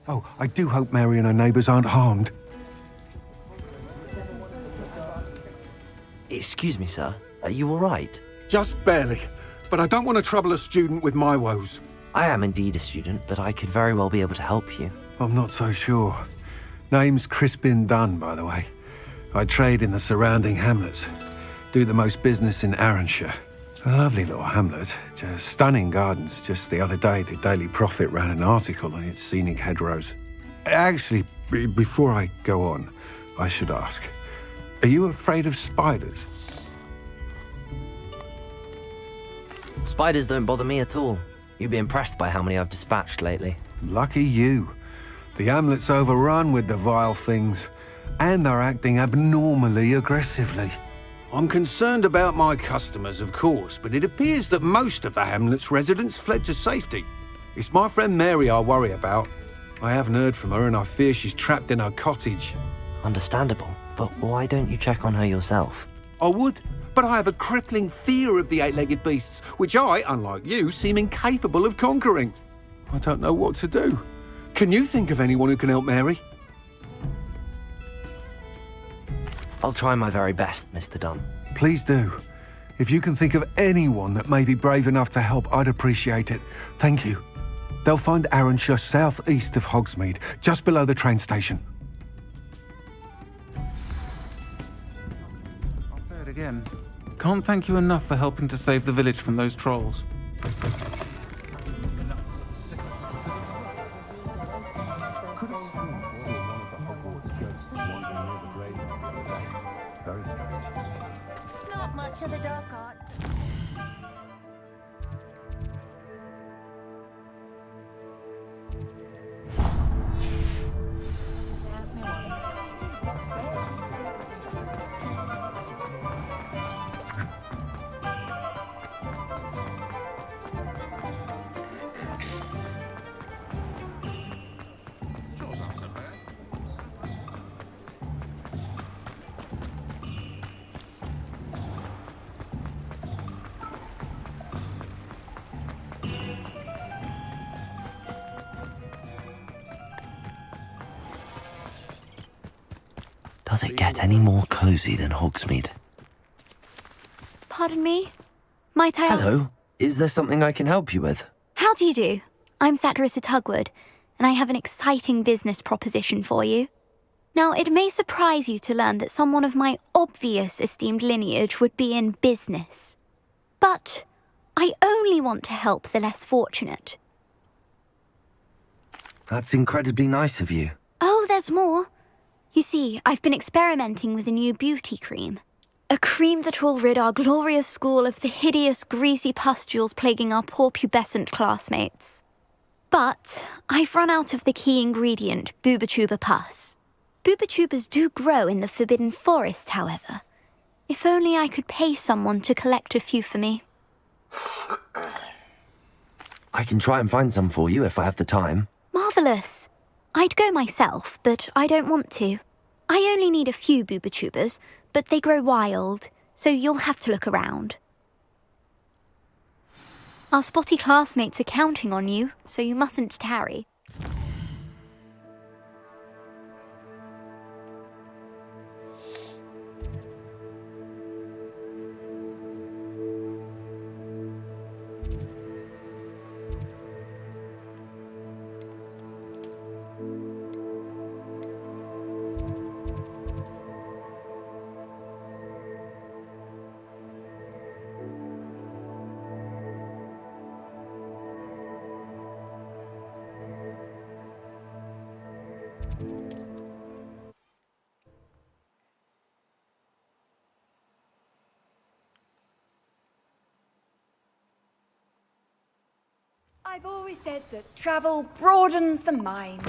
Oh, I do hope Mary and her neighbours aren't harmed. Excuse me, sir. Are you all right? Just barely. But I don't want to trouble a student with my woes. I am indeed a student, but I could very well be able to help you. I'm not so sure. Name's Crispin Dunn, by the way. I trade in the surrounding hamlets. Do the most business in Arranshire. A lovely little hamlet. Just stunning gardens. Just the other day, the Daily Prophet ran an article on its scenic hedgerows. Actually, before I go on, I should ask, are you afraid of spiders? Spiders don't bother me at all. You'd be impressed by how many I've dispatched lately. Lucky you. The hamlet's overrun with the vile things, and they're acting abnormally aggressively. I'm concerned about my customers, of course, but it appears that most of the hamlet's residents fled to safety. It's my friend Mary I worry about. I haven't heard from her, and I fear she's trapped in her cottage. Understandable, but why don't you check on her yourself? I would, but I have a crippling fear of the eight-legged beasts, which I, unlike you, seem incapable of conquering. I don't know what to do. Can you think of anyone who can help Mary? I'll try my very best, Mr. Dunn. Please do. If you can think of anyone that may be brave enough to help, I'd appreciate it. Thank you. They'll find Arranshire southeast of Hogsmeade, just below the train station. I'll say it again. Can't thank you enough for helping to save the village from those trolls. Not much of the dark arts. Does it get any more cozy than Hogsmeade? Pardon me? Might I ask... Hello. Is there something I can help you with? How do you do? I'm Satirissa Tugwood, and I have an exciting business proposition for you. Now, it may surprise you to learn that someone of my obvious esteemed lineage would be in business. But I only want to help the less fortunate. That's incredibly nice of you. Oh, there's more. You see, I've been experimenting with a new beauty cream. A cream that will rid our glorious school of the hideous, greasy pustules plaguing our poor pubescent classmates. But I've run out of the key ingredient, Bubatuba pus. Bubachubas do grow in the Forbidden Forest, however. If only I could pay someone to collect a few for me. I can try and find some for you if I have the time. Marvellous. I'd go myself, but I don't want to. I only need a few Bubachubas, but they grow wild, so you'll have to look around. Our spotty classmates are counting on you, so you mustn't tarry. I've always said that travel broadens the mind.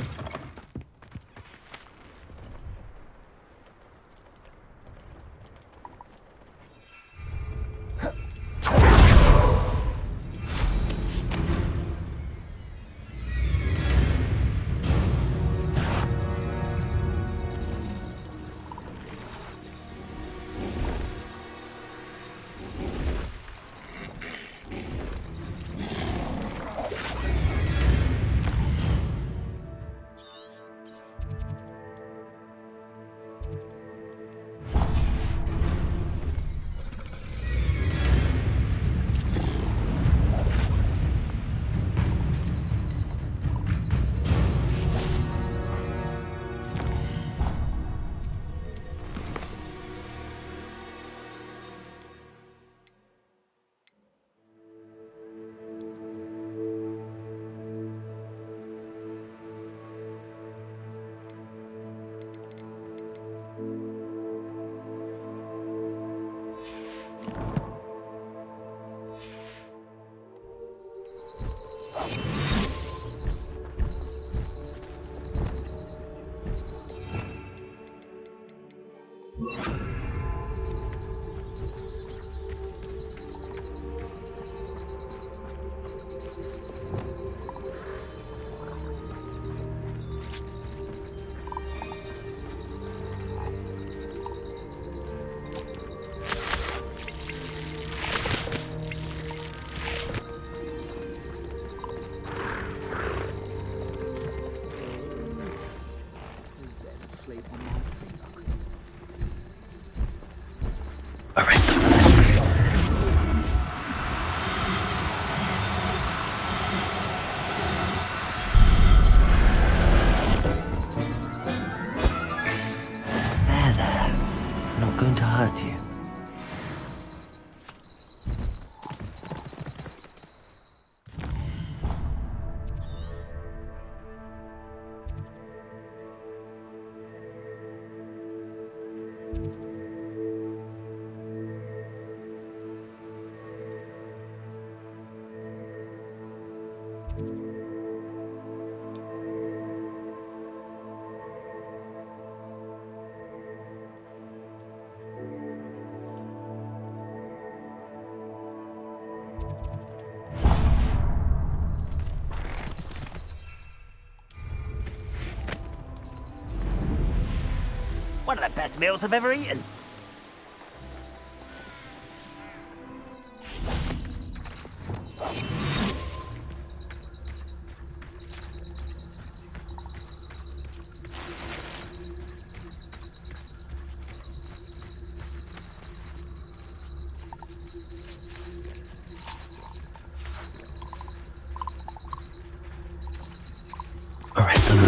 Arrest them. There. I'm not going to hurt you. One of the best meals I've ever eaten. Arrest them.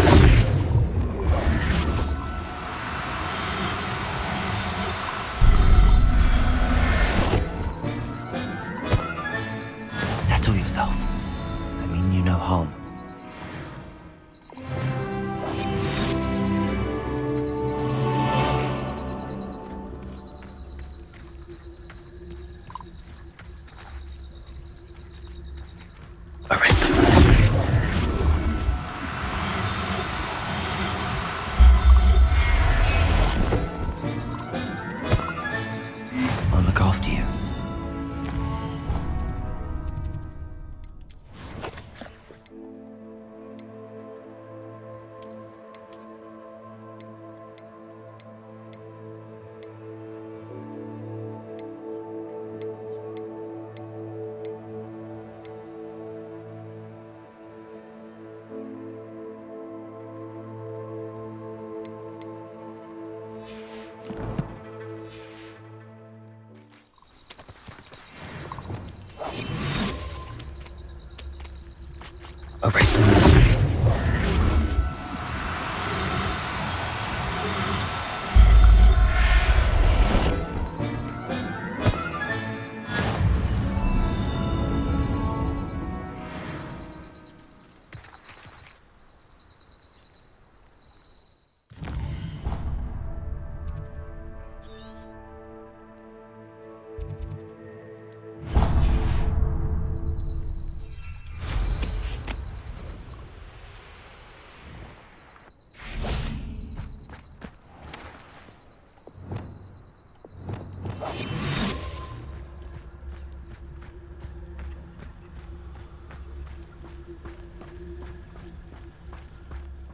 Settle yourself. I mean you no harm. Arrest them. I'll look after you. Arrest them.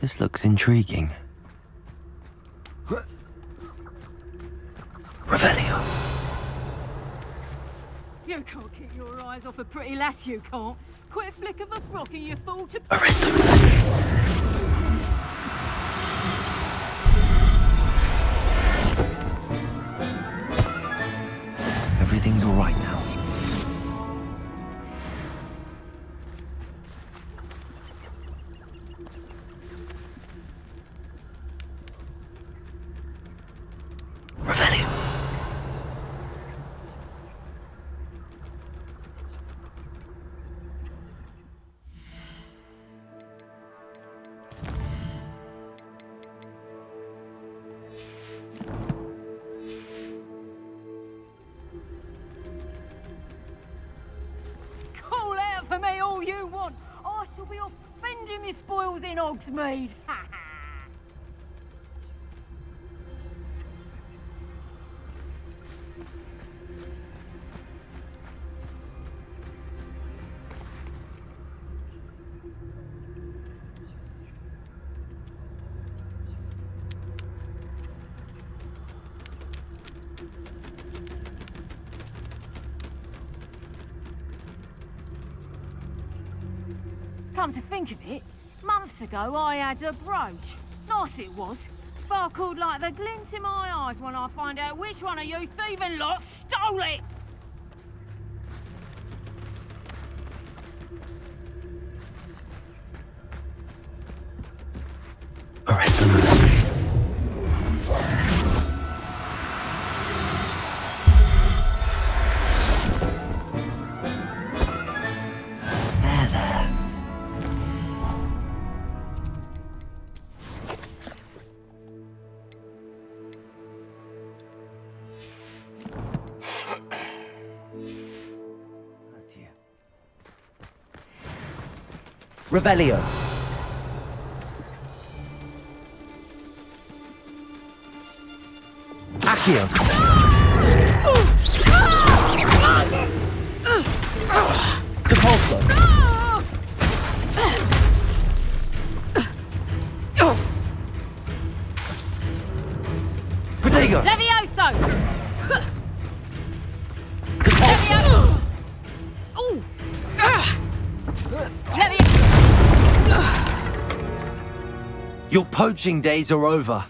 This looks intriguing. Revelio. You can't keep your eyes off a pretty lass, you can't. Quit a flick of a frock and you fall to... Arrest them. Everything's all right now. Revelio. Call out for me all you want. I shall be off spending my spoils in Hogsmeade. Ha ha. Come to think of it, months ago I had a brooch. Nice it was. Sparkled like the glint in my eyes when I find out which one of you thieving lot stole stole it! Arrest them. Revelio. Accio. Depulso. Protego. Levioso! Depulso. Ooh! Your poaching days are over.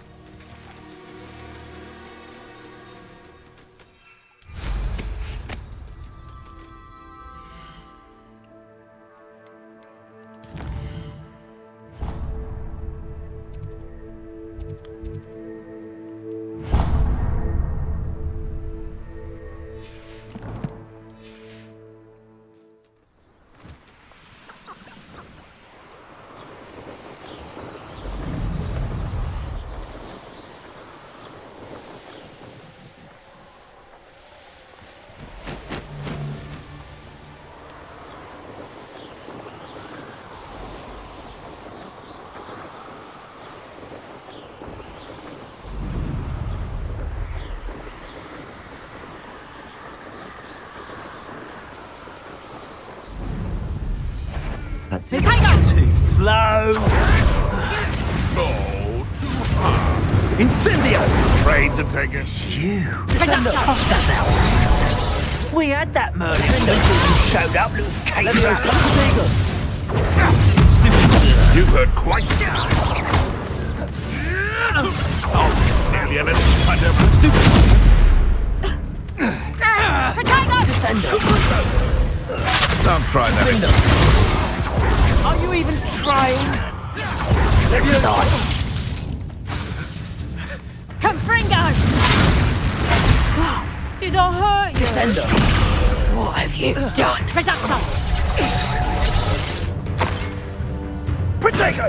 That's it. Too slow. Oh, too hard. Incendio! Afraid to take it. You. Send the hostas out. We had that murder until you showed up, little cake. You've heard quite I'll stab you, little spider. Descendo. Don't try that. Are you even trying? Levioso. Confringo! Did I hurt you? Descendo. What have you done? Reducto! Protego!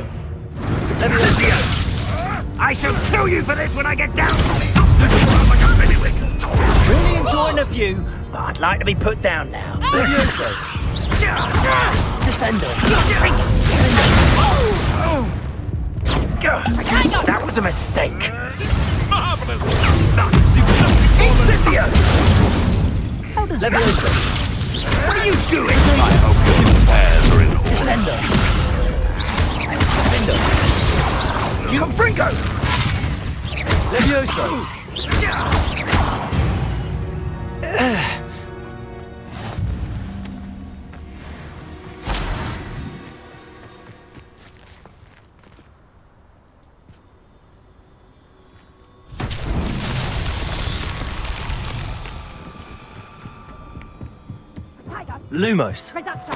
Levioso. I shall kill you for this when I get down. Really enjoying the view, but I'd like to be put down now. Levioso. Descendo. That was a mistake. Marvelous. Incendio! How does Levioso. What are you doing? I hope your affairs are in order. Descendo. Descendo. Confringo! Levioso. Lumos. Reducto!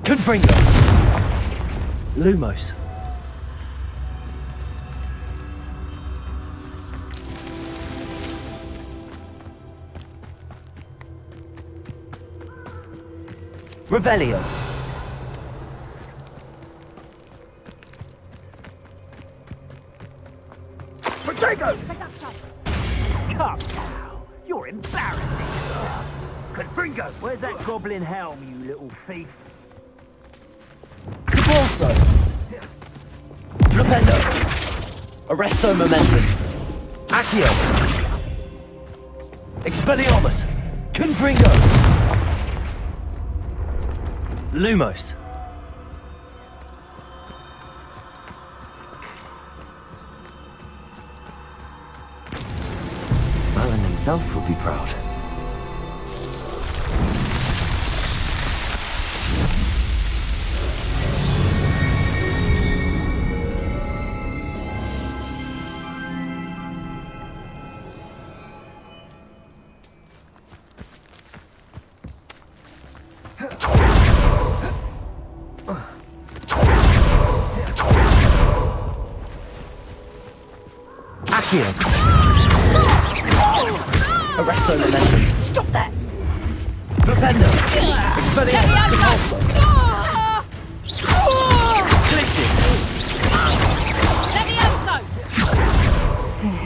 Confringo. Lumos. Revelio. Protego! Come now. You're embarrassing. Confringo. Where's that goblin helm, you little thief? Depulso. Flipendo. Arresto momentum. Accio. Expelliarmus. Confringo. Lumos. Merlin himself would be proud. Accio. Arresto momentum. Stop that! Flipendo. Expelliarmus. Repulsor. Glacius. Levioso!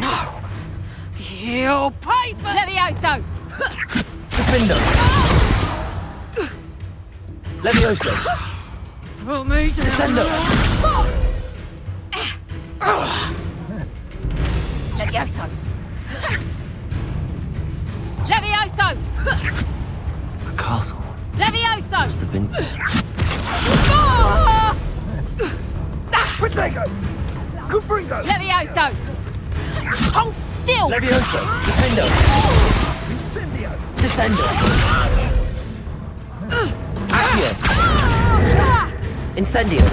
No! You'll pay for Levioso! Defendo. Levioso. Put me down! Descendo. Levioso! Levioso! A castle. Levioso! Must have been. Protego! Confringo! Levioso! Hold still! Levioso. Defendo. Descendo. Accio. Incendio.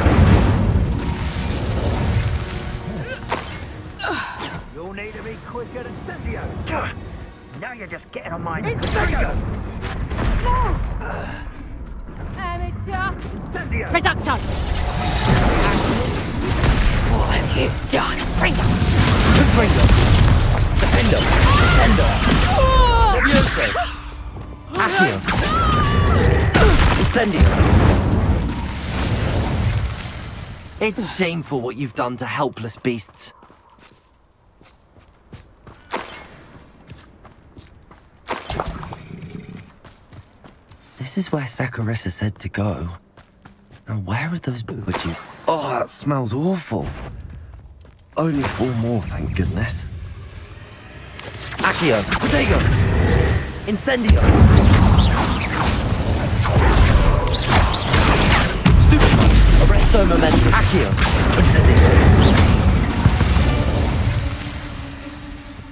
You'll need to be quicker than Incendio. Now you're just getting on my Incendio! Amateur! Incendio! Reducto! What have you done? Ringo! Confringo. Defendo. Descendo. Levioso. Accio. Incendio. It's shameful what you've done to helpless beasts. This is where Saccharissa said to go. Now where are those boots you... Oh, that smells awful. Only 4 more, thank goodness. Accio. Protego. Incendio. Stupid. Arresto momentum. Accio. Incendio.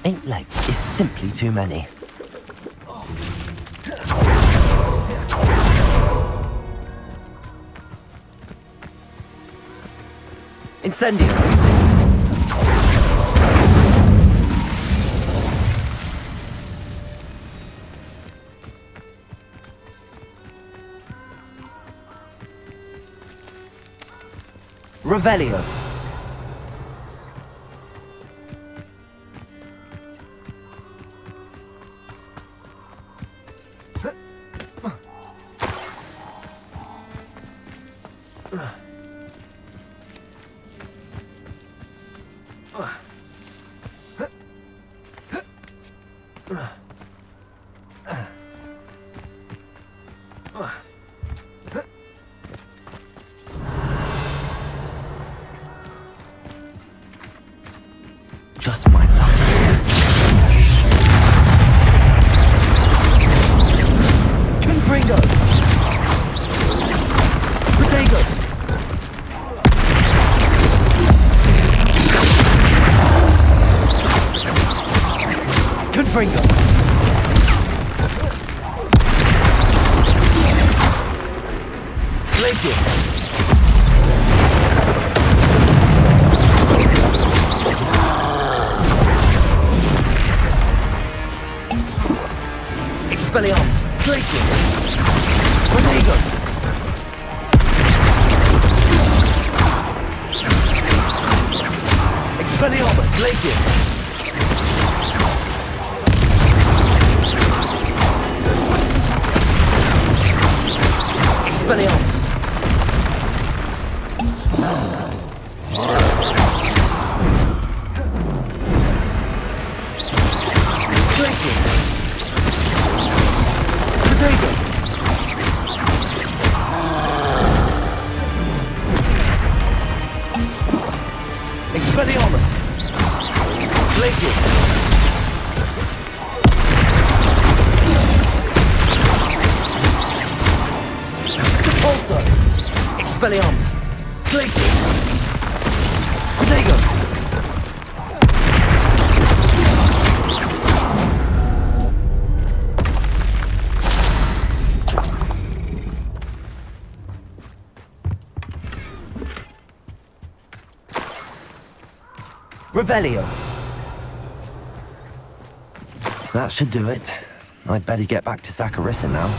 8 legs is simply too many. Incendio. Revelio. Just my luck. Confringo. Protego. Confringo. Glacius. Expelliarmus. Glacius. Protego. Expelliarmus. Glacius. Expelliarmus. Glacius. Protego. Expelliarmus. Glacius. Repulsor. Expelliarmus. Glacius. Protego. Revelio. That should do it. I'd better get back to Saccharissa now.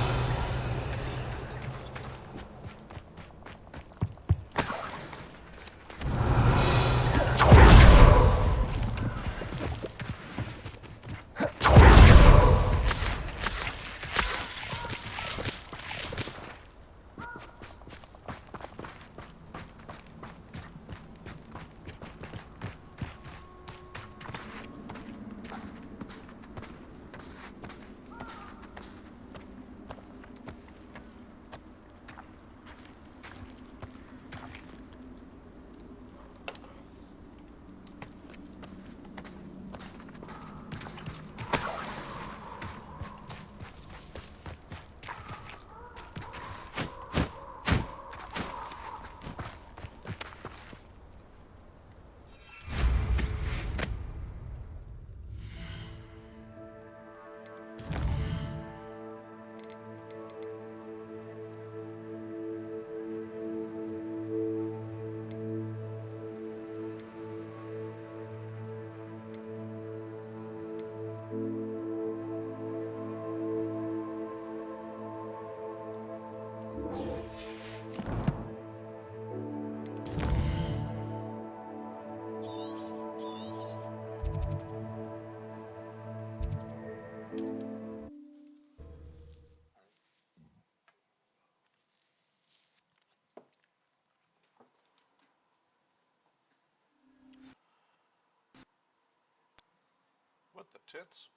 What the tits?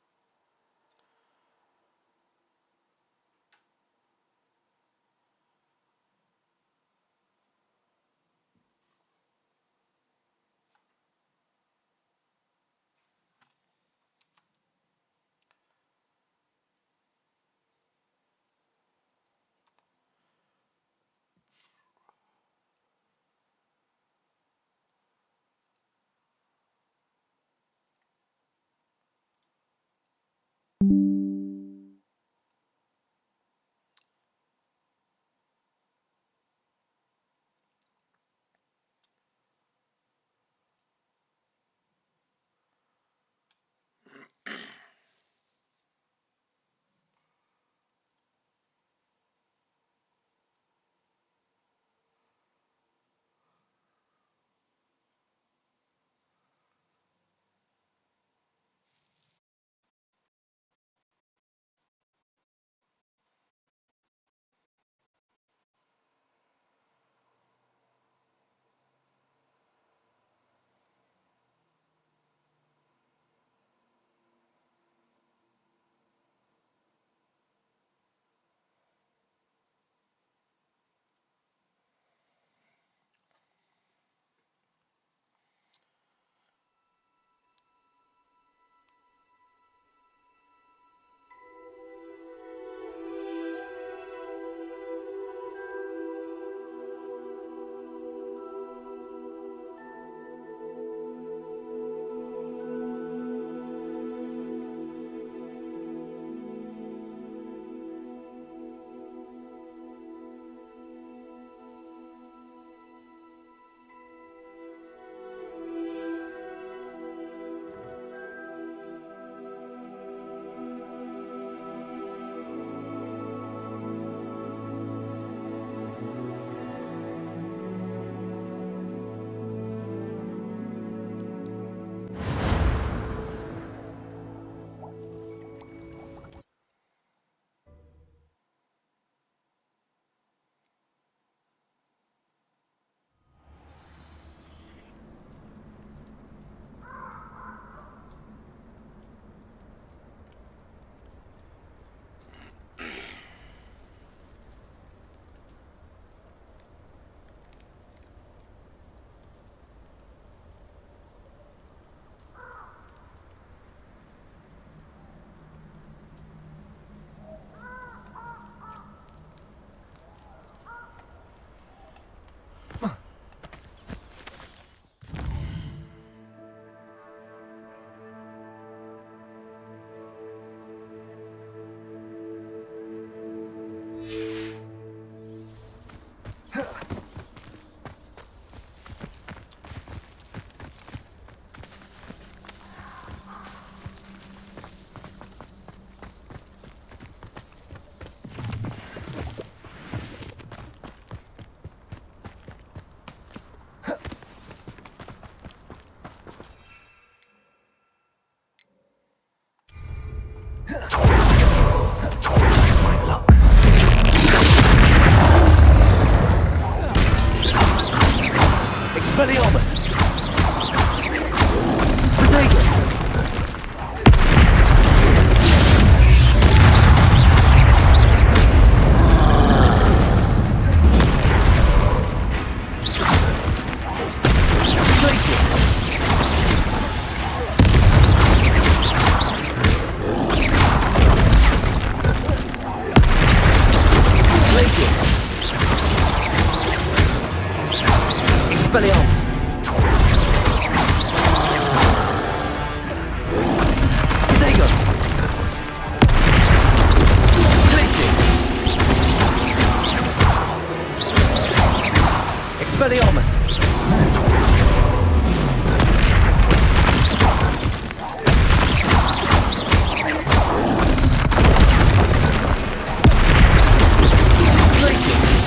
Expelliarmus! Protego! Places! Expelliarmus! Places!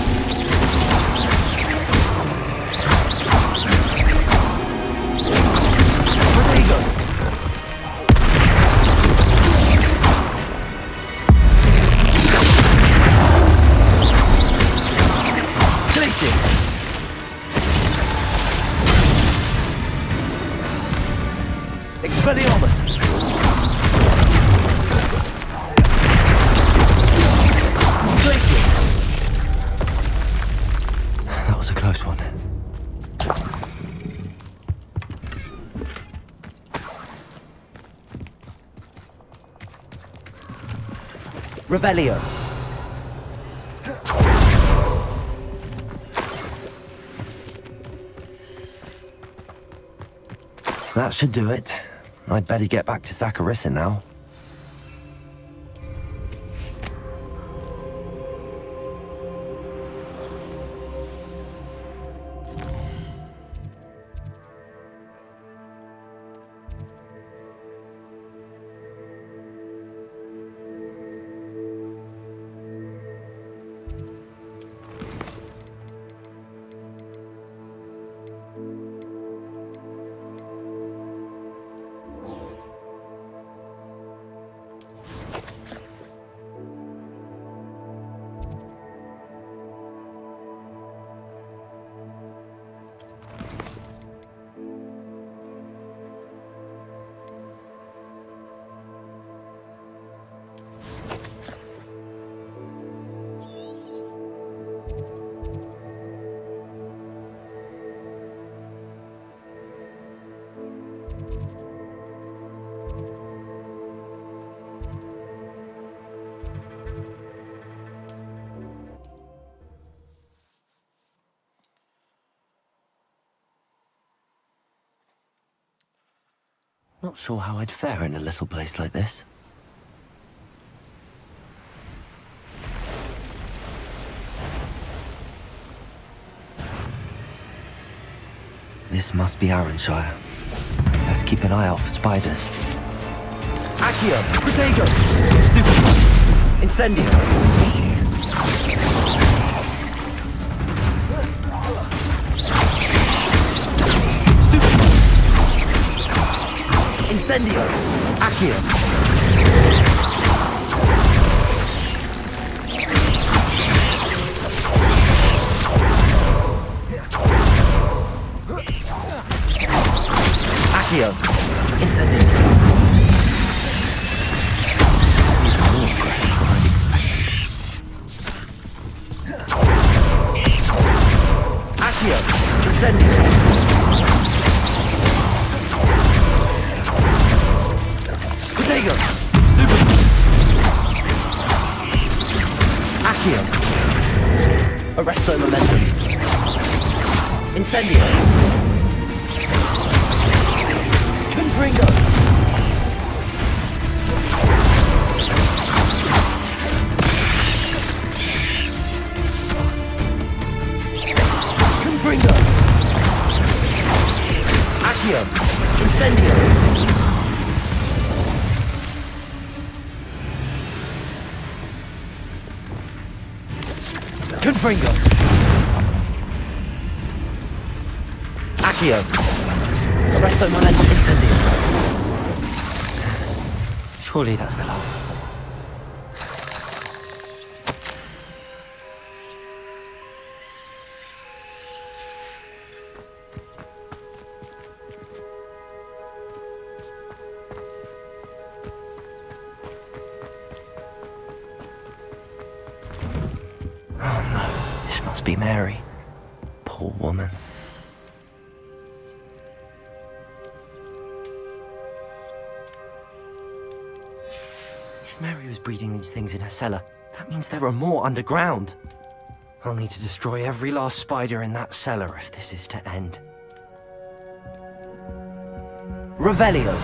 Revelio. That should do it. I'd better get back to Saccharissa now. Not sure how I'd fare in a little place like this. This must be Arranshire. Let's keep an eye out for spiders. Accio! Protego! Stupid! Incendio! Incendio! Accio! Accio! Incendio! Accio! Incendio! Protego! Stupid! Accio! Arresto momentum! Incendio! Confringo! Confringo! Accio! Incendio! Confringo! Accio! Arresto momentum incendio! Surely that's the last of them. Must be Mary. Poor woman. If Mary was breeding these things in her cellar, that means there are more underground. I'll need to destroy every last spider in that cellar if this is to end. Revelio.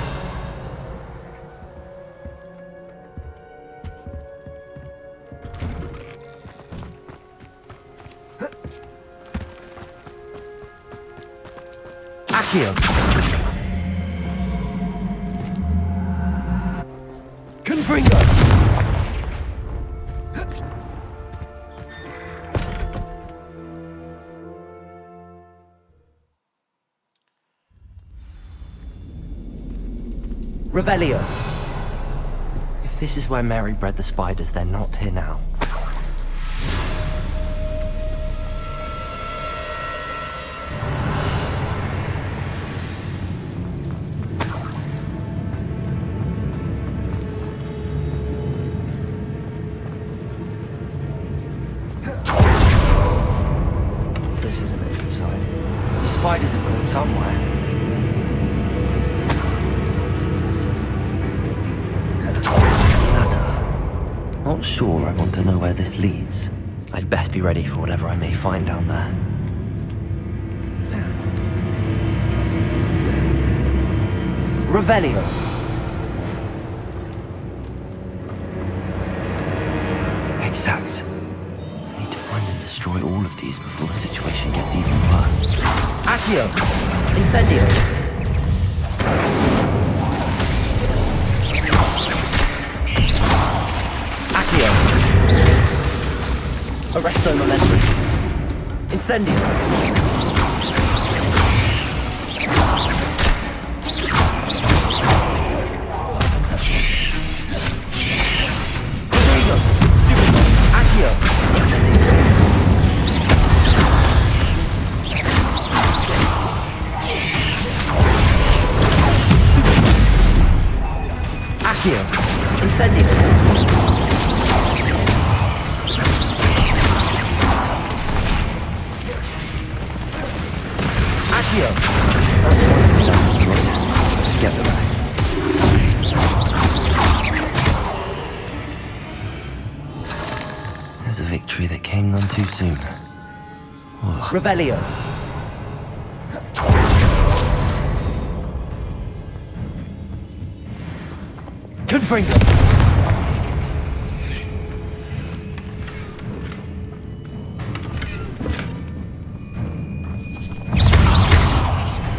Accio! Confringo! Revelio! If this is where Mary bred the spiders, they're not here now. This isn't a good sign. The spiders have gone somewhere. Ladder. Not sure I want to know where this leads. I'd best be ready for whatever I may find down there. Revelio. Exact. I need to find and destroy all of these before the situation gets even worse. Accio! Incendio! Accio! Arresto momentum. Incendio! Accio! Incendio! Accio! That's the one who sounds good. Get the rest. There's a victory that came none too soon. Oh. Revelio! Confringo!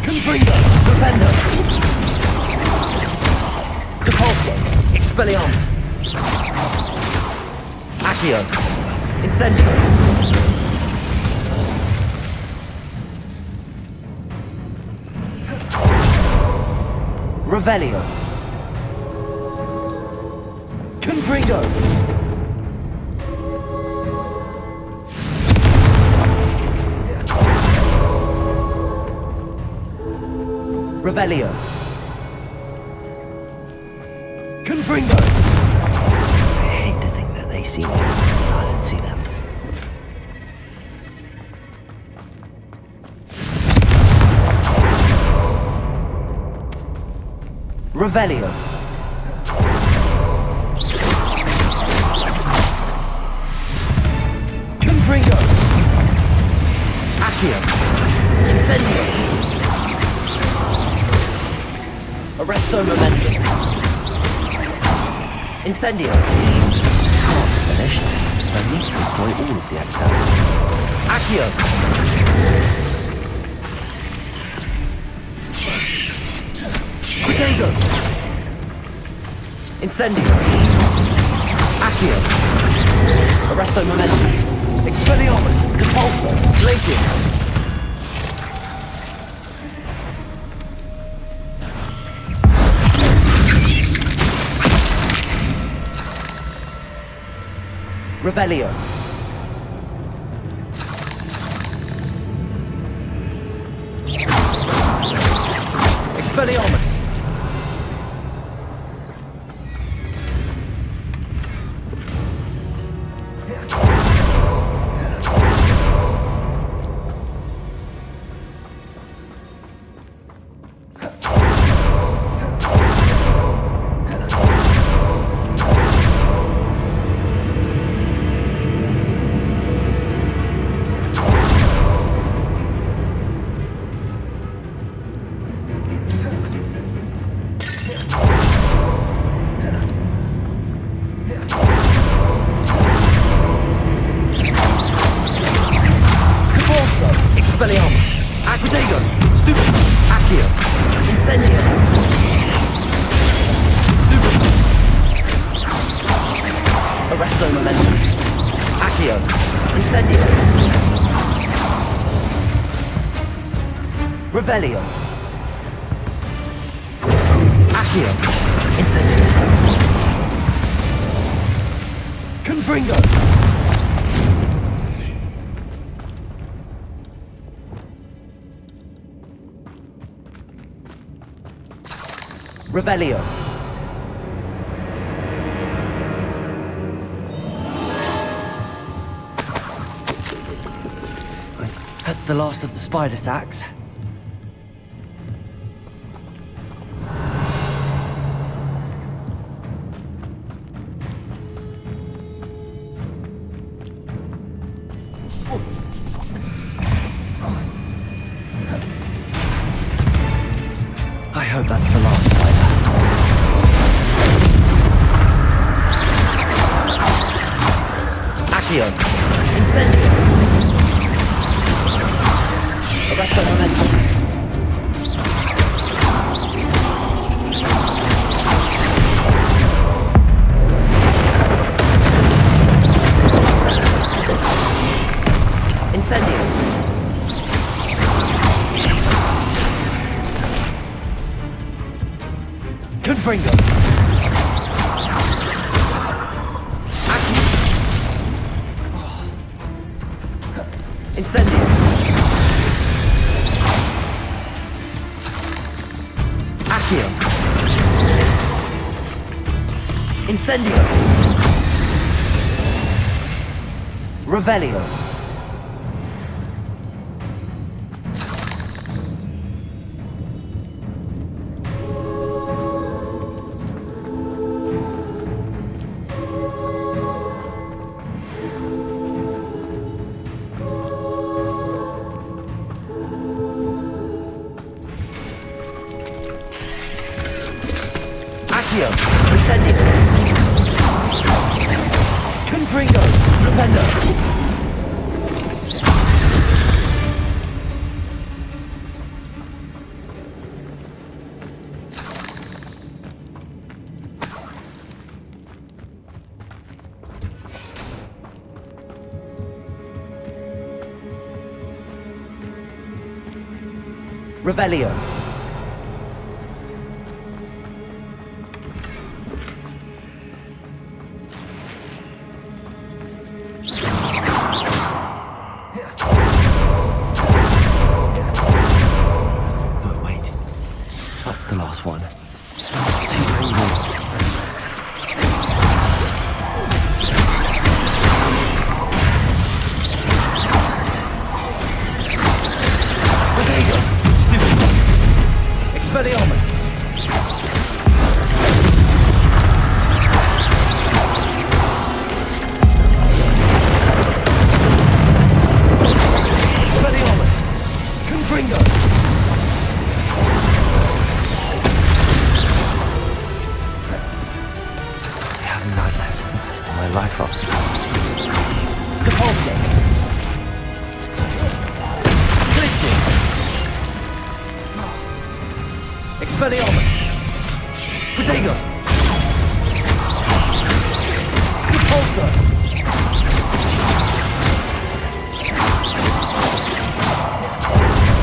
Confringo! Propendo! Depulso! Expelliarmus! Accio! Incendio! Revelio! Confringo! Revelio! Confringo! I hate to think that they see me, but I don't see them. Revelio! Confringo! Accio! Incendio! Arresto momentum! Incendio! Not finished. I need to destroy all of the exiles. Accio! Quitango! Incendio! Accio! Arresto momentum! Expelliarmus! Depulso! Glacius! Revelio! Expelliarmus! Expelliarmus! Aquitago! Stupid! Accio! Incendio! Stupid! Arresto momentum! Accio! Incendio! Revelio! Accio! Incendio! Confringo! Revelio! That's the last of the spider sacks. Accio. Incendio. Arresto momentum. Incendio. Confringo. Accio. Incendio. Accio. Incendio. Revelio. Accio. Incendio. Confringo. Flipendo. Revelio. Oh, wait. That's the last one. She's angry. Expelliarmus! Expelliarmus! Confringo! I have nightmares for the rest of my life after that. Depulso! Glitches! Expelliarmus! Protego! Repulsor!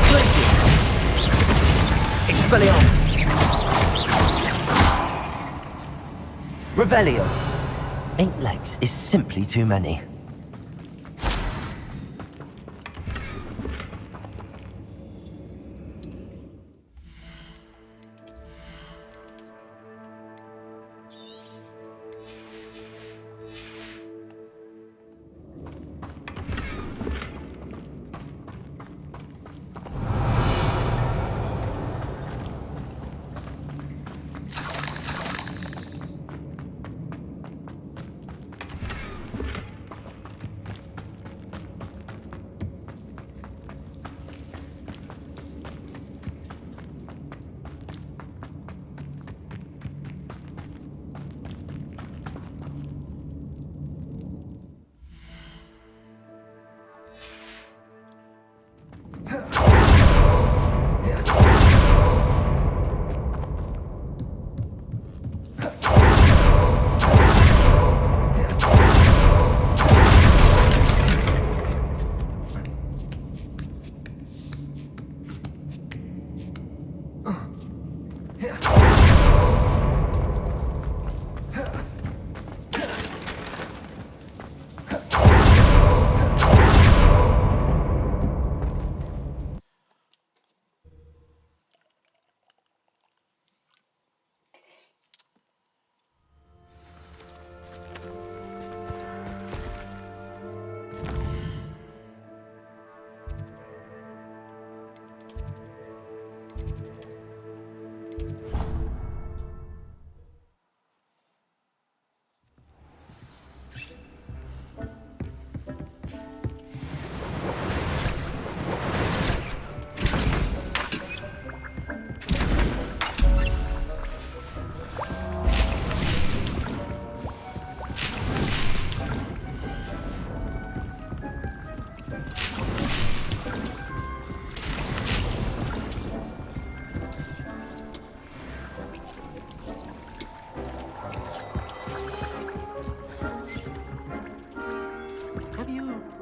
Glacier! Expelliarmus! Revelio! 8 legs is simply too many.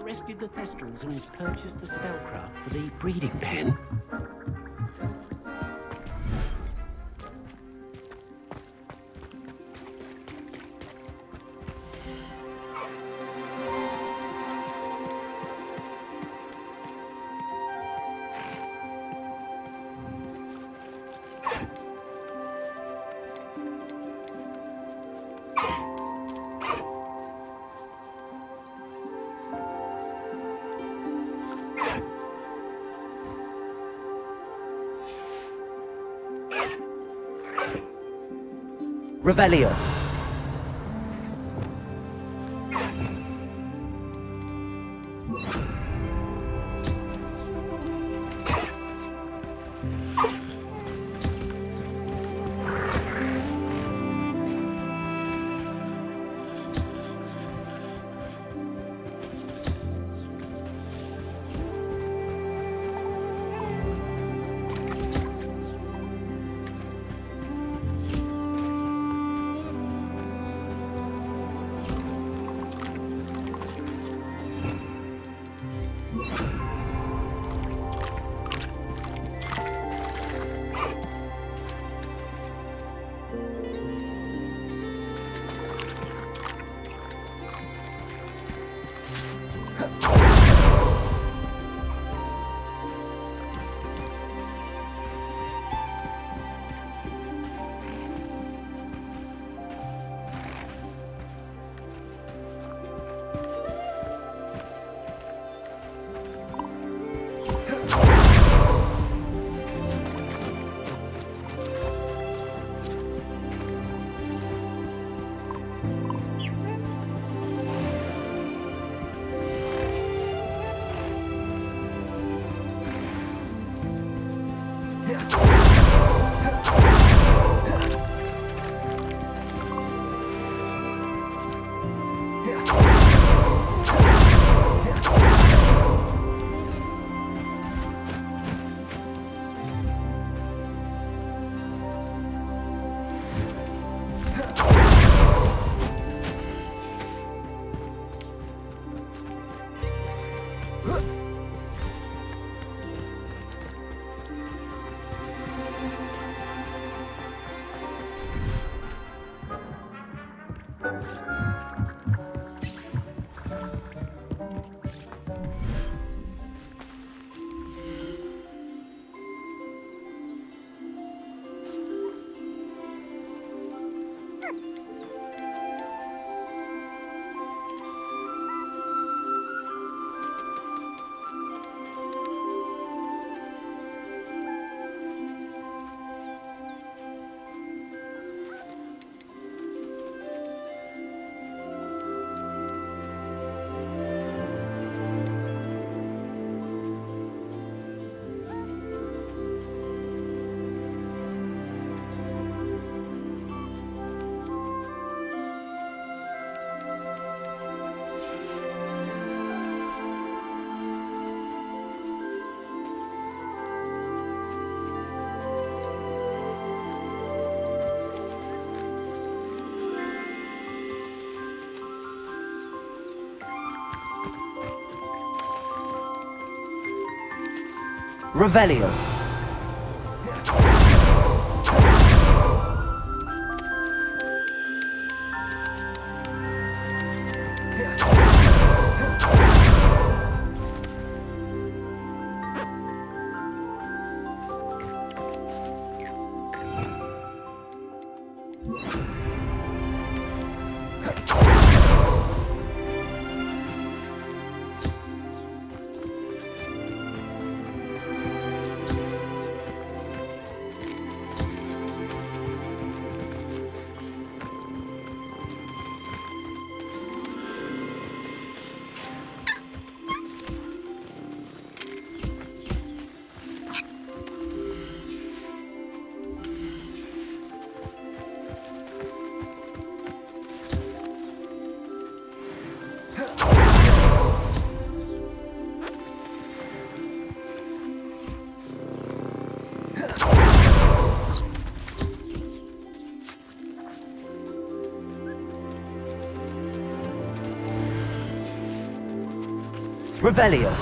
rescued the Thestrals and purchased the spellcraft for the breeding pen. Revelio. Revelio. Revelio.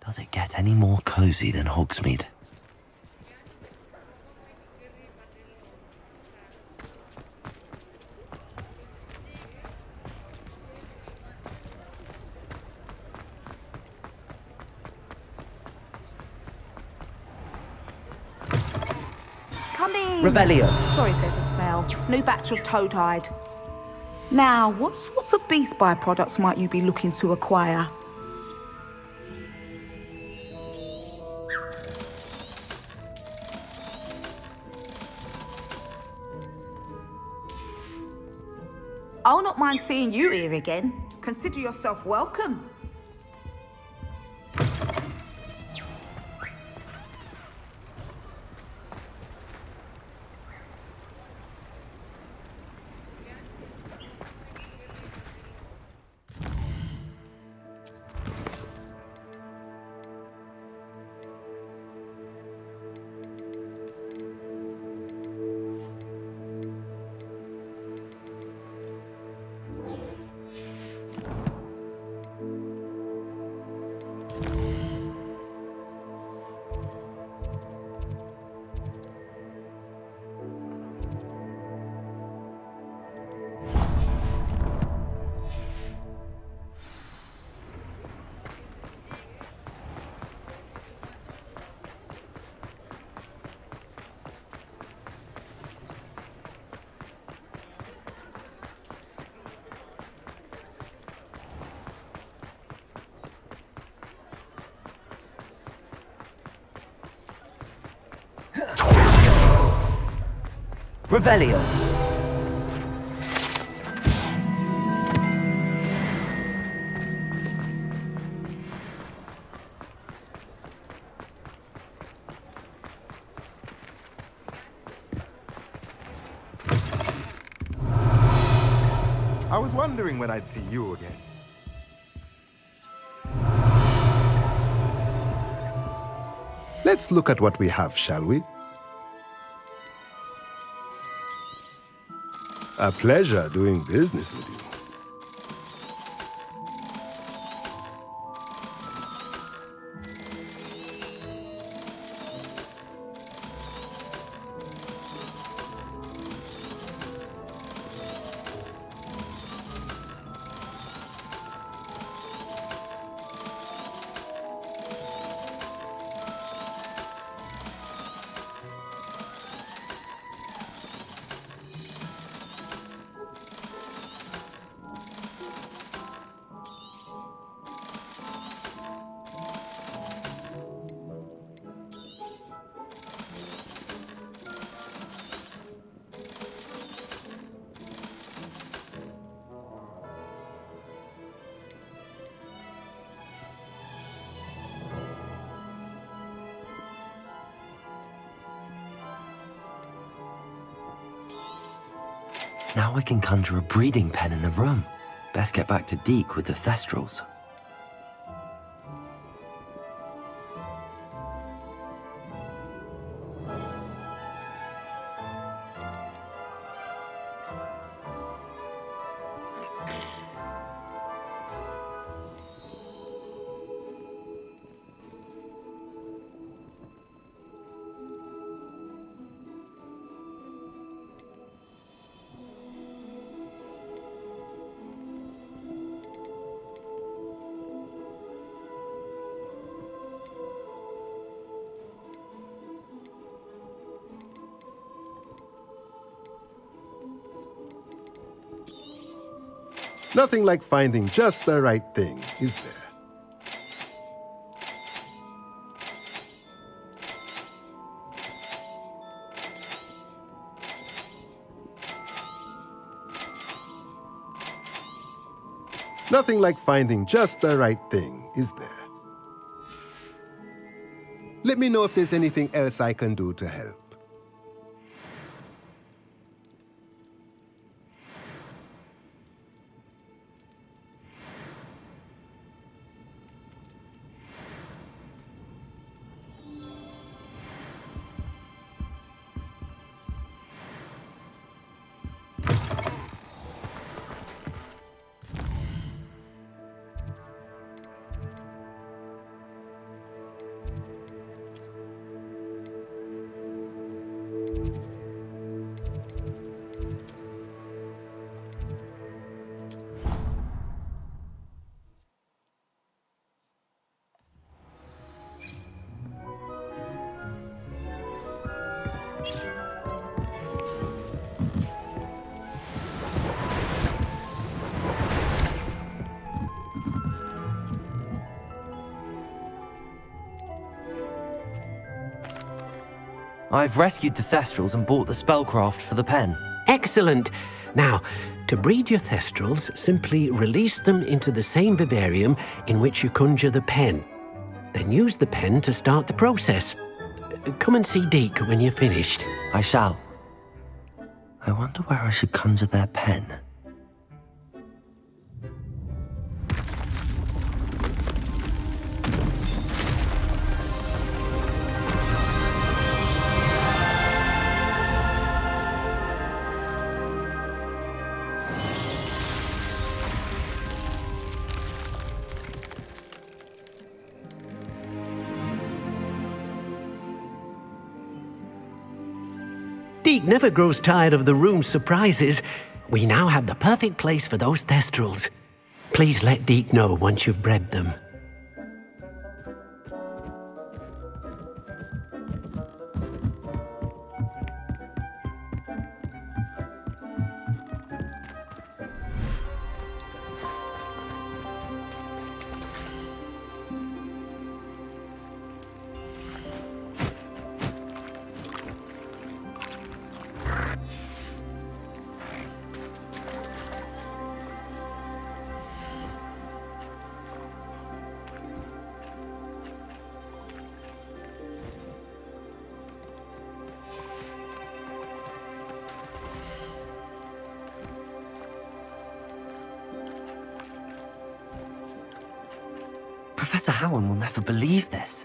Does it get any more cozy than Hogsmeade? Come in. Revelio. Sorry if there's a smell. New batch of toad-hide. Now, what sorts of beast byproducts might you be looking to acquire? I'll not mind seeing you here again. Consider yourself welcome. Revelio. I was wondering when I'd see you again. Let's look at what we have, shall we? A pleasure doing business with you. Now I can conjure a breeding pen in the room. Best get back to Deke with the Thestrals. Nothing like finding just the right thing, is there? Nothing like finding just the right thing, is there? Let me know if there's anything else I can do to help. I've rescued the Thestrals and bought the spellcraft for the pen. Excellent. Now, to breed your Thestrals, simply release them into the same vivarium in which you conjure the pen. Then use the pen to start the process. Come and see Deke when you're finished. I shall. I wonder where I should conjure their pen. Deke never grows tired of the room's surprises. We now have the perfect place for those Thestrals. Please let Deke know once you've bred them. Professor Howard will never believe this.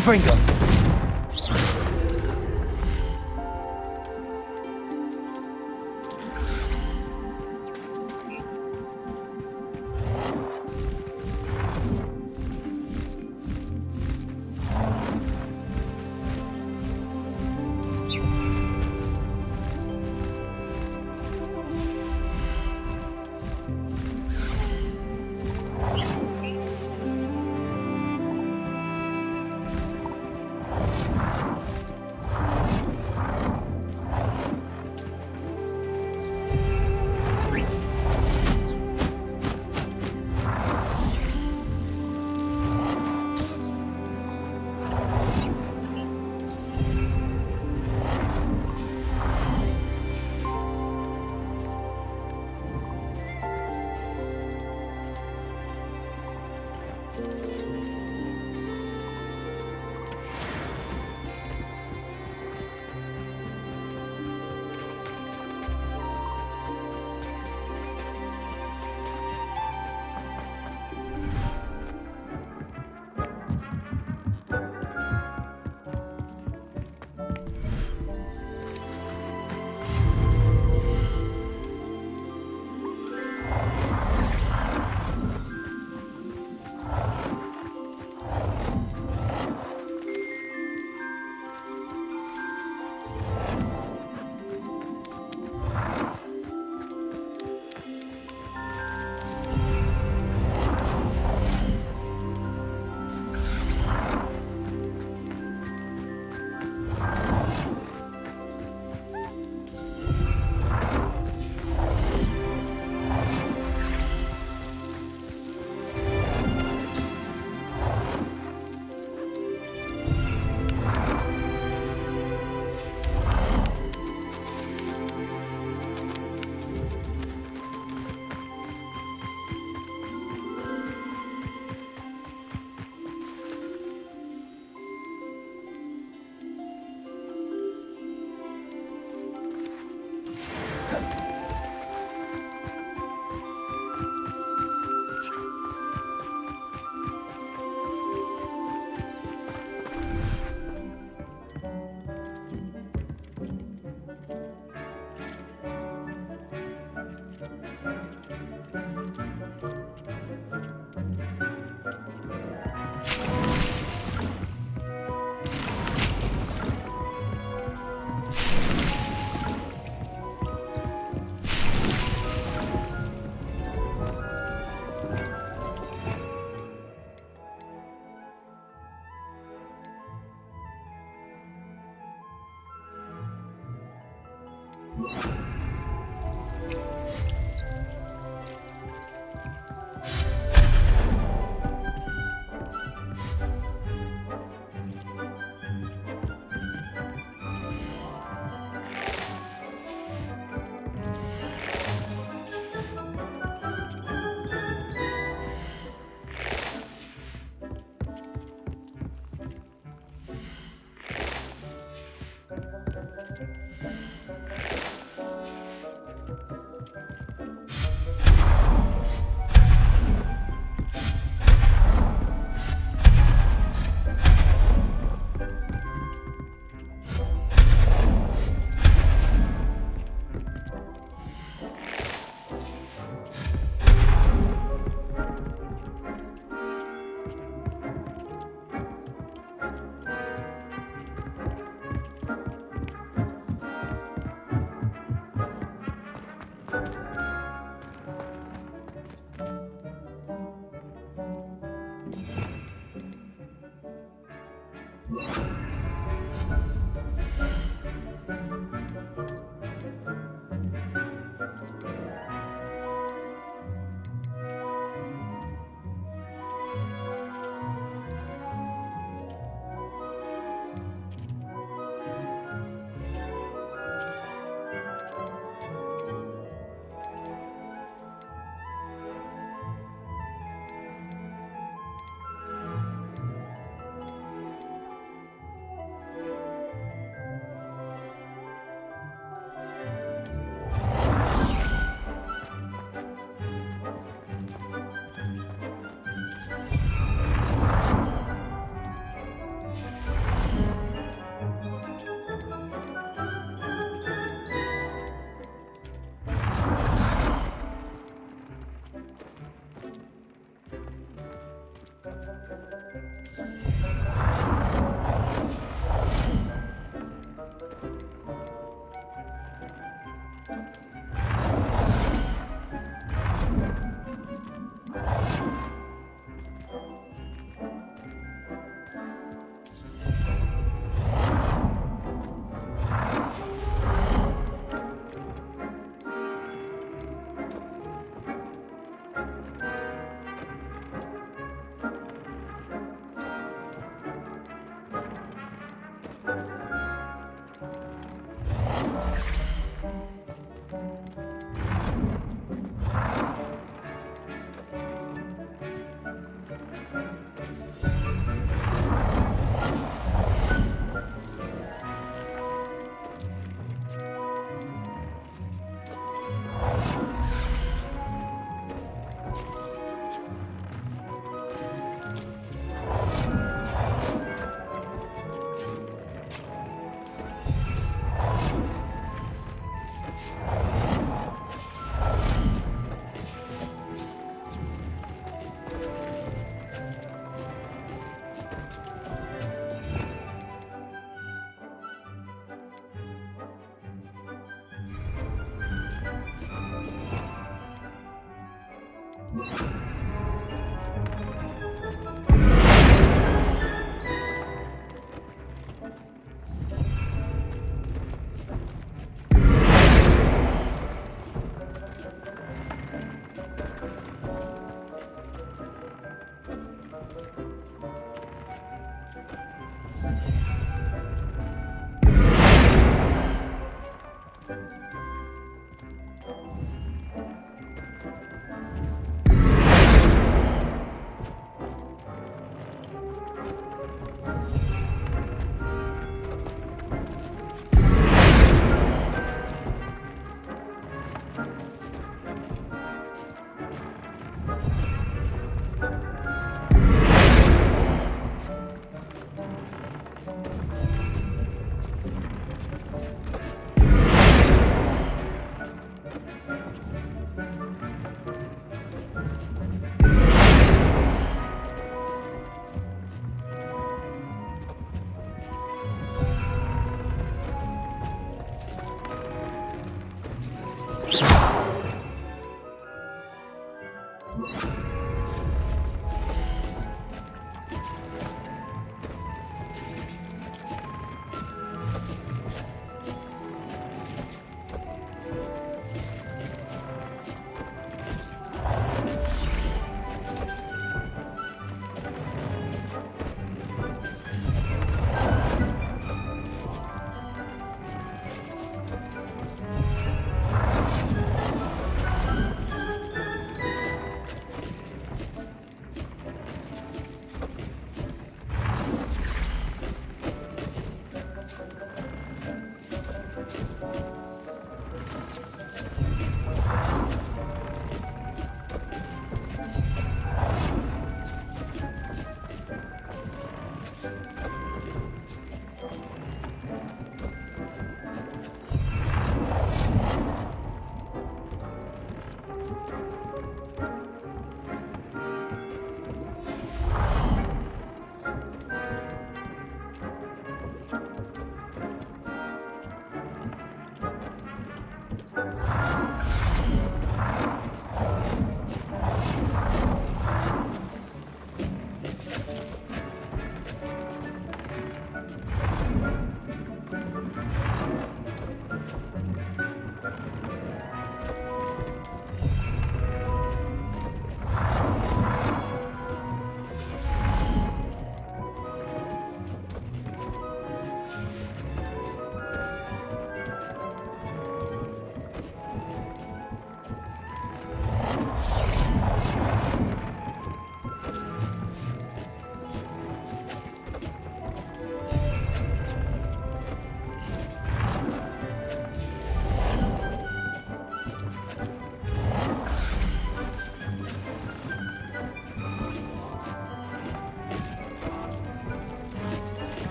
Confringo!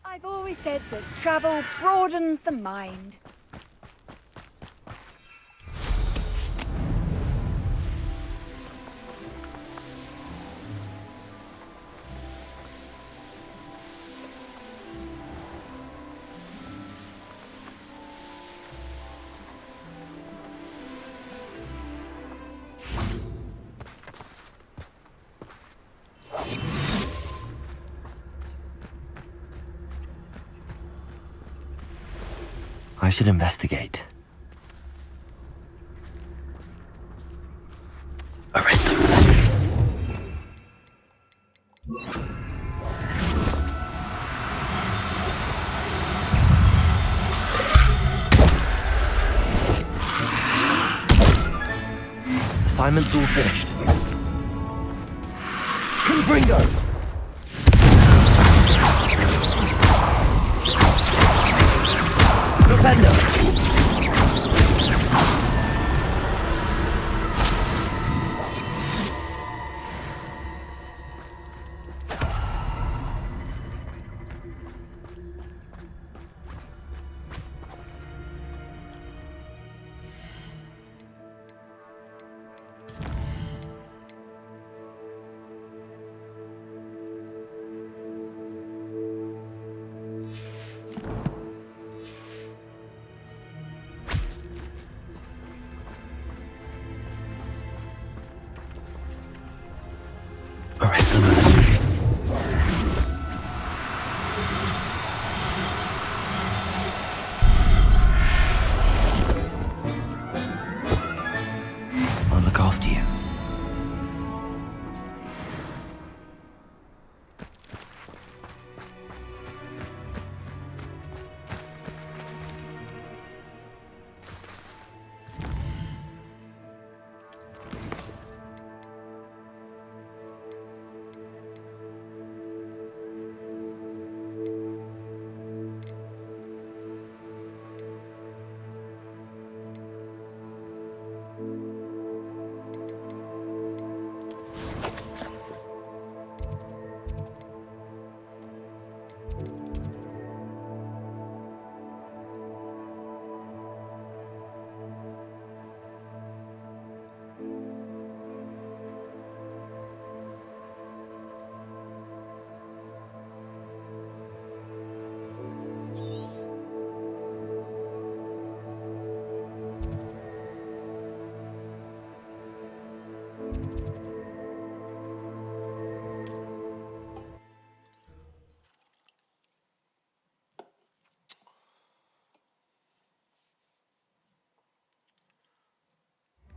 I've always said that travel broadens the mind. I should investigate. Arrest them. Assignment's all finished. Confringo! Defender! Arrest them. I'll look after you.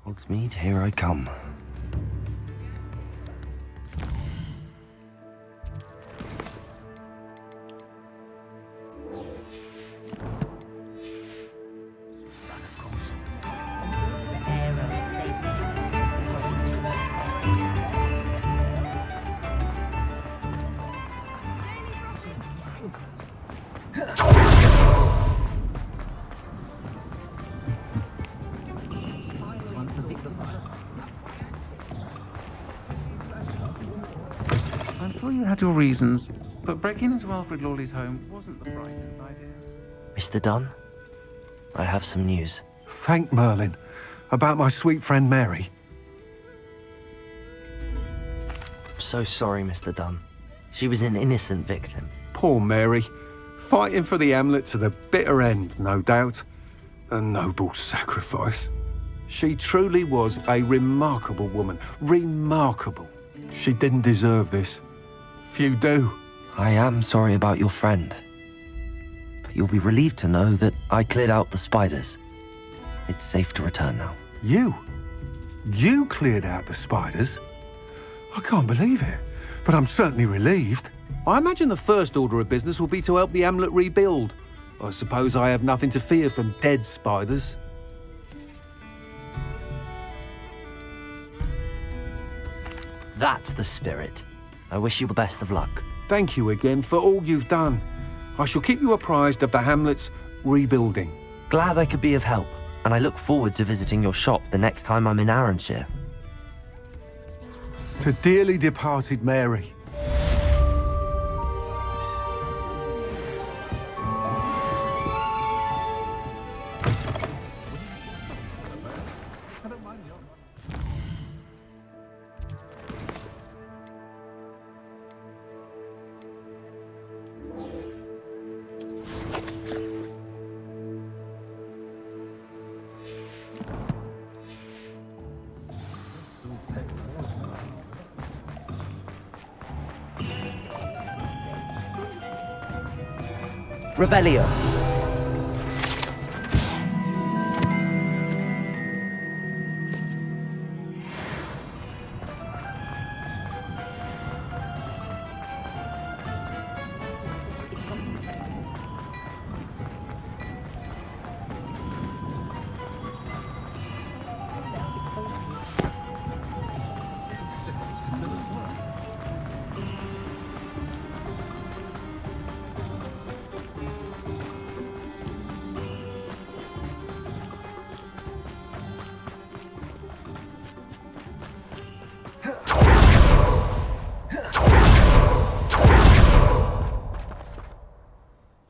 Hogsmeade, here I come. I'm sure you had your reasons, but breaking into Alfred Lawley's home wasn't the brightest idea. Mr. Dunn, I have some news. Thank Merlin. About my sweet friend Mary. I'm so sorry, Mr. Dunn. She was an innocent victim. Poor Mary. Fighting for the Hamlet to the bitter end, no doubt. A noble sacrifice. She truly was a remarkable woman. Remarkable. She didn't deserve this. Few do. I am sorry about your friend. But you'll be relieved to know that I cleared out the spiders. It's safe to return now. You? You cleared out the spiders? I can't believe it, but I'm certainly relieved. I imagine the first order of business will be to help the Hamlet rebuild. I suppose I have nothing to fear from dead spiders. That's the spirit. I wish you the best of luck. Thank you again for all you've done. I shall keep you apprised of the hamlet's rebuilding. Glad I could be of help, and I look forward to visiting your shop the next time I'm in Arranshire. To dearly departed Mary. Revelio.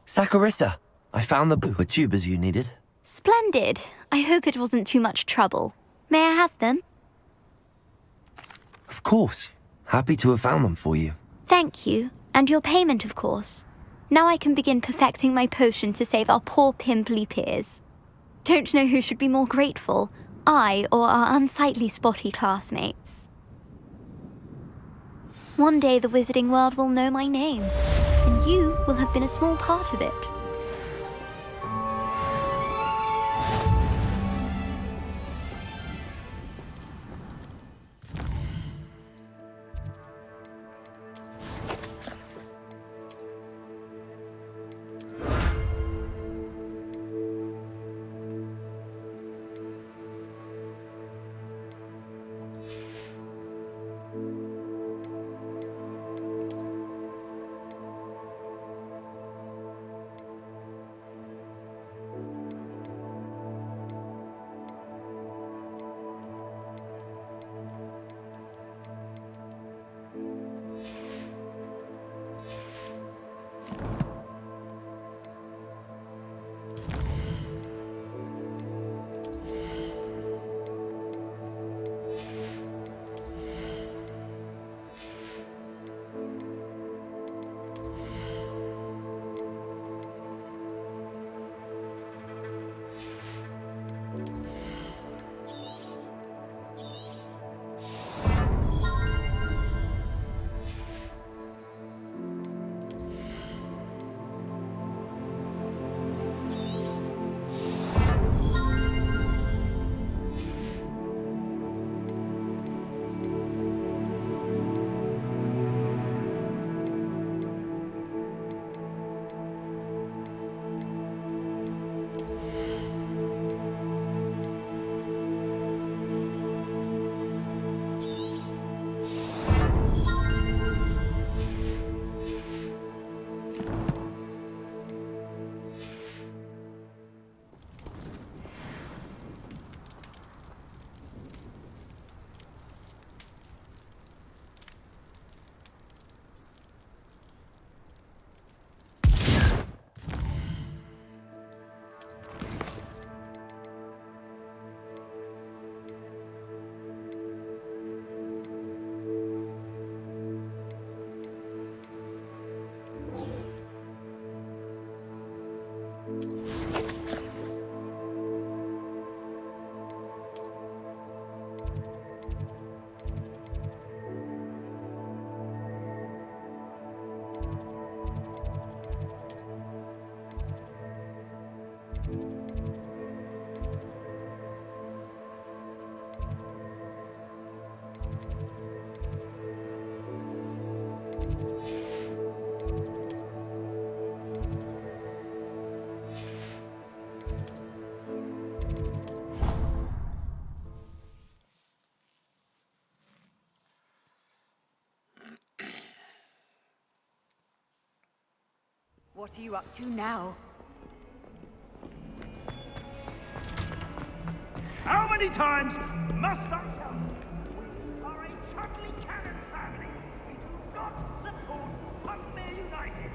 Saccharissa, I found the booper tubers you needed. Splendid. I hope it wasn't too much trouble. May I have them? Of course. Happy to have found them for you. Thank you. And your payment, of course. Now I can begin perfecting my potion to save our poor pimply peers. Don't know who should be more grateful, I or our unsightly spotty classmates. One day the wizarding world will know my name, and you will have been a small part of it. What are you up to now? How many times must I tell you? We are a Chudley Cannon family. We do not support Pumpmere United.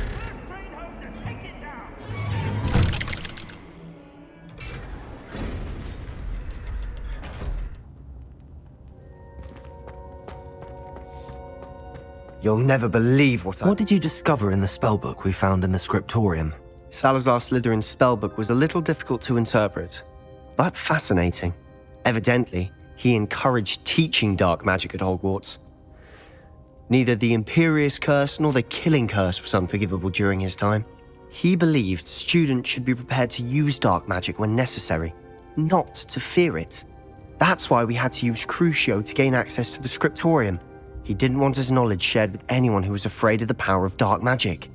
First train home to take it down. You'll never believe what What did you discover in the spellbook we found in the scriptorium? Salazar Slytherin's spellbook was a little difficult to interpret, but fascinating. Evidently, he encouraged teaching dark magic at Hogwarts. Neither the Imperious Curse nor the Killing Curse was unforgivable during his time. He believed students should be prepared to use dark magic when necessary, not to fear it. That's why we had to use Crucio to gain access to the scriptorium. He didn't want his knowledge shared with anyone who was afraid of the power of dark magic.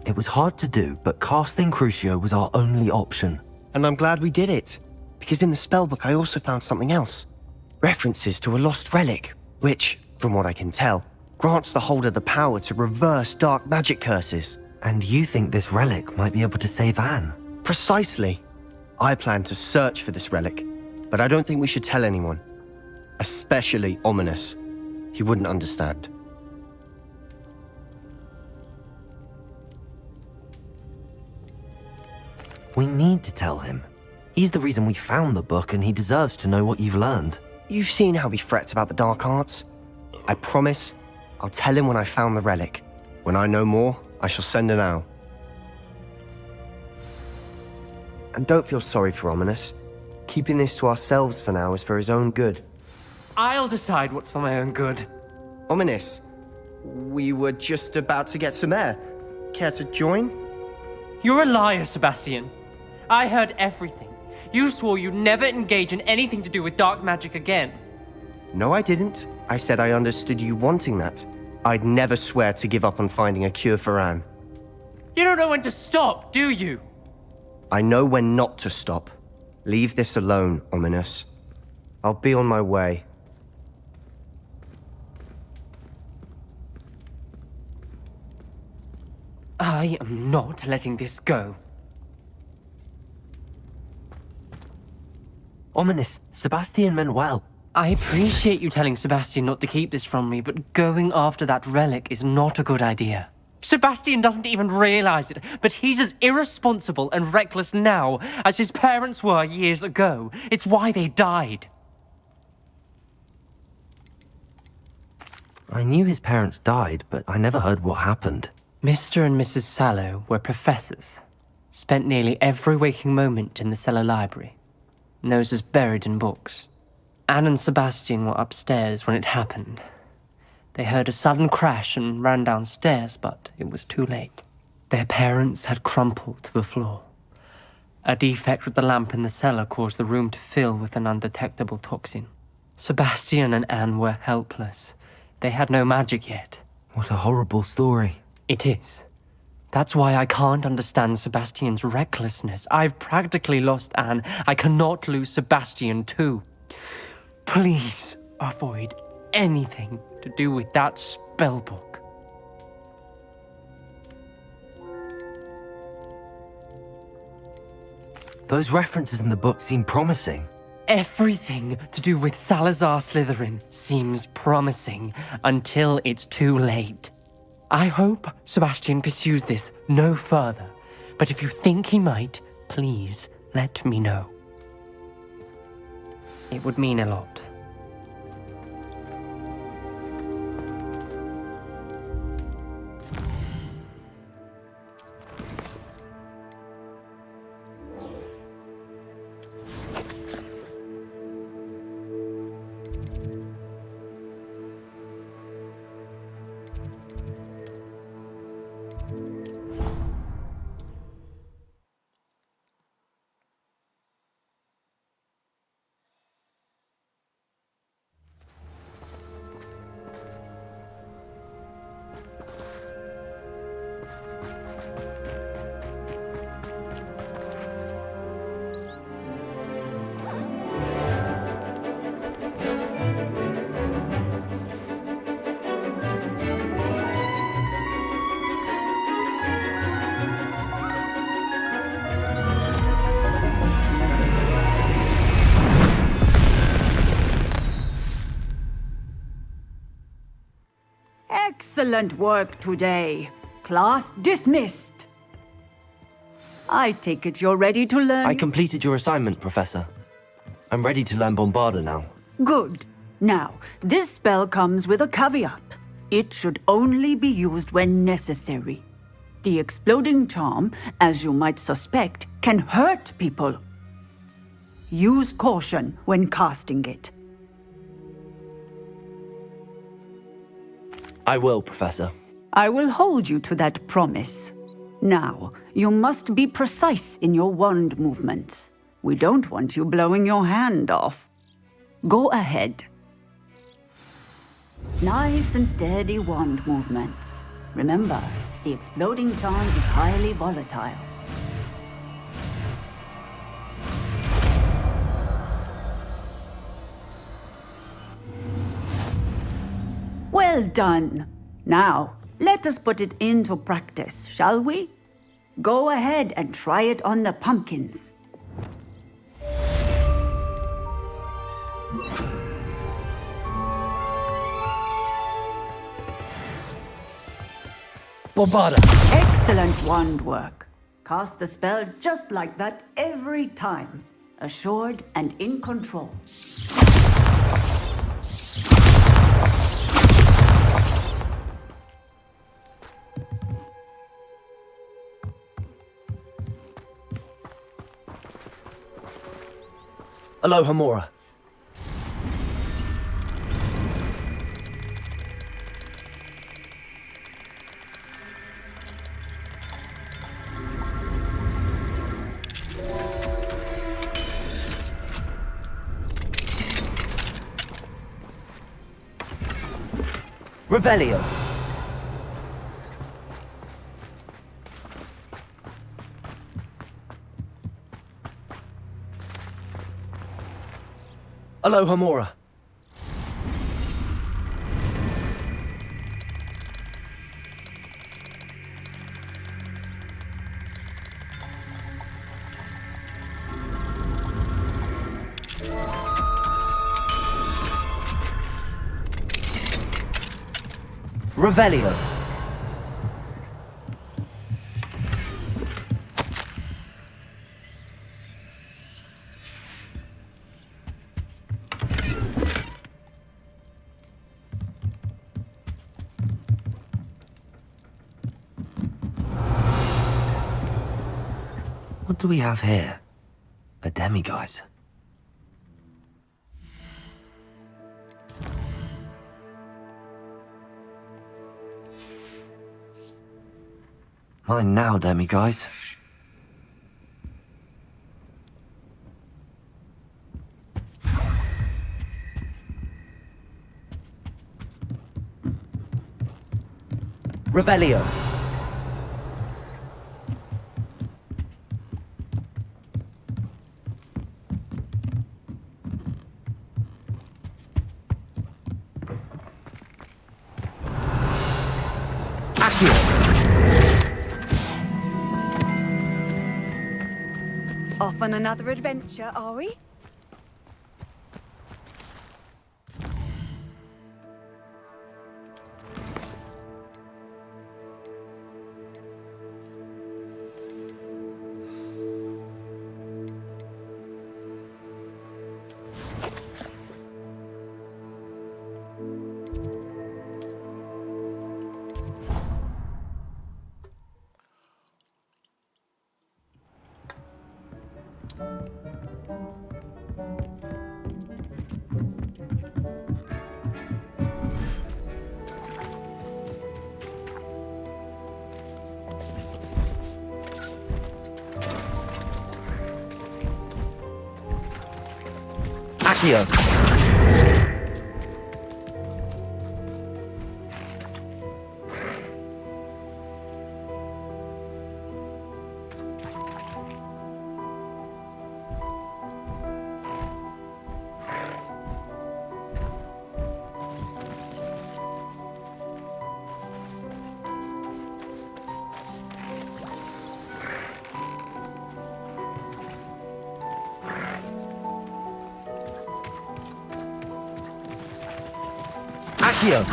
It was hard to do, but casting Crucio was our only option. And I'm glad we did it, because in the spellbook I also found something else. References to a lost relic, which, from what I can tell, grants the holder the power to reverse dark magic curses. And you think this relic might be able to save Anne? Precisely. I plan to search for this relic, but I don't think we should tell anyone. Especially Ominous. He wouldn't understand. We need to tell him. He's the reason we found the book, and he deserves to know what you've learned. You've seen how he frets about the dark arts. I promise I'll tell him when I found the relic. When I know more, I shall send an owl. And don't feel sorry for Ominous. Keeping this to ourselves for now is for his own good. I'll decide what's for my own good. Ominous, we were just about to get some air. Care to join? You're a liar, Sebastian. I heard everything. You swore you'd never engage in anything to do with dark magic again. No, I didn't. I said I understood you wanting that. I'd never swear to give up on finding a cure for Anne. You don't know when to stop, do you? I know when not to stop. Leave this alone, Ominous. I'll be on my way. I am not letting this go. Ominous, Sebastian meant well. I appreciate you telling Sebastian not to keep this from me, but going after that relic is not a good idea. Sebastian doesn't even realize it, but he's as irresponsible and reckless now as his parents were years ago. It's why they died. I knew his parents died, but I never heard what happened. Mr. and Mrs. Sallow were professors. Spent nearly every waking moment in the cellar library. Noses buried in books. Anne and Sebastian were upstairs when it happened. They heard a sudden crash and ran downstairs, but it was too late. Their parents had crumpled to the floor. A defect with the lamp in the cellar caused the room to fill with an undetectable toxin. Sebastian and Anne were helpless. They had no magic yet. What a horrible story. It is. That's why I can't understand Sebastian's recklessness. I've practically lost Anne. I cannot lose Sebastian too. Please avoid anything to do with that spellbook. Those references in the book seem promising. Everything to do with Salazar Slytherin seems promising until it's too late. I hope Sebastian pursues this no further, but if you think he might, please let me know. It would mean a lot. Excellent work today. Class dismissed. I take it you're ready to learn. I completed your assignment, Professor. I'm ready to learn Bombarda now. Good. Now, this spell comes with a caveat. It should only be used when necessary. The exploding charm, as you might suspect, can hurt people. Use caution when casting it. I will, Professor. I will hold you to that promise. Now, you must be precise in your wand movements. We don't want you blowing your hand off. Go ahead. Nice and steady wand movements. Remember, the exploding charm is highly volatile. Well done. Now, let us put it into practice, shall we? Go ahead and try it on the pumpkins. Bombarda! Excellent wand work. Cast the spell just like that every time. Assured and in control. Aloha Mora. Revelio. Aloha Mora. Revelio. What do we have here? A demiguise. Mine now, demiguise. Revelio. Off on another adventure, are we? Accio. Accio.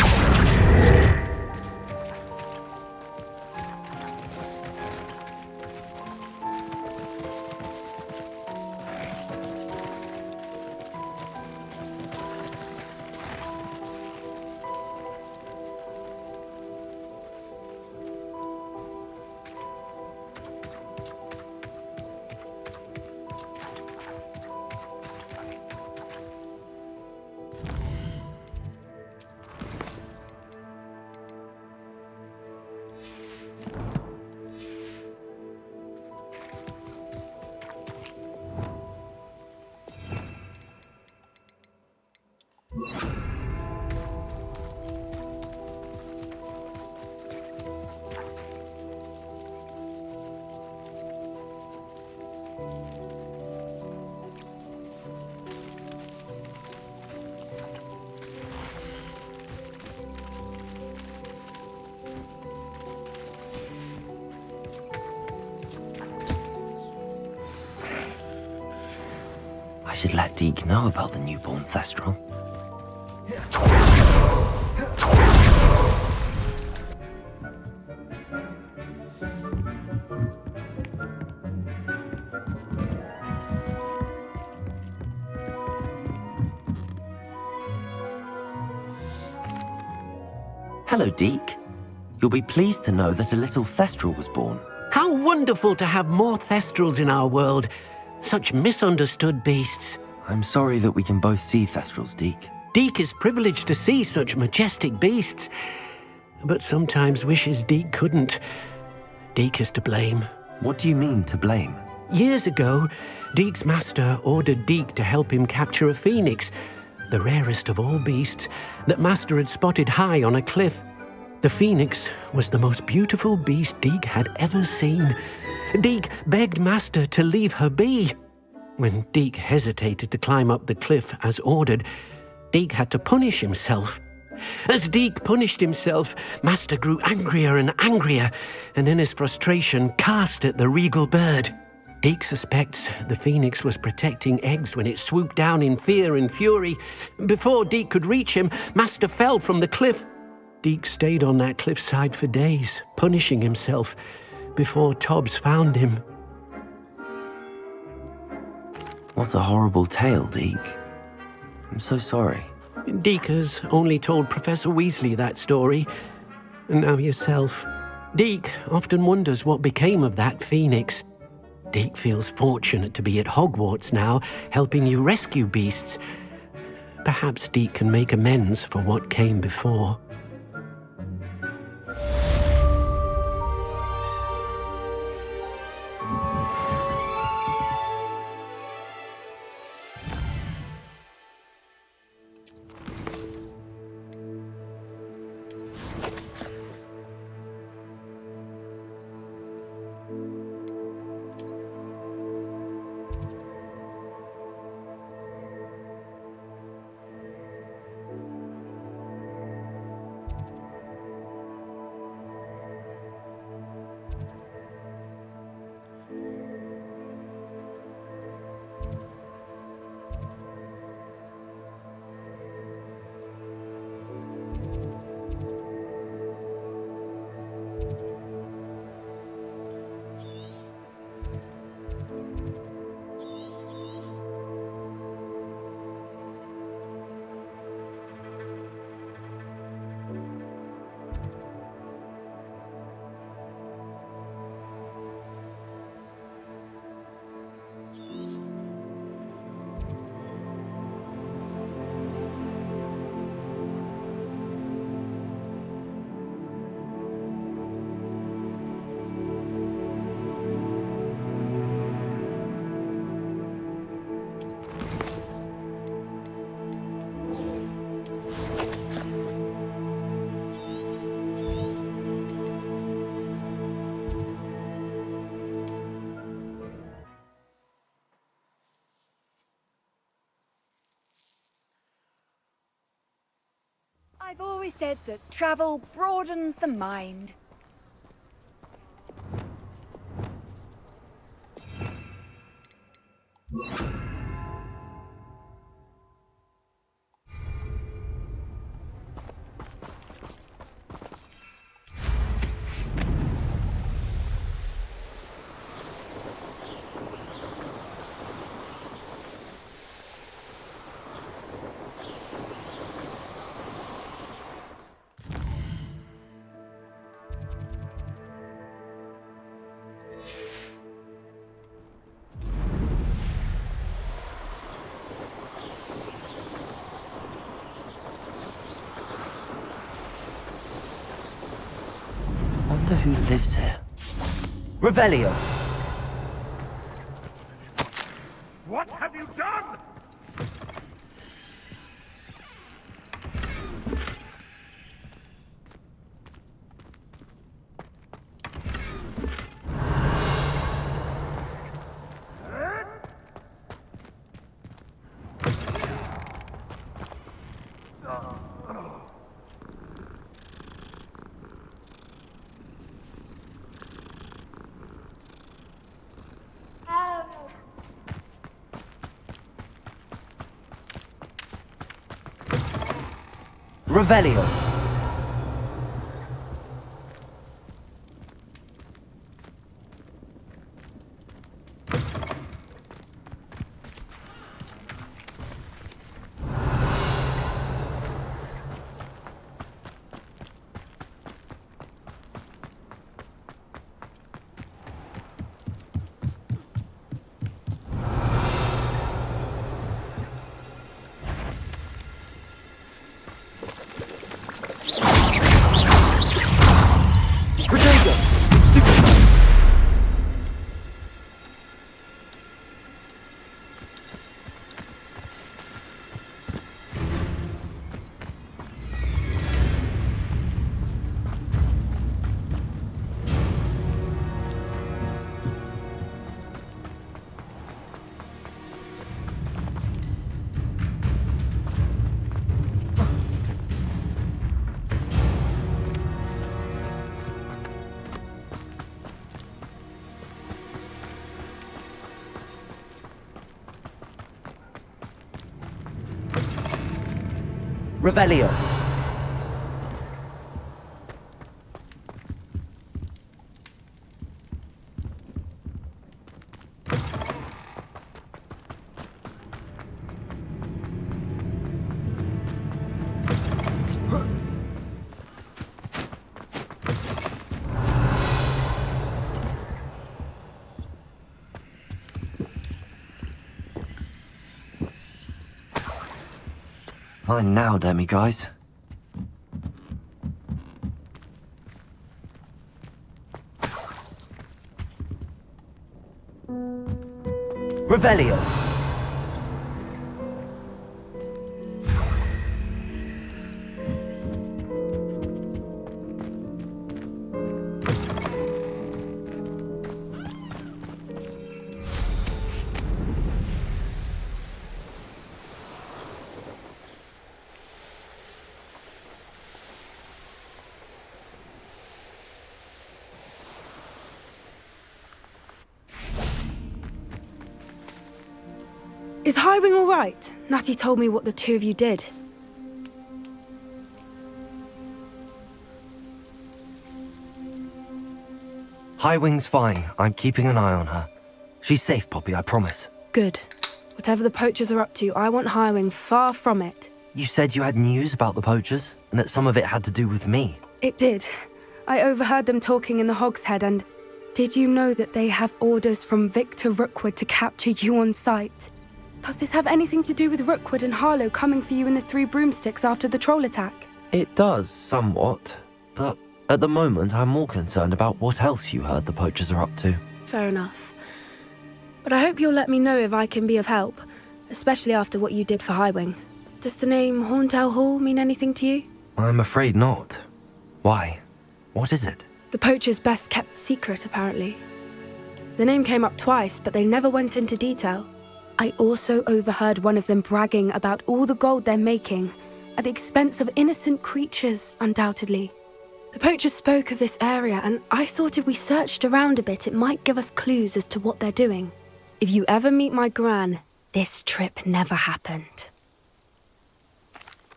should let Deke know about the newborn Thestral. Hello, Deke. You'll be pleased to know that a little Thestral was born. How wonderful to have more Thestrals in our world. Such misunderstood beasts. I'm sorry that we can both see Thestrals, Deke. Deke is privileged to see such majestic beasts, but sometimes wishes Deke couldn't. Deke is to blame. What do you mean, to blame? Years ago, Deke's master ordered Deke to help him capture a phoenix, the rarest of all beasts, that master had spotted high on a cliff. The phoenix was the most beautiful beast Deke had ever seen. Deke begged master to leave her be. When Deke hesitated to climb up the cliff as ordered, Deke had to punish himself. As Deke punished himself, master grew angrier and angrier, and in his frustration cast at the regal bird. Deke suspects the phoenix was protecting eggs when it swooped down in fear and fury. Before Deke could reach him, master fell from the cliff. Deke stayed on that cliffside for days, punishing himself, before Tobbs found him. What a horrible tale, Deke. I'm so sorry. Deke has only told Professor Weasley that story, and now yourself. Deke often wonders what became of that phoenix. Deke feels fortunate to be at Hogwarts now, helping you rescue beasts. Perhaps Deke can make amends for what came before. I've always said that travel broadens the mind. Wonder who lives here. Revelio! What have you done? Revelio. Revelio. Fine now, demi-guys. Revelio. Is Highwing all right? Natty told me what the two of you did. Highwing's fine. I'm keeping an eye on her. She's safe, Poppy, I promise. Good. Whatever the poachers are up to, I want Highwing far from it. You said you had news about the poachers, and that some of it had to do with me. It did. I overheard them talking in the Hogshead, and did you know that they have orders from Victor Rookwood to capture you on sight? Does this have anything to do with Rookwood and Harlow coming for you in the Three Broomsticks after the troll attack? It does, somewhat. But at the moment, I'm more concerned about what else you heard the poachers are up to. Fair enough. But I hope you'll let me know if I can be of help, especially after what you did for Highwing. Does the name Horntail Hall mean anything to you? I'm afraid not. Why? What is it? The poachers' best kept secret, apparently. The name came up twice, but they never went into detail. I also overheard one of them bragging about all the gold they're making, at the expense of innocent creatures, undoubtedly. The poachers spoke of this area, and I thought if we searched around a bit, it might give us clues as to what they're doing. If you ever meet my gran, this trip never happened.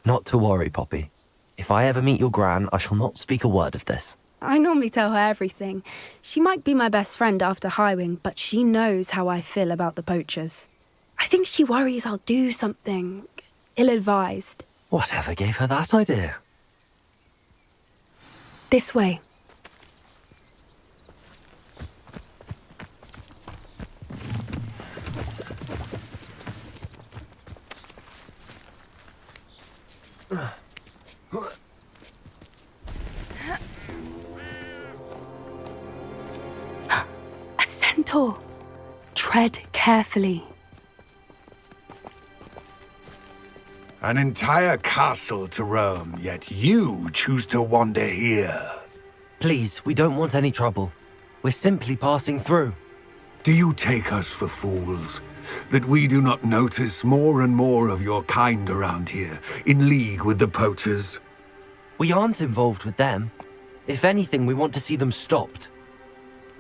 Not to worry, Poppy. If I ever meet your gran, I shall not speak a word of this. I normally tell her everything. She might be my best friend after Highwing, but she knows how I feel about the poachers. I think she worries I'll do something ill-advised. Whatever gave her that idea? This way. A centaur. Tread carefully. An entire castle to roam, yet you choose to wander here. Please, we don't want any trouble. We're simply passing through. Do you take us for fools? That we do not notice more and more of your kind around here, in league with the poachers? We aren't involved with them. If anything, we want to see them stopped.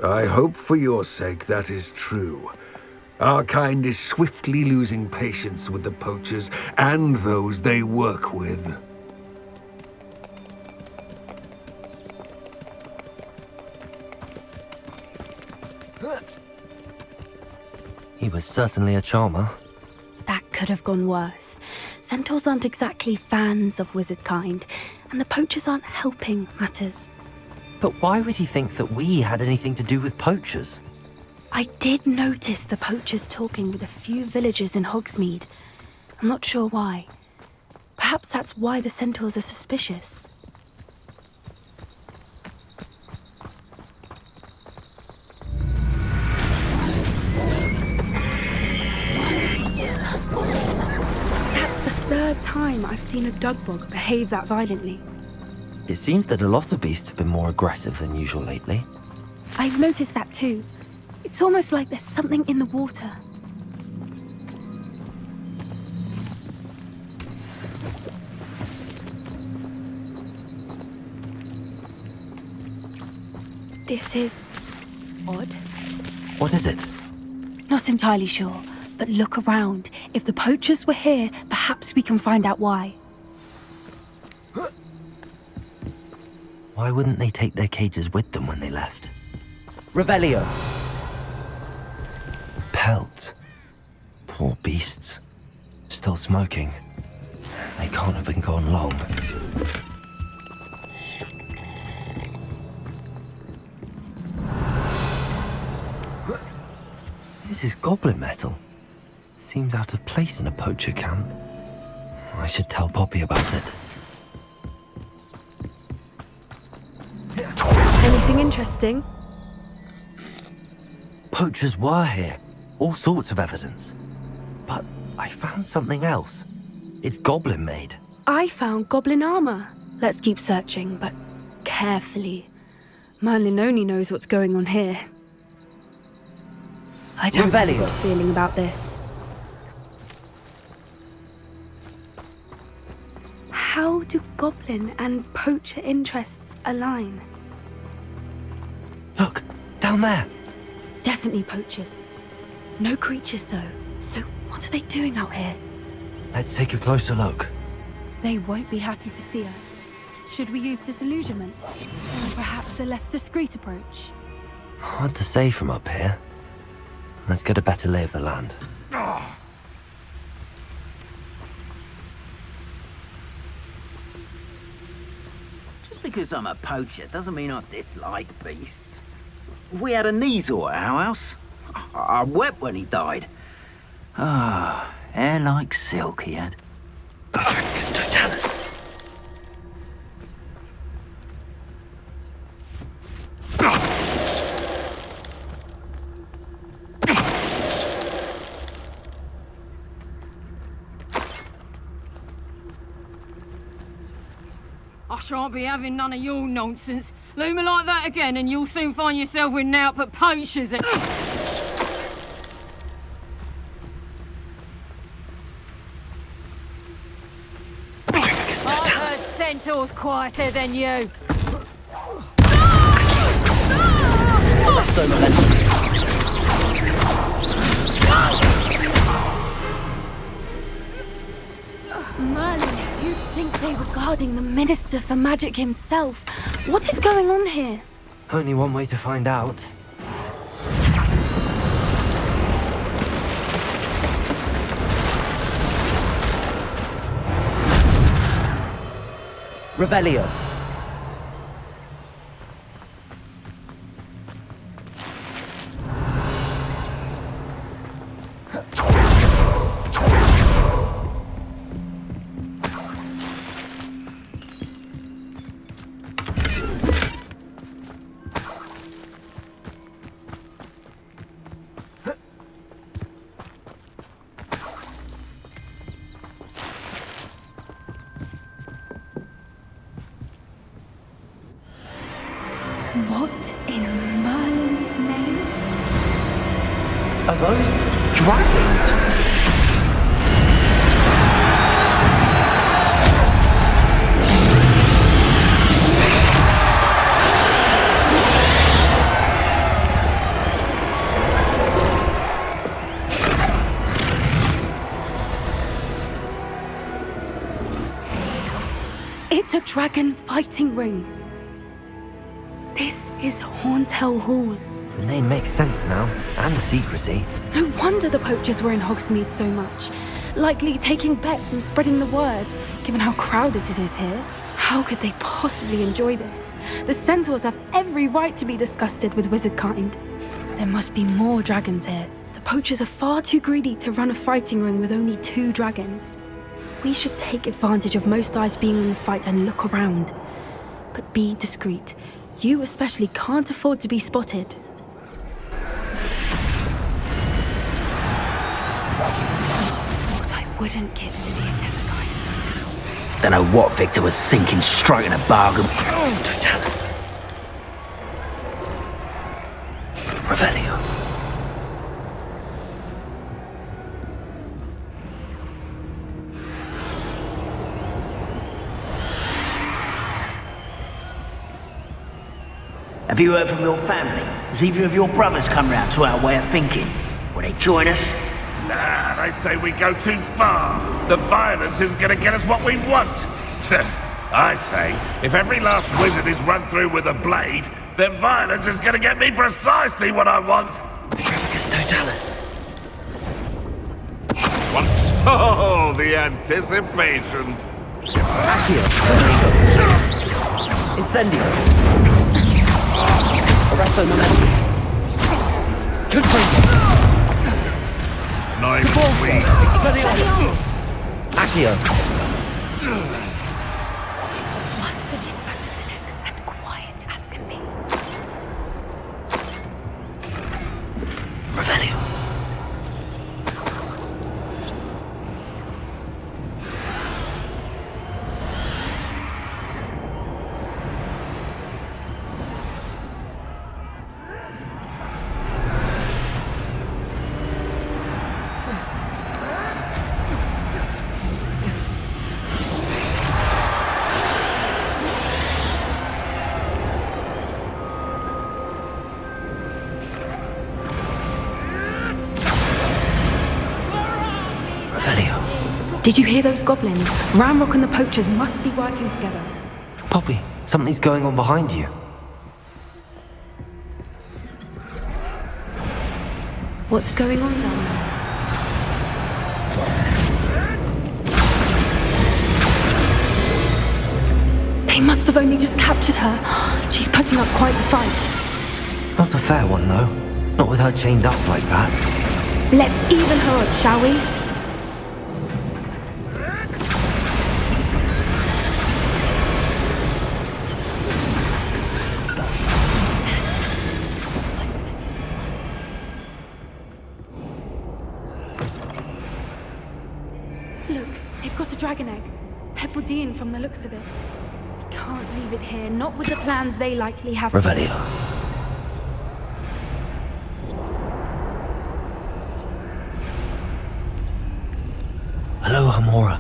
I hope for your sake that is true. Our kind is swiftly losing patience with the poachers and those they work with. He was certainly a charmer. That could have gone worse. Centaurs aren't exactly fans of wizard kind, and the poachers aren't helping matters. But why would he think that we had anything to do with poachers? I did notice the poachers talking with a few villagers in Hogsmeade. I'm not sure why. Perhaps that's why the centaurs are suspicious. That's the third time I've seen a dugbog behave that violently. It seems that a lot of beasts have been more aggressive than usual lately. I've noticed that too. It's almost like there's something in the water. This is odd. What is it? Not entirely sure, but look around. If the poachers were here, perhaps we can find out why. Why wouldn't they take their cages with them when they left? Revelio! Pelts. Poor beasts. Still smoking. They can't have been gone long. This is goblin metal. Seems out of place in a poacher camp. I should tell Poppy about it. Anything interesting? Poachers were here. All sorts of evidence. But I found something else. It's goblin made. I found goblin armor. Let's keep searching, but carefully. Merlin only knows what's going on here. I don't have a good feeling about this. How do goblin and poacher interests align? Look, down there. Definitely poachers. No creatures though. So what are they doing out here? Let's take a closer look. They won't be happy to see us. Should we use disillusionment? Or perhaps a less discreet approach? Hard to say from up here. Let's get a better lay of the land. Just because I'm a poacher doesn't mean I dislike beasts. We had a Kneazor at our house. I wept when he died. Hair like silk he had. Bifurcus totalis. I shan't be having none of your nonsense. Leave me like that again and you'll soon find yourself with naught but poachers and... I heard centaurs quieter than you. That's no momentum. Merlin, you'd think they were guarding the Minister for Magic himself. What is going on here? Only one way to find out. Revelio. What in Merlin's name? Are those dragons? It's a dragon fighting ring. This is Hauntel Hall. The name makes sense now, and the secrecy. No wonder the poachers were in Hogsmeade so much. Likely taking bets and spreading the word, given how crowded it is here. How could they possibly enjoy this? The centaurs have every right to be disgusted with wizard kind. There must be more dragons here. The poachers are far too greedy to run a fighting ring with only 2 dragons. We should take advantage of most eyes being on the fight and look around. But be discreet. You especially can't afford to be spotted. What I wouldn't give to be a demiguise. Don't know what Victor was thinking, striking a bargain. Don't tell us. Revelio. Have you heard from your family? Has either of your brothers come round to our way of thinking? Will they join us? Nah, they say we go too far. The violence isn't going to get us what we want. I say, if every last wizard is run through with a blade, then violence is going to get me precisely what I want. Totalis. What? Oh, the anticipation. Accio. Incendio. Arresto Momenti. Confringo. Not even Expelliarmus. Accio. One foot in front of the next and quiet as can be. Revelio. Did you hear those goblins? Ramrock and the poachers must be working together. Poppy, something's going on behind you. What's going on down there? They must have only just captured her. She's putting up quite the fight. Not a fair one, though. Not with her chained up like that. Let's even her up, shall we? Look, they've got a dragon egg. Hebridean from the looks of it. We can't leave it here, not with the plans they likely have. Revelio. Hello, Hamora.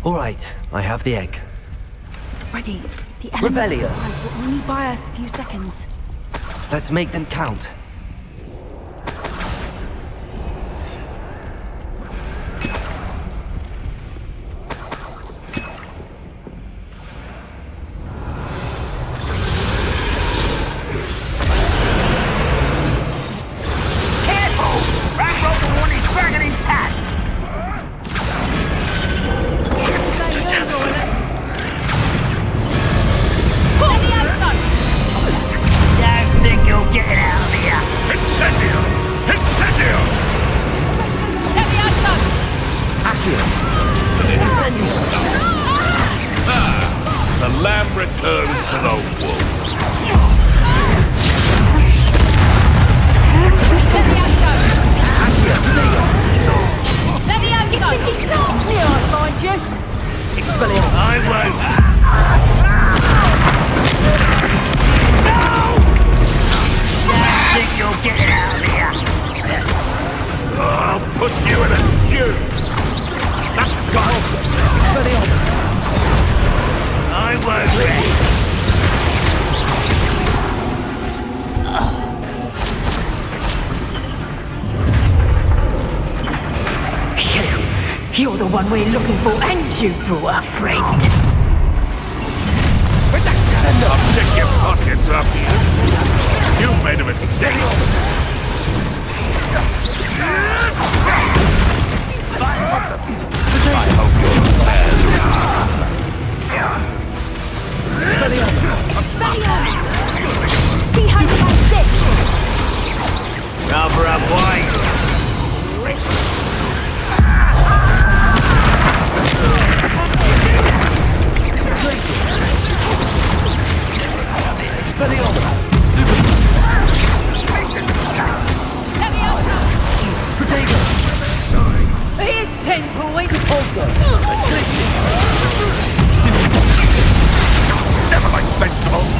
All right, I have the egg. Ready. The elements Revelio. of surprise will only buy us a few seconds. Let's make them count. Careful! Ramrock will want his dragon intact! Don't think you'll get it out of here! Incendio! Incendio! Accio. Incendio. The lamb returns to the wolf. Expelliarmus. I won't. Don't think you'll get it out of here! I'll put you in a stew. That's gold. Expelliarmus. one we're looking for, and you brought a friend. I'll pick your pockets up. You made a mistake. I hope you're See how you like this? Cover up, boy. Here's 10 points. never liked vegetables.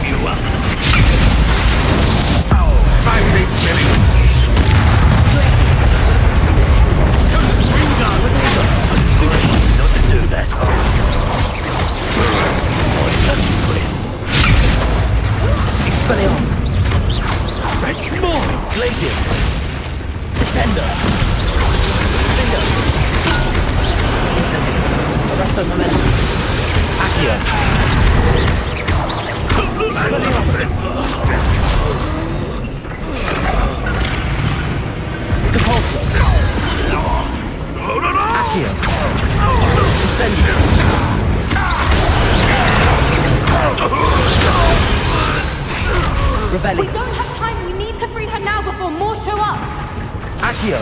You up? Oh, nice chili. Not to do that. Expelliarmus. Fetch more. Glaciers. Descender. Finger. Incendio. Arresto momentum. Accio. Expelliarmus. Depulso. Accio. Incendio. Revelli. We don't have time. We need to free her now before more show up. Accio.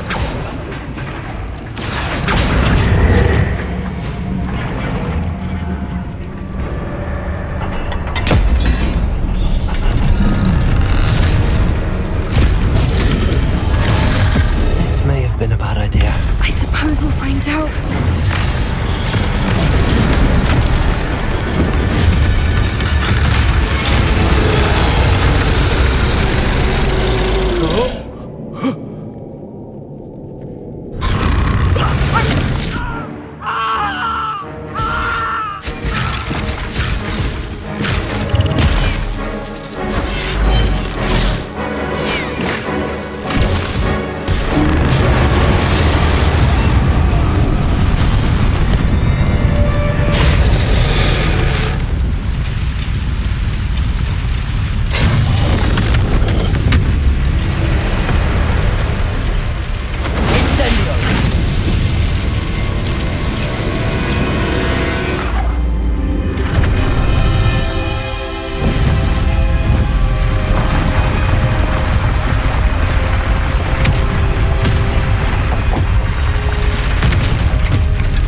This may have been a bad idea. I suppose we'll find out.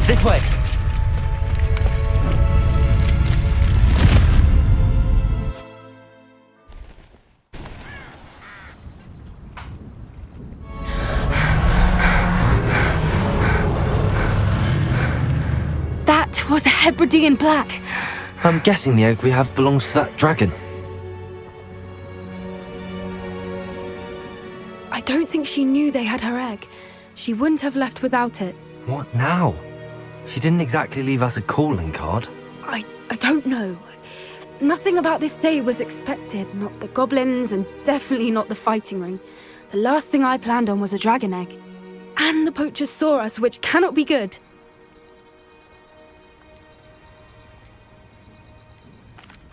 This way. That was a Hebridean black. I'm guessing the egg we have belongs to that dragon. I don't think she knew they had her egg. She wouldn't have left without it. What now? She didn't exactly leave us a calling card. I don't know. Nothing about this day was expected. Not the goblins, and definitely not the fighting ring. The last thing I planned on was a dragon egg. And the poachers saw us, which cannot be good.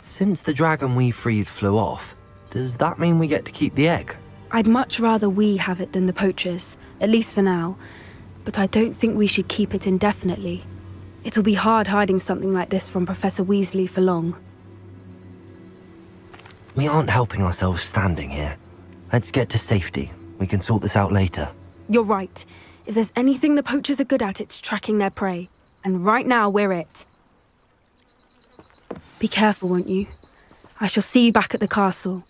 Since the dragon we freed flew off, does that mean we get to keep the egg? I'd much rather we have it than the poachers, at least for now. But I don't think we should keep it indefinitely. It'll be hard hiding something like this from Professor Weasley for long. We aren't helping ourselves standing here. Let's get to safety. We can sort this out later. You're right. If there's anything the poachers are good at, it's tracking their prey. And right now, we're it. Be careful, won't you? I shall see you back at the castle.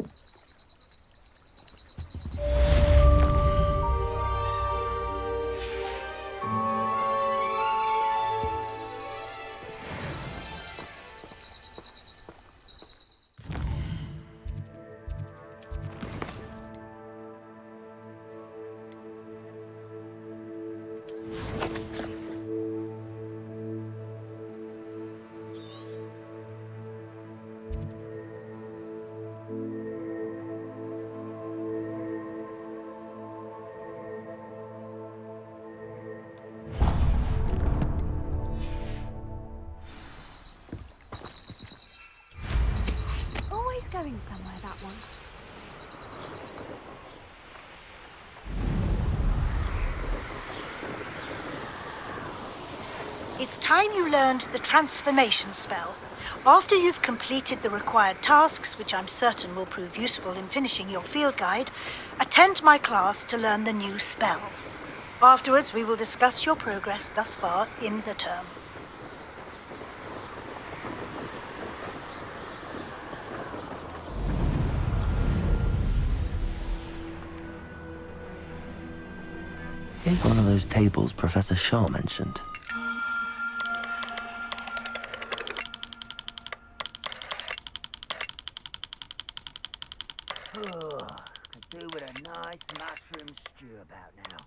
hiding somewhere, that one. It's time you learned the transformation spell. After you've completed the required tasks, which I'm certain will prove useful in finishing your field guide, attend my class to learn the new spell. Afterwards, we will discuss your progress thus far in the term. Here's one of those tables Professor Shaw mentioned. Could do with a nice mushroom stew about now.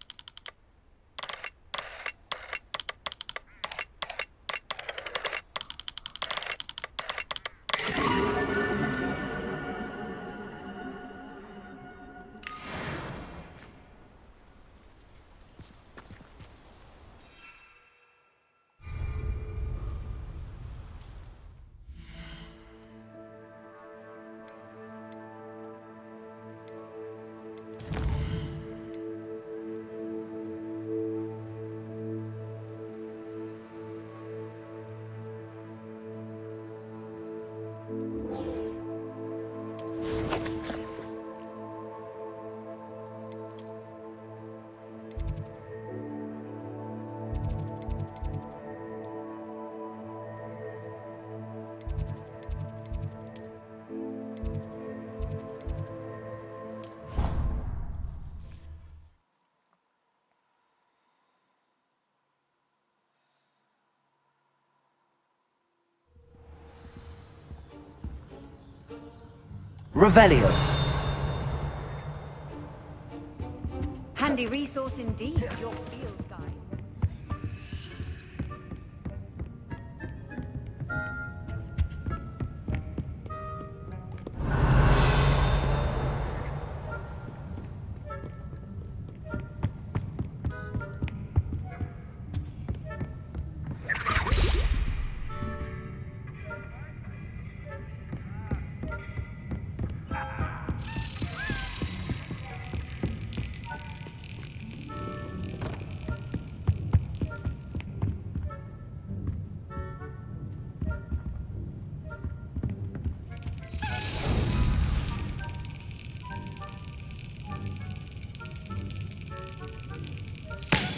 Revelio. Handy resource indeed, your field guide.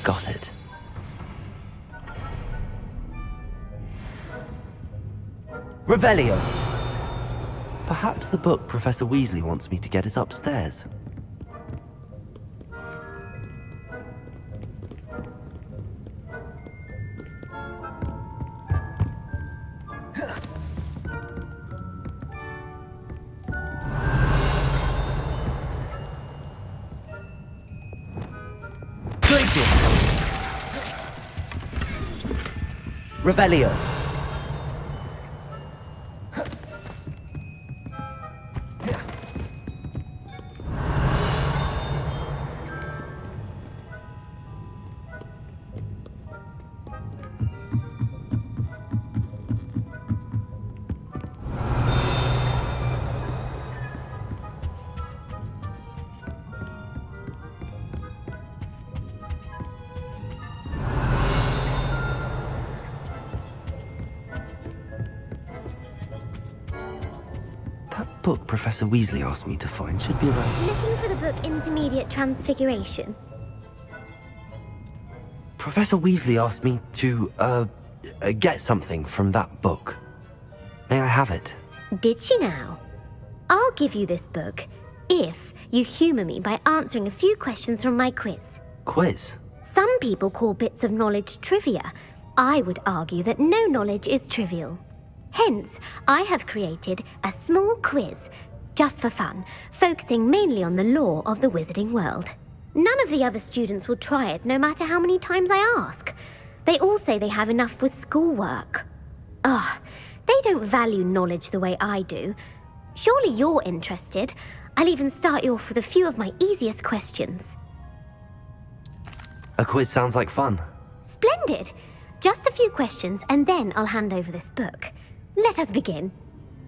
Got it. Revelio. Perhaps the book Professor Weasley wants me to get is upstairs. Revelio. Book Professor Weasley asked me to find should be around. Looking for the book Intermediate Transfiguration. Professor Weasley asked me to, get something from that book. May I have it? Did she now? I'll give you this book if you humour me by answering a few questions from my quiz. Quiz? Some people call bits of knowledge trivia. I would argue that no knowledge is trivial. Hence, I have created a small quiz, just for fun, focusing mainly on the lore of the wizarding world. None of the other students will try it, no matter how many times I ask. They all say they have enough with schoolwork. Ugh, they don't value knowledge the way I do. Surely you're interested. I'll even start you off with a few of my easiest questions. A quiz sounds like fun. Splendid! Just a few questions, and then I'll hand over this book. Let us begin.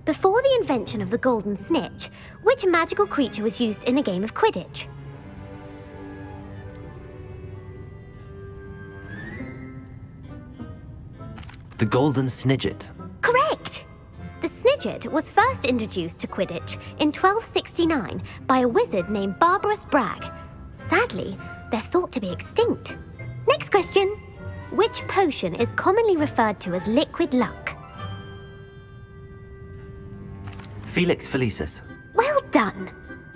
Before the invention of the golden snitch, which magical creature was used in a game of Quidditch? The golden snidget. Correct! The snidget was first introduced to Quidditch in 1269 by a wizard named Barbarous Bragg. Sadly, they're thought to be extinct. Next question. Which potion is commonly referred to as liquid luck? Felix Felicis. Well done!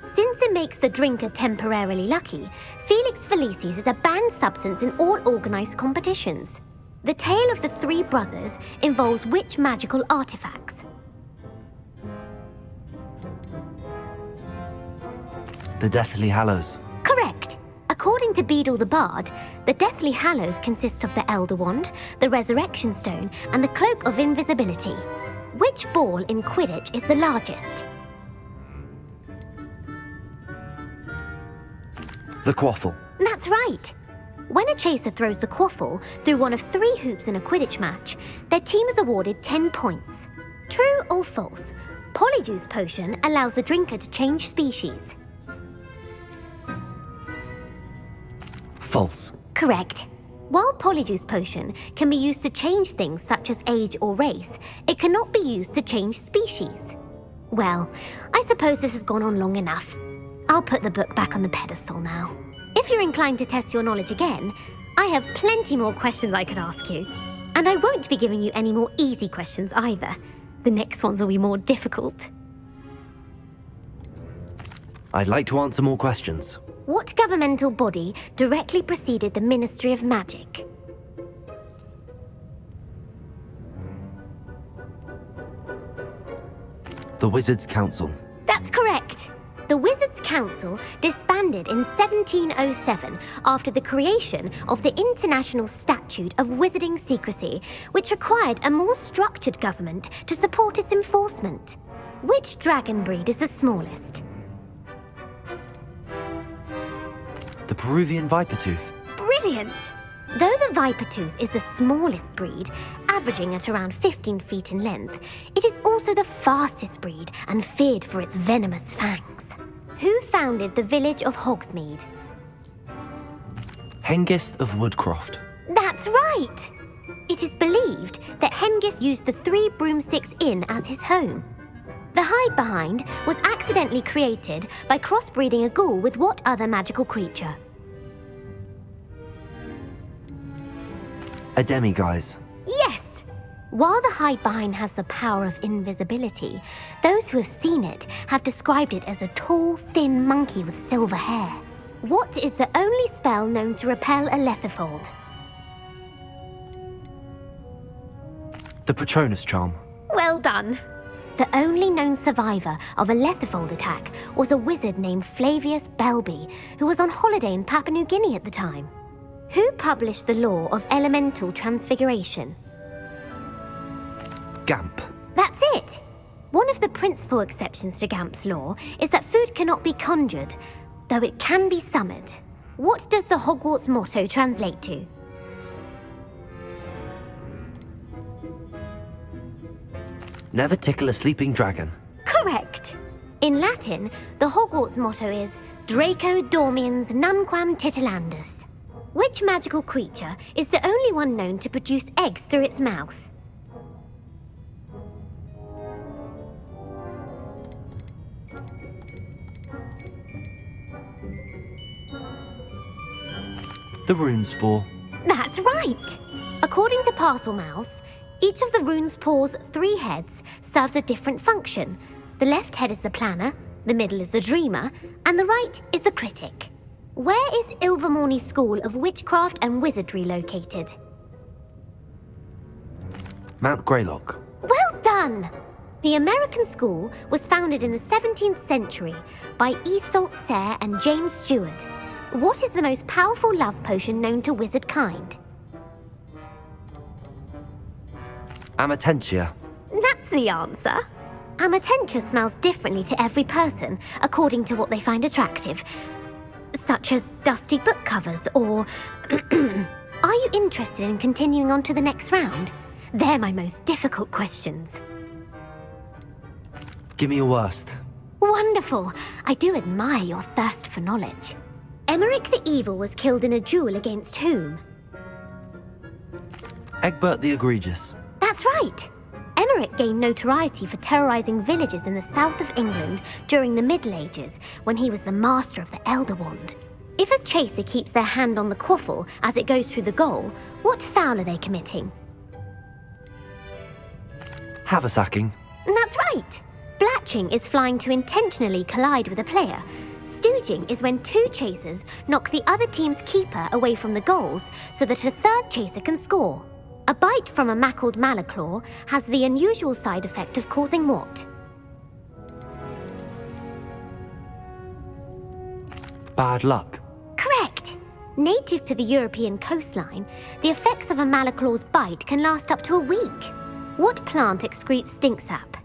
Since it makes the drinker temporarily lucky, Felix Felicis is a banned substance in all organised competitions. The tale of the three brothers involves which magical artifacts? The Deathly Hallows. Correct! According to Beedle the Bard, the Deathly Hallows consists of the Elder Wand, the Resurrection Stone, and the Cloak of Invisibility. Which ball in Quidditch is the largest? The Quaffle. That's right! When a chaser throws the quaffle through one of 3 hoops in a Quidditch match, their team is awarded 10 points. True or false? Polyjuice Potion allows the drinker to change species. False. Correct. While Polyjuice Potion can be used to change things such as age or race, it cannot be used to change species. Well, I suppose this has gone on long enough. I'll put the book back on the pedestal now. If you're inclined to test your knowledge again, I have plenty more questions I could ask you. And I won't be giving you any more easy questions either. The next ones will be more difficult. I'd like to answer more questions. What governmental body directly preceded the Ministry of Magic? The Wizards' Council. That's correct. The Wizards' Council disbanded in 1707 after the creation of the International Statute of Wizarding Secrecy, which required a more structured government to support its enforcement. Which dragon breed is the smallest? The Peruvian Vipertooth. Brilliant! Though the Vipertooth is the smallest breed, averaging at around 15 feet in length, it is also the fastest breed and feared for its venomous fangs. Who founded the village of Hogsmeade? Hengist of Woodcroft. That's right! It is believed that Hengist used the 3 Broomsticks Inn as his home. The Hide Behind was accidentally created by crossbreeding a ghoul with what other magical creature? A demiguise. Yes! While the Hide Behind has the power of invisibility, those who have seen it have described it as a tall, thin monkey with silver hair. What is the only spell known to repel a Lethifold? The Patronus Charm. Well done! The only known survivor of a Lethifold attack was a wizard named Flavius Belby, who was on holiday in Papua New Guinea at the time. Who published the law of elemental transfiguration? Gamp. That's it! One of the principal exceptions to Gamp's law is that food cannot be conjured, though it can be summoned. What does the Hogwarts motto translate to? Never tickle a sleeping dragon. Correct! In Latin, the Hogwarts motto is Draco Dormiens Nunquam Titilandus. Which magical creature is the only one known to produce eggs through its mouth? The Runespore. That's right! According to Parselmouths, each of the Runespore's 3 heads serves a different function. The left head is the planner, the middle is the dreamer, and the right is the critic. Where is Ilvermorny School of Witchcraft and Wizardry located? Mount Greylock. Well done! The American school was founded in the 17th century by Iseult Sayre and James Stewart. What is the most powerful love potion known to wizard kind? Amatentia. That's the answer. Amatentia smells differently to every person, according to what they find attractive, such as dusty book covers or... Are you interested in continuing on to the next round? They're my most difficult questions. Give me your worst. Wonderful. I do admire your thirst for knowledge. Emmerich the Evil was killed in a duel against whom? Egbert the Egregious. That's right. Emmerich gained notoriety for terrorizing villages in the south of England during the Middle Ages, when he was the master of the Elder Wand. If a chaser keeps their hand on the quaffle as it goes through the goal, what foul are they committing? Haversacking. That's right. Blatching is flying to intentionally collide with a player. Stooging is when two chasers knock the other team's keeper away from the goals so that a third chaser can score. A bite from a mackled malaclaw has the unusual side effect of causing what? Bad luck. Correct! Native to the European coastline, the effects of a malaclaw's bite can last up to a week. What plant excretes stink sap?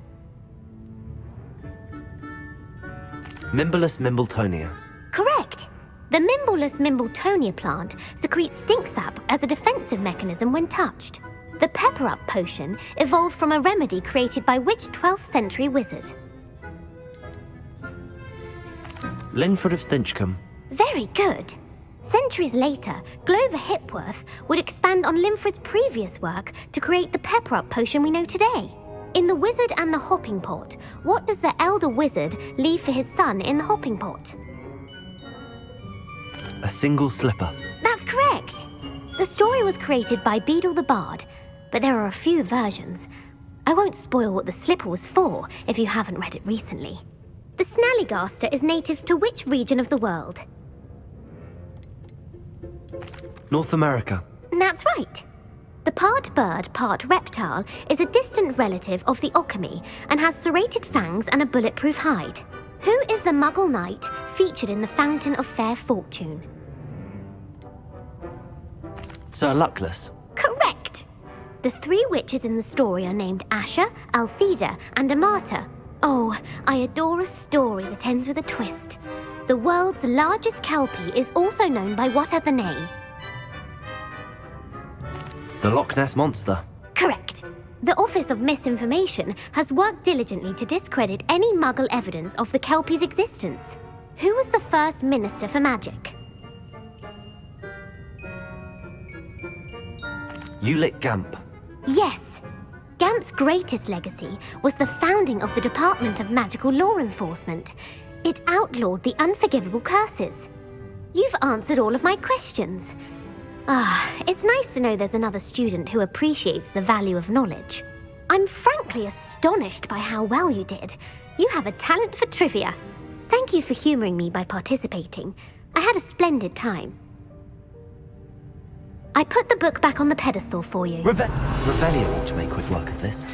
Mimblus mimbletonia. Correct! The Mimblus mimbletonia plant secretes stink sap as a defensive mechanism when touched. The pepper-up potion evolved from a remedy created by which 12th century wizard? Linford of Stinchcombe. Very good. Centuries later, Glover Hipworth would expand on Linford's previous work to create the pepper-up potion we know today. In The Wizard and the Hopping Pot, what does the elder wizard leave for his son in the hopping pot? A single slipper. That's correct. The story was created by Beadle the Bard, but there are a few versions. I won't spoil what the slipper was for if you haven't read it recently. The Snallygaster is native to which region of the world? North America. That's right. The part bird, part reptile is a distant relative of the Occamy and has serrated fangs and a bulletproof hide. Who is the Muggle knight featured in the Fountain of Fair Fortune? Sir Luckless. Correct! The three witches in the story are named Asher, Altheda, and Amata. Oh, I adore a story that ends with a twist. The world's largest kelpie is also known by what other name? The Loch Ness Monster. Correct. The Office of Misinformation has worked diligently to discredit any Muggle evidence of the kelpie's existence. Who was the first Minister for Magic? Ulick Gamp. Yes. Gamp's greatest legacy was the founding of the Department of Magical Law Enforcement. It outlawed the unforgivable curses. You've answered all of my questions. It's nice to know there's another student who appreciates the value of knowledge. I'm frankly astonished by how well you did. You have a talent for trivia. Thank you for humouring me by participating. I had a splendid time. I put the book back on the pedestal for you. Revelio ought to make quick work of this.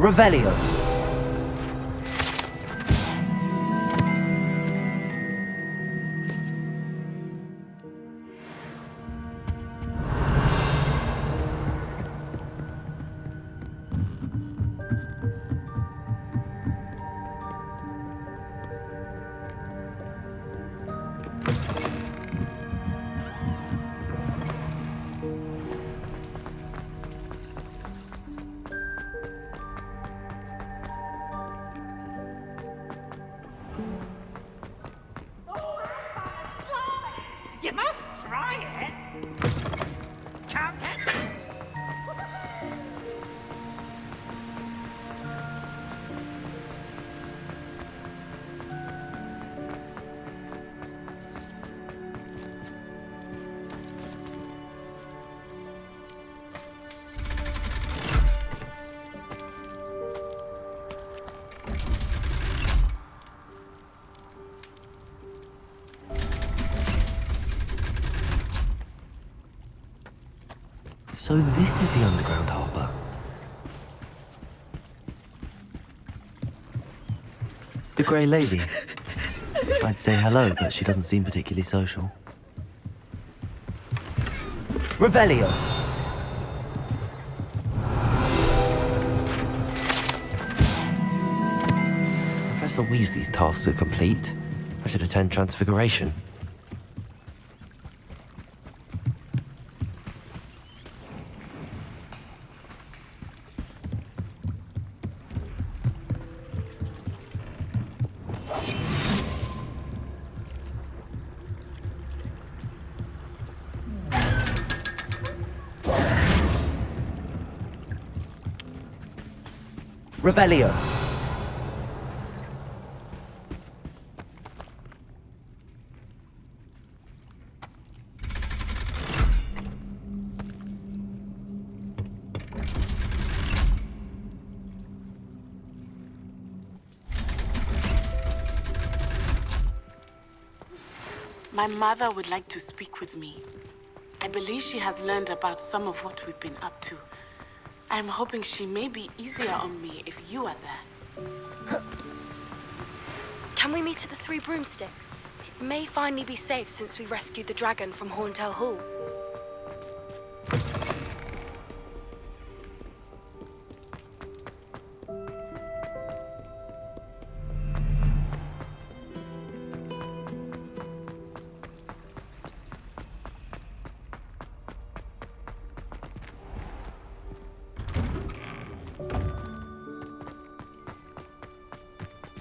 Revelio. You must try it. Can't get So this is the underground harbour. The Grey Lady. I'd say hello, but she doesn't seem particularly social. Revelio! Professor Weasley's tasks are complete. I should attend Transfiguration. Revelio. My mother would like to speak with me. I believe she has learned about some of what we've been up to. I'm hoping she may be easier on me if you are there. Can we meet at the Three Broomsticks? It may finally be safe since we rescued the dragon from Horntail Hall.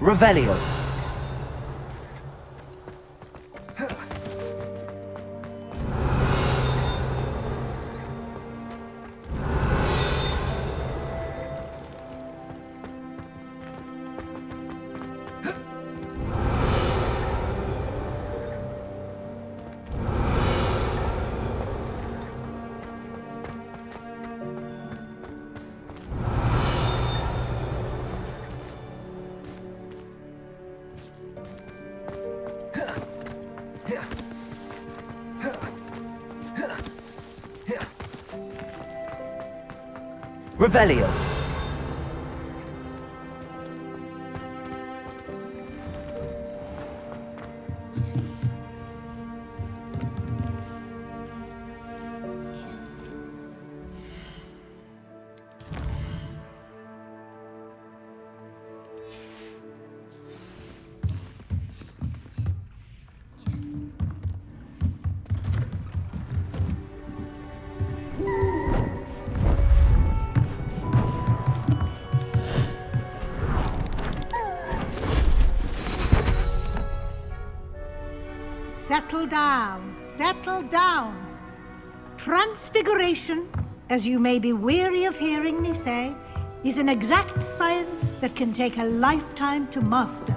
Revelio. Revelio. Settle down, settle down. Transfiguration, as you may be weary of hearing me say, is an exact science that can take a lifetime to master.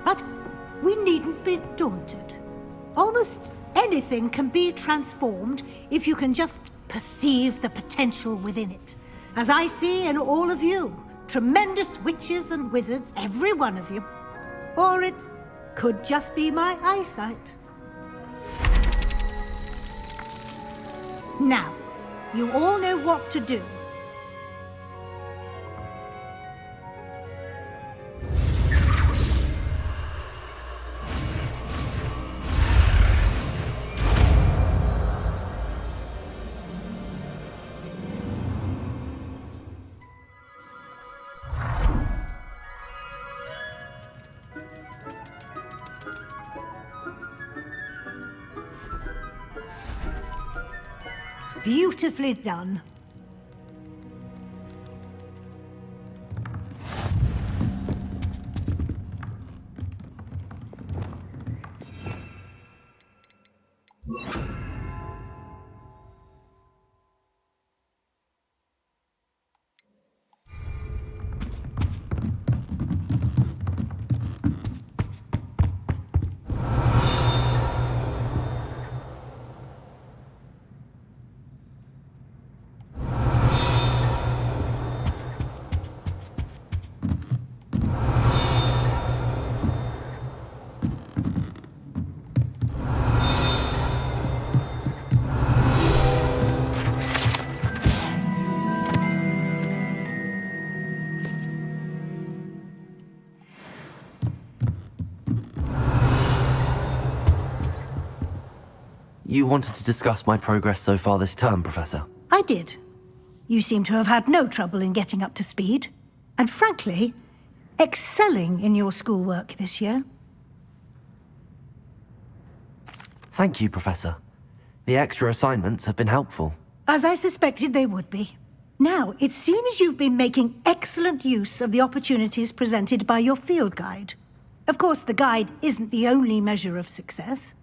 But we needn't be daunted. Almost anything can be transformed if you can just perceive the potential within it. As I see in all of you, tremendous witches and wizards, every one of you. Or it could just be my eyesight. Now, you all know what to do. Beautifully done. You wanted to discuss my progress so far this term, Professor? I did. You seem to have had no trouble in getting up to speed. And frankly, excelling in your schoolwork this year. Thank you, Professor. The extra assignments have been helpful. As I suspected they would be. Now, it seems you've been making excellent use of the opportunities presented by your field guide. Of course, the guide isn't the only measure of success.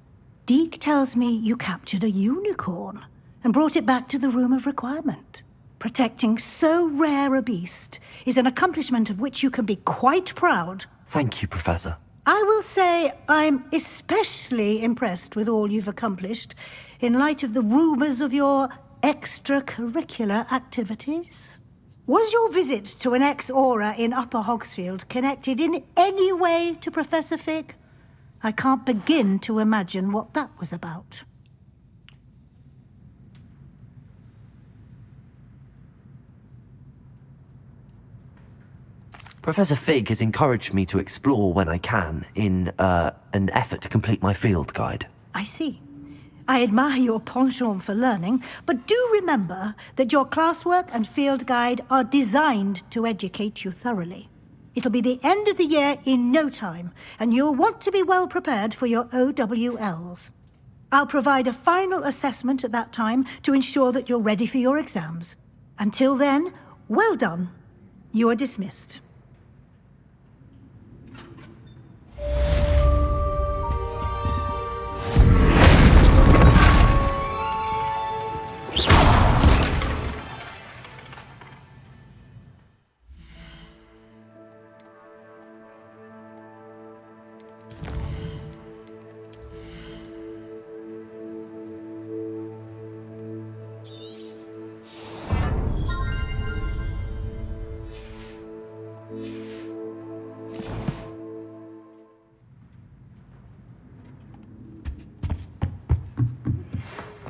Deke tells me you captured a unicorn and brought it back to the Room of Requirement. Protecting so rare a beast is an accomplishment of which you can be quite proud. Thank you, Professor. I will say I'm especially impressed with all you've accomplished in light of the rumours of your extracurricular activities. Was your visit to an ex-Aura in Upper Hogsfield connected in any way to Professor Fig? I can't begin to imagine what that was about. Professor Fig has encouraged me to explore when I can in an effort to complete my field guide. I see. I admire your penchant for learning, but do remember that your classwork and field guide are designed to educate you thoroughly. It'll be the end of the year in no time, and you'll want to be well prepared for your OWLs. I'll provide a final assessment at that time to ensure that you're ready for your exams. Until then, well done. You are dismissed.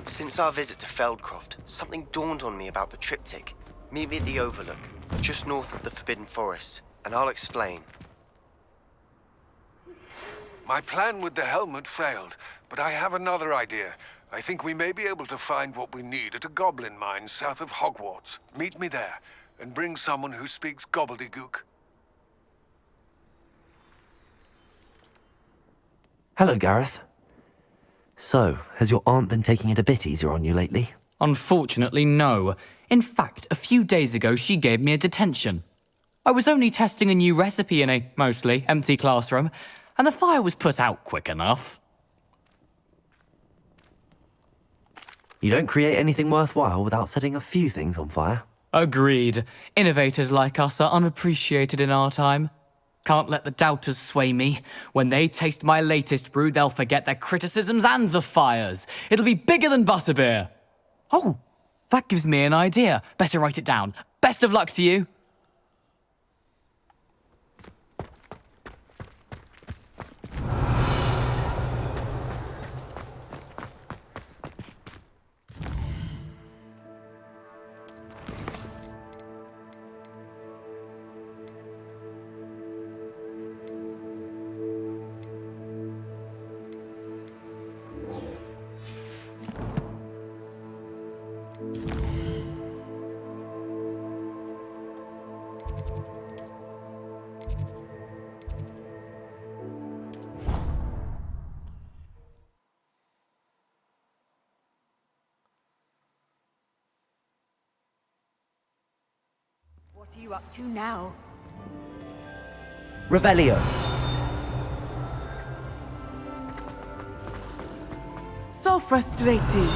Since our visit to Feldcroft, something dawned on me about the triptych. Meet me at the Overlook, just north of the Forbidden Forest, and I'll explain. My plan with the helmet failed, but I have another idea. I think we may be able to find what we need at a goblin mine south of Hogwarts. Meet me there, and bring someone who speaks gobbledygook. Hello, Gareth. So, has your aunt been taking it a bit easier on you lately? Unfortunately, no. In fact, a few days ago, she gave me a detention. I was only testing a new recipe in a mostly empty classroom, and the fire was put out quick enough. You don't create anything worthwhile without setting a few things on fire. Agreed. Innovators like us are unappreciated in our time. Can't let the doubters sway me. When they taste my latest brew, they'll forget their criticisms and the fires. It'll be bigger than butterbeer. Oh, that gives me an idea. Better write it down. Best of luck to you. What are you up to now? Revelio. So frustrating.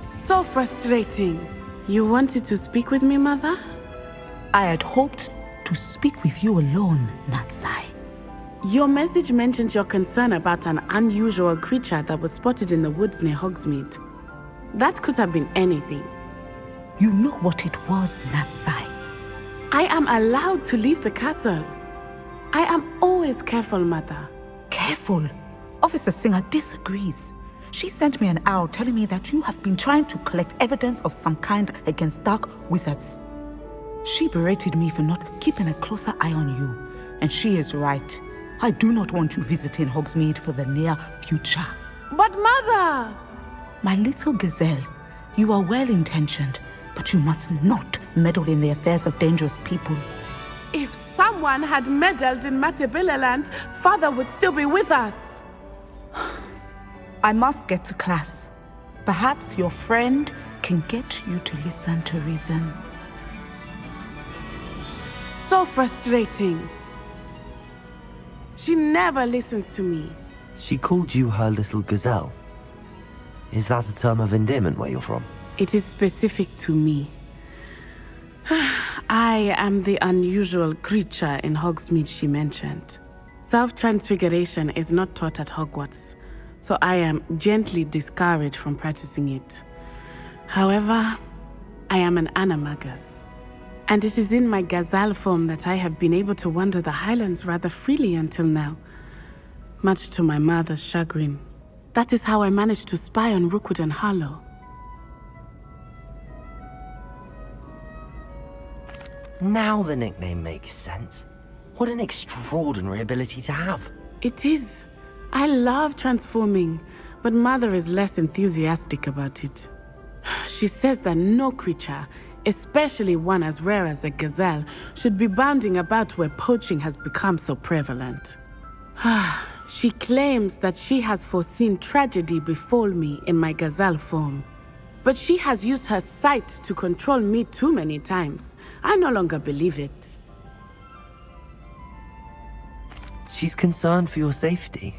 So frustrating. You wanted to speak with me, Mother? I had hoped to speak with you alone, Natsai. Your message mentioned your concern about an unusual creature that was spotted in the woods near Hogsmeade. That could have been anything. You know what it was, Natsai. I am allowed to leave the castle. I am always careful, Mother. Careful? Officer Singer disagrees. She sent me an owl telling me that you have been trying to collect evidence of some kind against dark wizards. She berated me for not keeping a closer eye on you, and she is right. I do not want you visiting Hogsmeade for the near future. But Mother! My little gazelle, you are well-intentioned, but you must not meddle in the affairs of dangerous people. If someone had meddled in Matabeleland, Father would still be with us. I must get to class. Perhaps your friend can get you to listen to reason. So frustrating. She never listens to me. She called you her little gazelle. Is that a term of endearment where you're from? It is specific to me. I am the unusual creature in Hogsmeade she mentioned. Self-transfiguration is not taught at Hogwarts, so I am gently discouraged from practicing it. However, I am an animagus, and it is in my gazelle form that I have been able to wander the Highlands rather freely until now, much to my mother's chagrin. That is how I managed to spy on Rookwood and Harlow. Now the nickname makes sense. What an extraordinary ability to have. It is. I love transforming, but Mother is less enthusiastic about it. She says that no creature, especially one as rare as a gazelle, should be bounding about where poaching has become so prevalent. She claims that she has foreseen tragedy befall me in my gazelle form. But she has used her sight to control me too many times. I no longer believe it. She's concerned for your safety.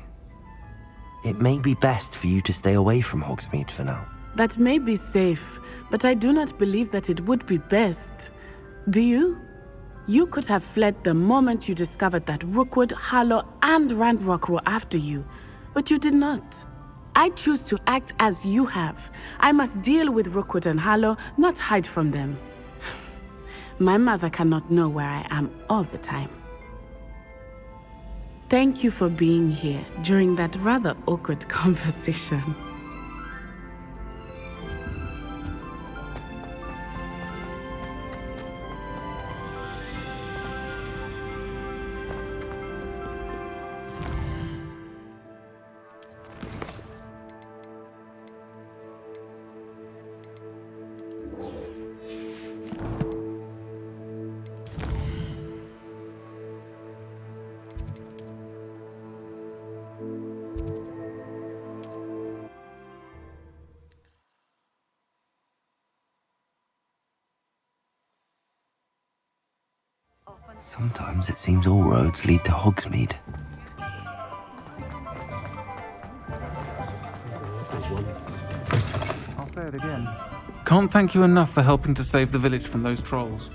It may be best for you to stay away from Hogsmeade for now. That may be safe, but I do not believe that it would be best. Do you? You could have fled the moment you discovered that Rookwood, Harlow, and Ranrock were after you, but you did not. I choose to act as you have. I must deal with Rookwood and Harlow, not hide from them. My mother cannot know where I am all the time. Thank you for being here during that rather awkward conversation. Sometimes it seems all roads lead to Hogsmeade. I'll say it again. Can't thank you enough for helping to save the village from those trolls.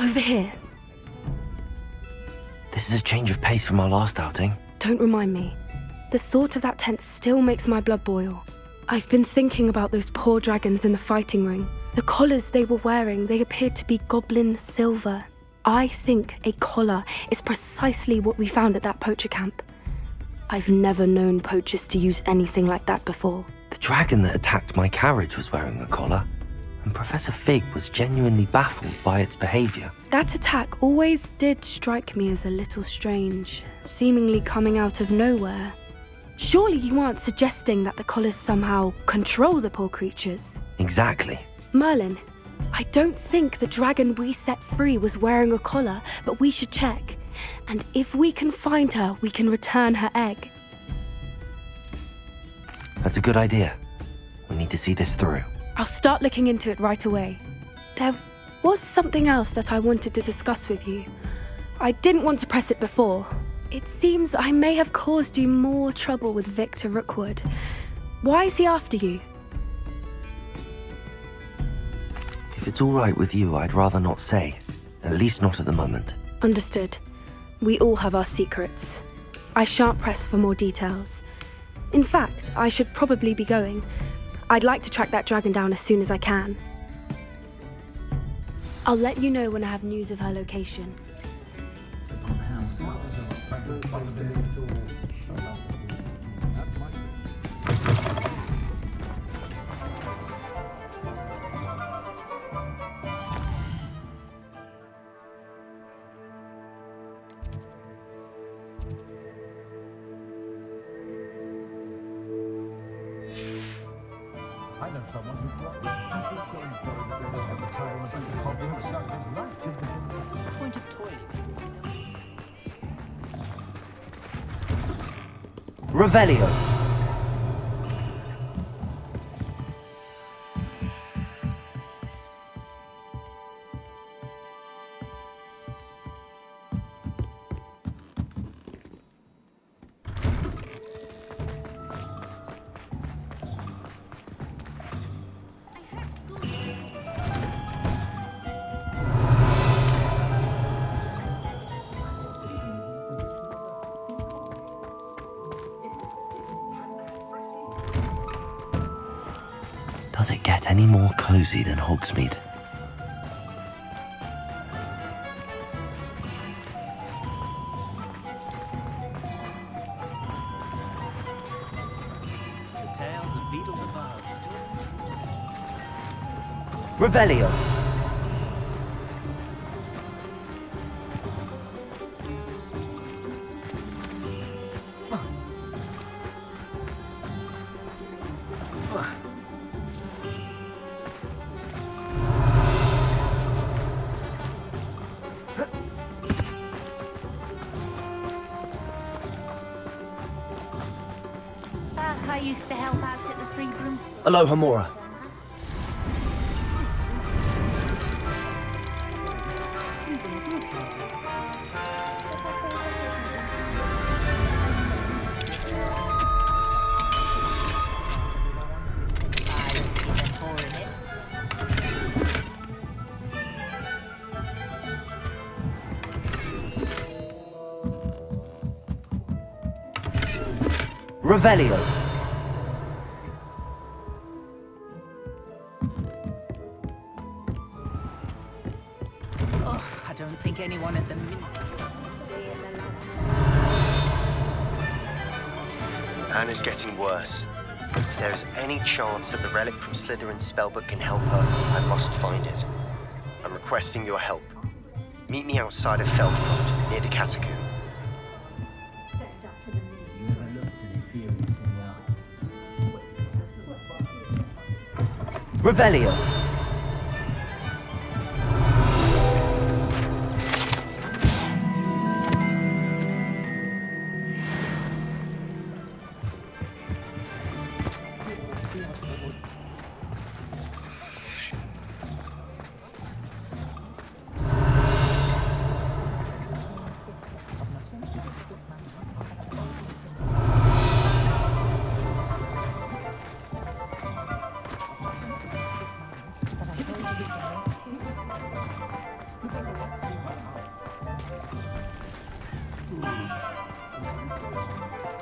Over here. This is a change of pace from our last outing. Don't remind me. The thought of that tent still makes my blood boil. I've been thinking about those poor dragons in the fighting ring. The collars they were wearing, they appeared to be goblin silver. I think a collar is precisely what we found at that poacher camp. I've never known poachers to use anything like that before. The dragon that attacked my carriage was wearing a collar, and Professor Fig was genuinely baffled by its behavior. That attack always did strike me as a little strange, seemingly coming out of nowhere. Surely you aren't suggesting that the collars somehow control the poor creatures? Exactly. Merlin, I don't think the dragon we set free was wearing a collar, but we should check. And if we can find her, we can return her egg. That's a good idea. We need to see this through. I'll start looking into it right away. There was something else that I wanted to discuss with you. I didn't want to press it before. It seems I may have caused you more trouble with Victor Rookwood. Why is he after you? If it's all right with you, I'd rather not say. At least not at the moment. Understood. We all have our secrets. I shan't press for more details. In fact, I should probably be going. I'd like to track that dragon down as soon as I can. I'll let you know when I have news of her location. I know someone who got at the time when the Hogwarts sunk his life to the point of toilet. Revelio. Does it get any more cozy than Hogsmeade? The tales of beetles and bugs. Revelio. I used to help out at the Three Brooms. Aloha Mora. Revelio. Oh, I don't think anyone at the minute. Anna's getting worse. If there is any chance that the relic from Slytherin's spellbook can help her, I must find it. I'm requesting your help. Meet me outside of Feldcroft, near the catacomb. Revelio.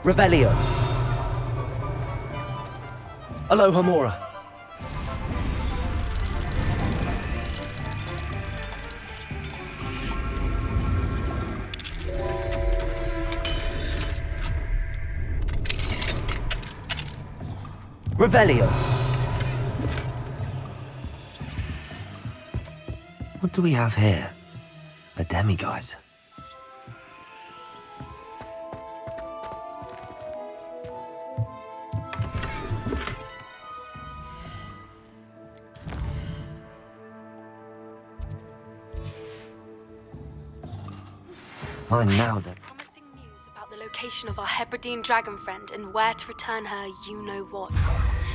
Revelio. Aloha Mora. Revelio. What do we have here? A demiguise. Fine now then. Promising news about the location of our Hebridean dragon friend and where to return her you-know-what.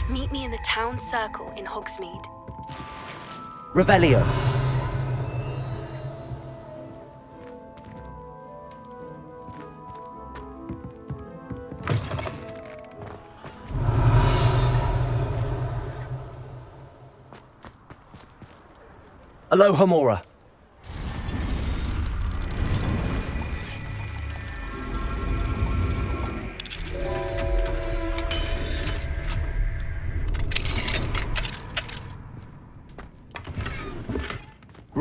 Meet me in the town circle in Hogsmeade. Revelio. Aloha Mora.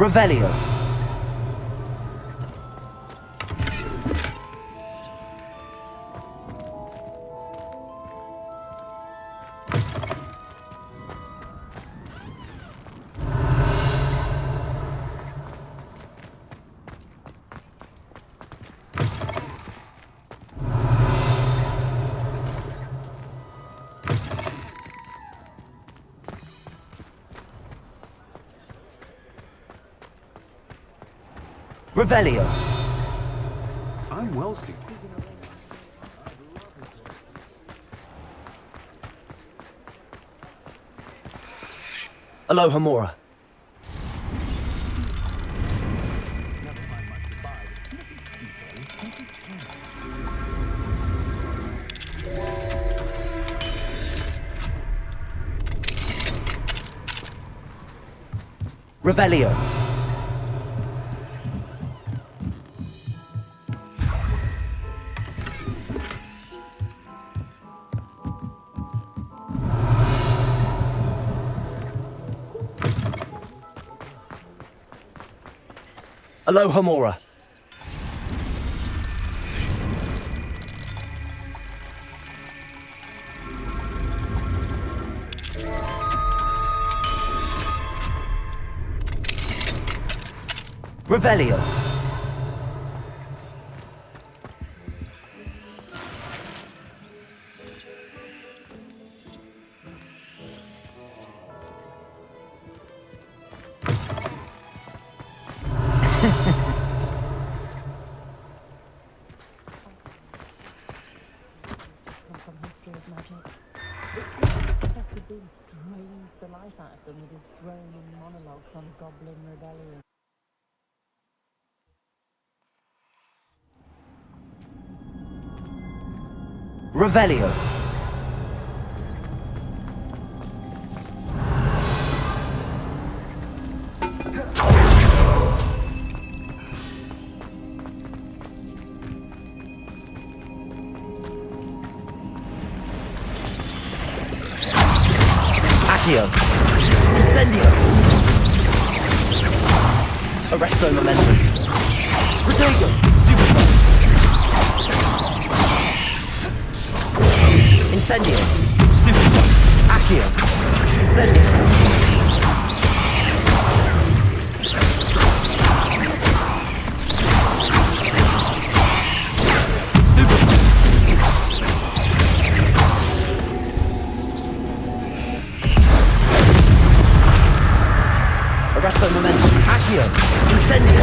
Revelio. Revelio. I'm well suited. Aloha Mora. Revelio. Aloha Mora. Revelio. Drains the life out of them with his droning monologues on Goblin Rebellion. Revelio. Accio. Incendio. Arresto Momentum. Protego. Stupefy. Incendio. Stupefy. Accio. Incendio. Arresto Momentum. Accio. Incendio.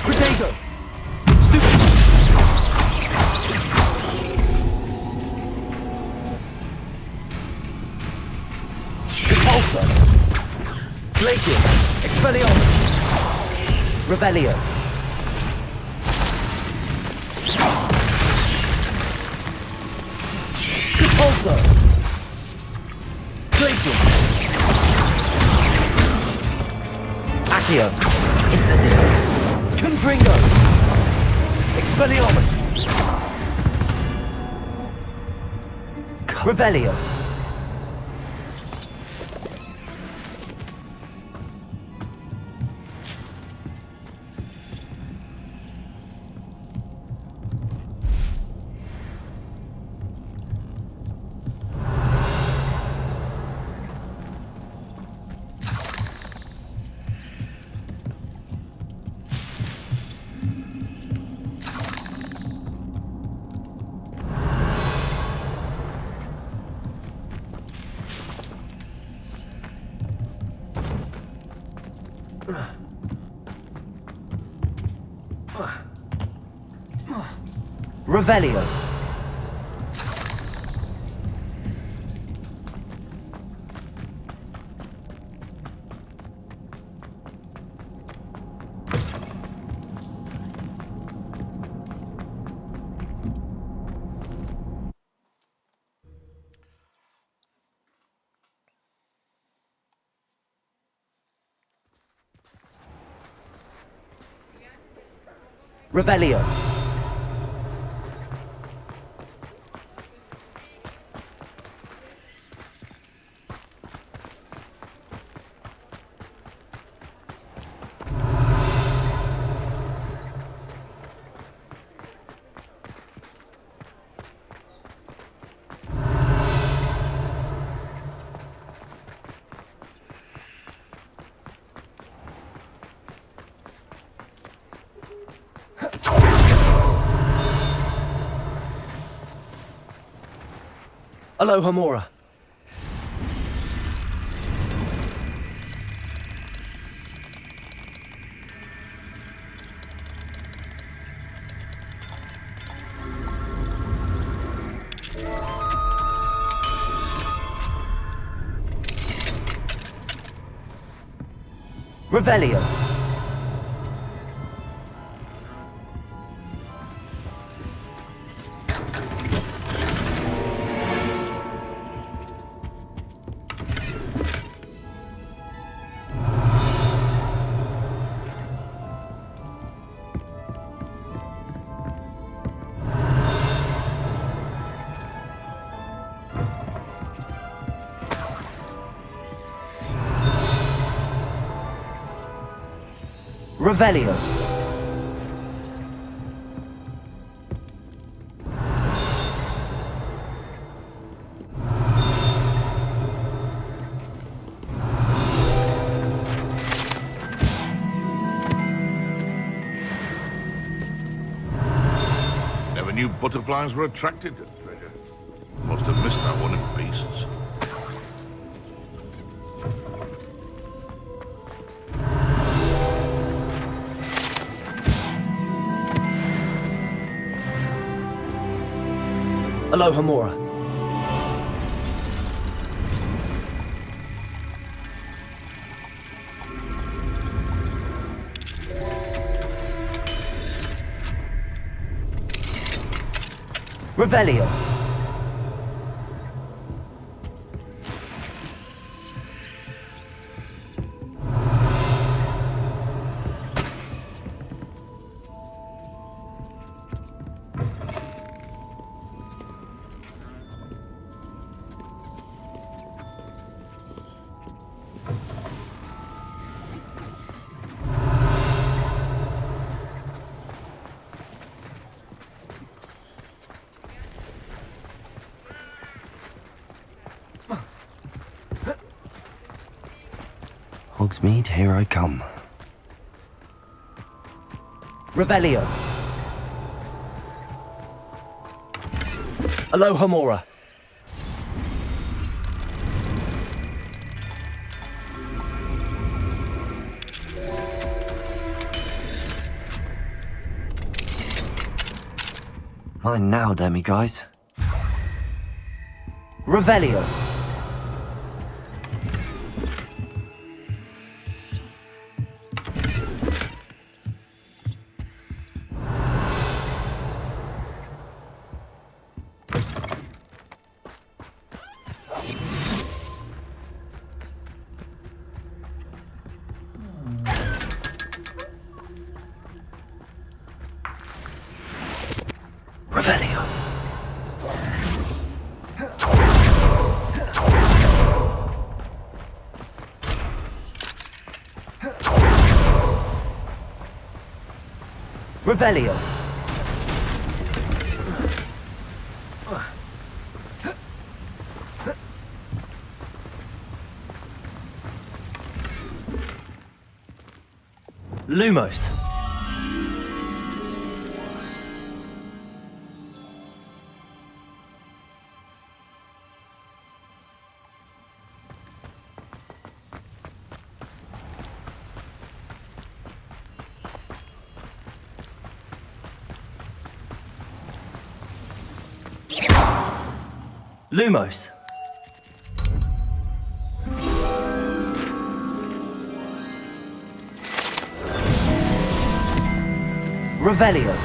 Protego. Stupefy. Repulsor. Glacius. Expelliarmus. Revelio. Repulsor. Glacius. Accio. Incendio. Confringo. Expelliarmus. Revelio. Revelio. Revelio. Aloha Mora. Revelio. Revelio. Never knew butterflies were attracted to treasure. Must have missed that one in beasts. Aloha Mora. Revelio. Hogsmeade, here I come. Revelio. Aloha Mora. Mine now, demi-guys. Revelio. Revelio. Revelio. Lumos. Lumos. Revelio.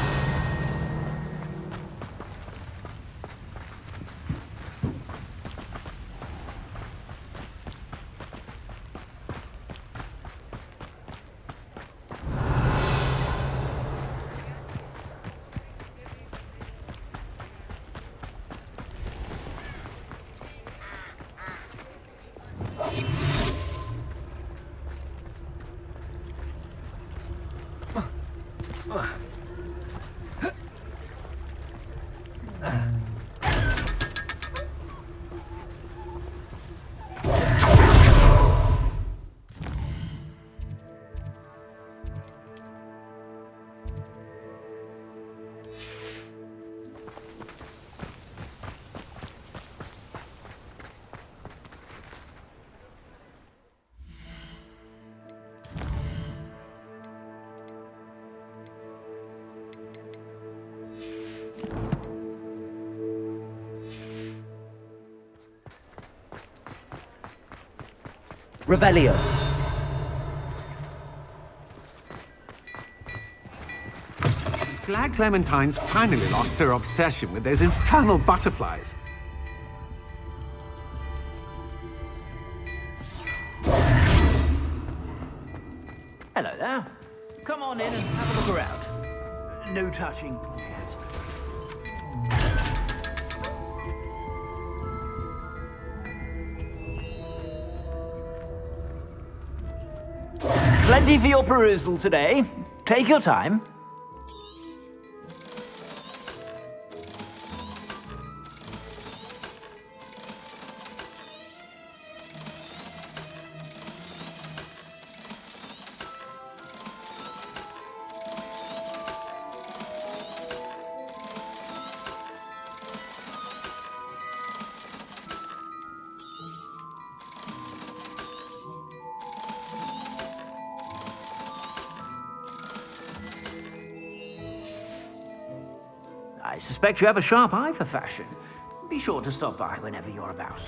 Revelio. Glad Clementine's finally lost her obsession with those infernal butterflies. Hello there. Come on in and have a look around. No touching. Plenty for your perusal today. Take your time. I suspect you have a sharp eye for fashion. Be sure to stop by whenever you're about.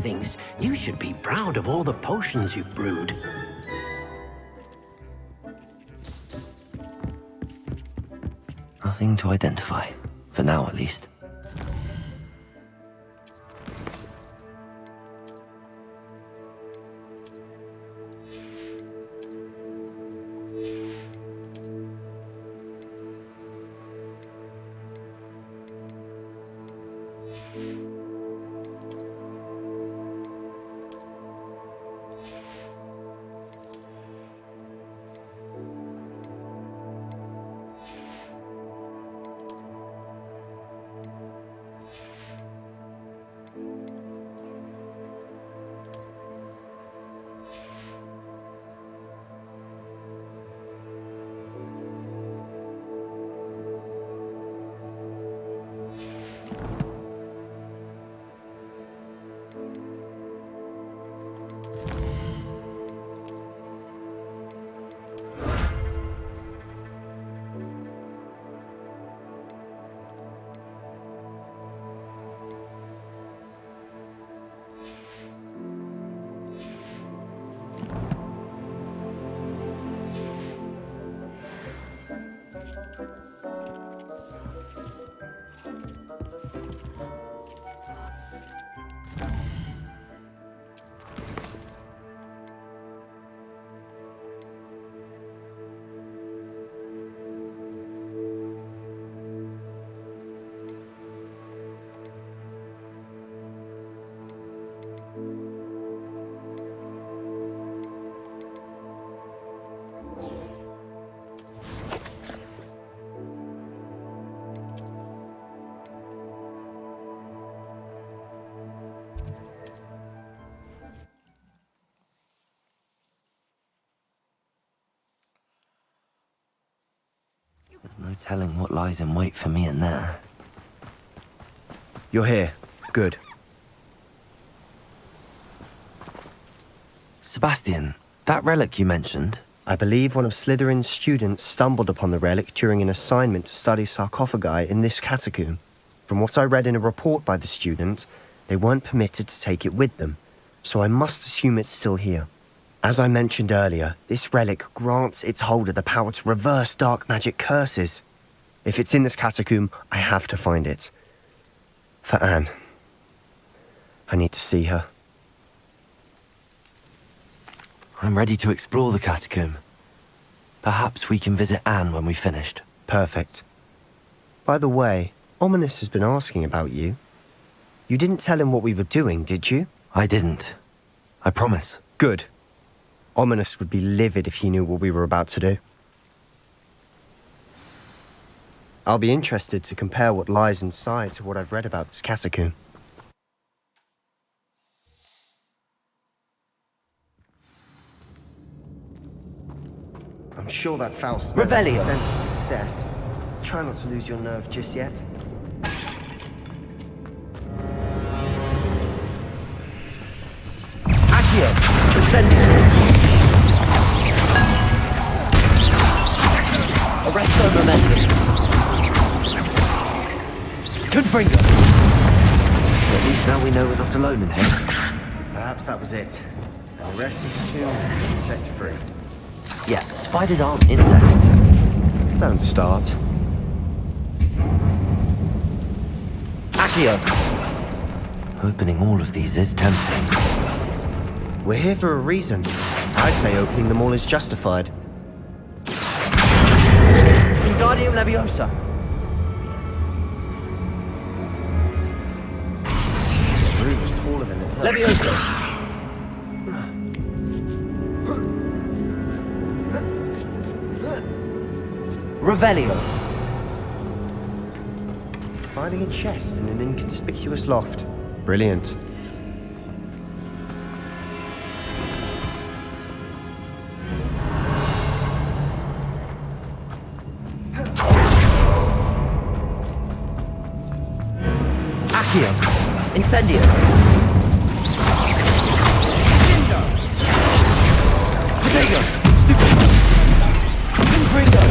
Thinks you should be proud of all the potions you've brewed. Nothing to identify, for now at least. There's no telling what lies in wait for me in there. You're here. Good. Sebastian, that relic you mentioned... I believe one of Slytherin's students stumbled upon the relic during an assignment to study sarcophagi in this catacomb. From what I read in a report by the student, they weren't permitted to take it with them, so I must assume it's still here. As I mentioned earlier, this relic grants its holder the power to reverse dark magic curses. If it's in this catacomb, I have to find it. For Anne. I need to see her. I'm ready to explore the catacomb. Perhaps we can visit Anne when we've finished. Perfect. By the way, Ominous has been asking about you. You didn't tell him what we were doing, did you? I didn't. I promise. Good. Ominous would be livid if he knew what we were about to do. I'll be interested to compare what lies inside to what I've read about this catacomb. I'm sure that foul smell is a scent of success. Try not to lose your nerve just yet. Accio! Incendio! Arresto momentum! Confringo! At least now we know we're not alone in here. Perhaps that was it. Arrest of the two and set free. Yeah, spiders aren't insects. Don't start. Accio! Opening all of these is tempting. We're here for a reason. I'd say opening them all is justified. Wingardium Leviosa! This room is taller than it looks. Leviosa! Revelio. Finding a chest in an inconspicuous loft. Brilliant. Accio. Incendio. Potato. Confringo.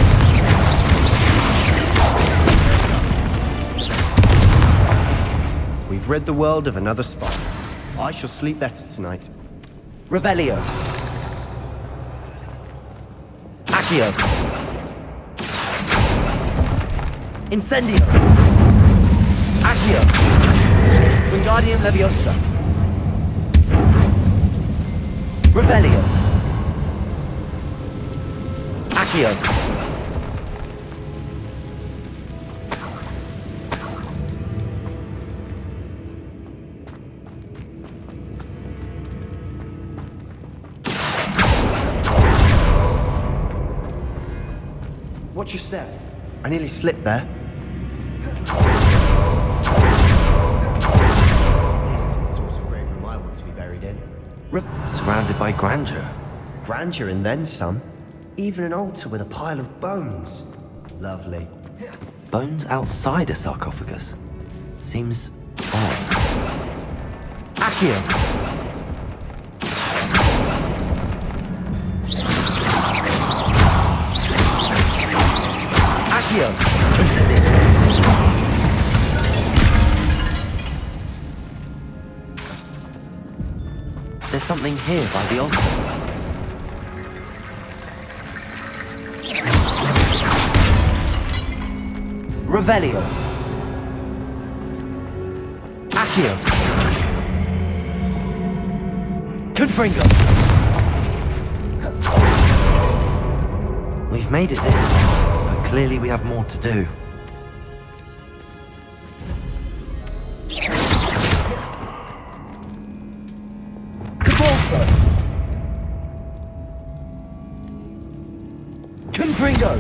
We've rid the world of another spot. I shall sleep better tonight. Revelio. Accio. Incendio. Accio. Wingardium Leviosa. Revelio. Accio. Watch your step. I nearly slipped there. This is the sort of great room I want to be buried in. Surrounded by grandeur. Grandeur and then some. Even an altar with a pile of bones. Lovely. Bones outside a sarcophagus. Seems odd. Accio! Accio! Incendio! There's something here by the altar. Revelio. Accio. Confringo. We've made it this far, but clearly we have more to do. Cabalso. Confringo.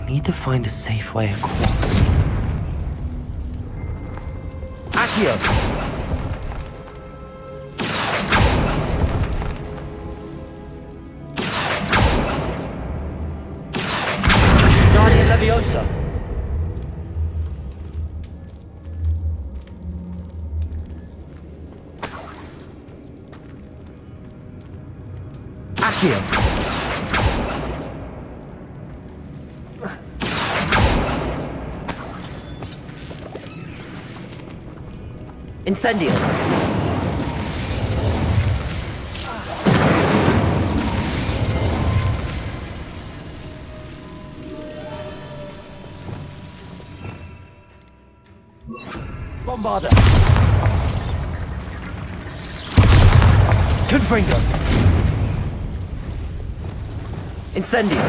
Need to find a safe way across. Accio! Leviosa! Accio! Incendio! Bombarda! Confringo! Incendio!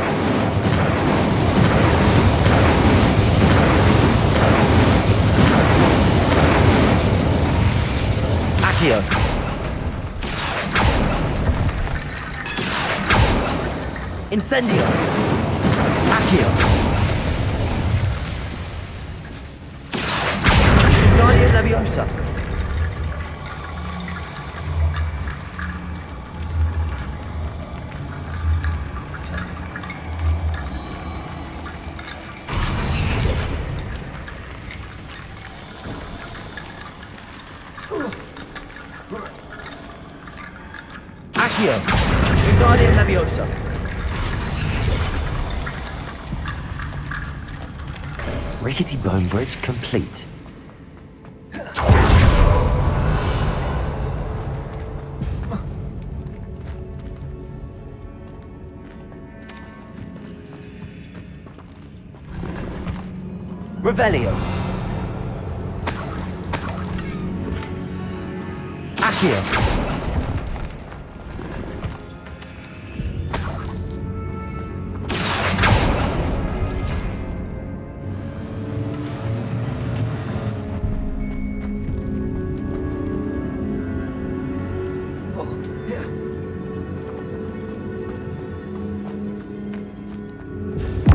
Accio! Incendio! Accio! Guardian Leviosa! Accio! Guardian Leviosa! Rickety bone bridge complete. Revelio. Accio.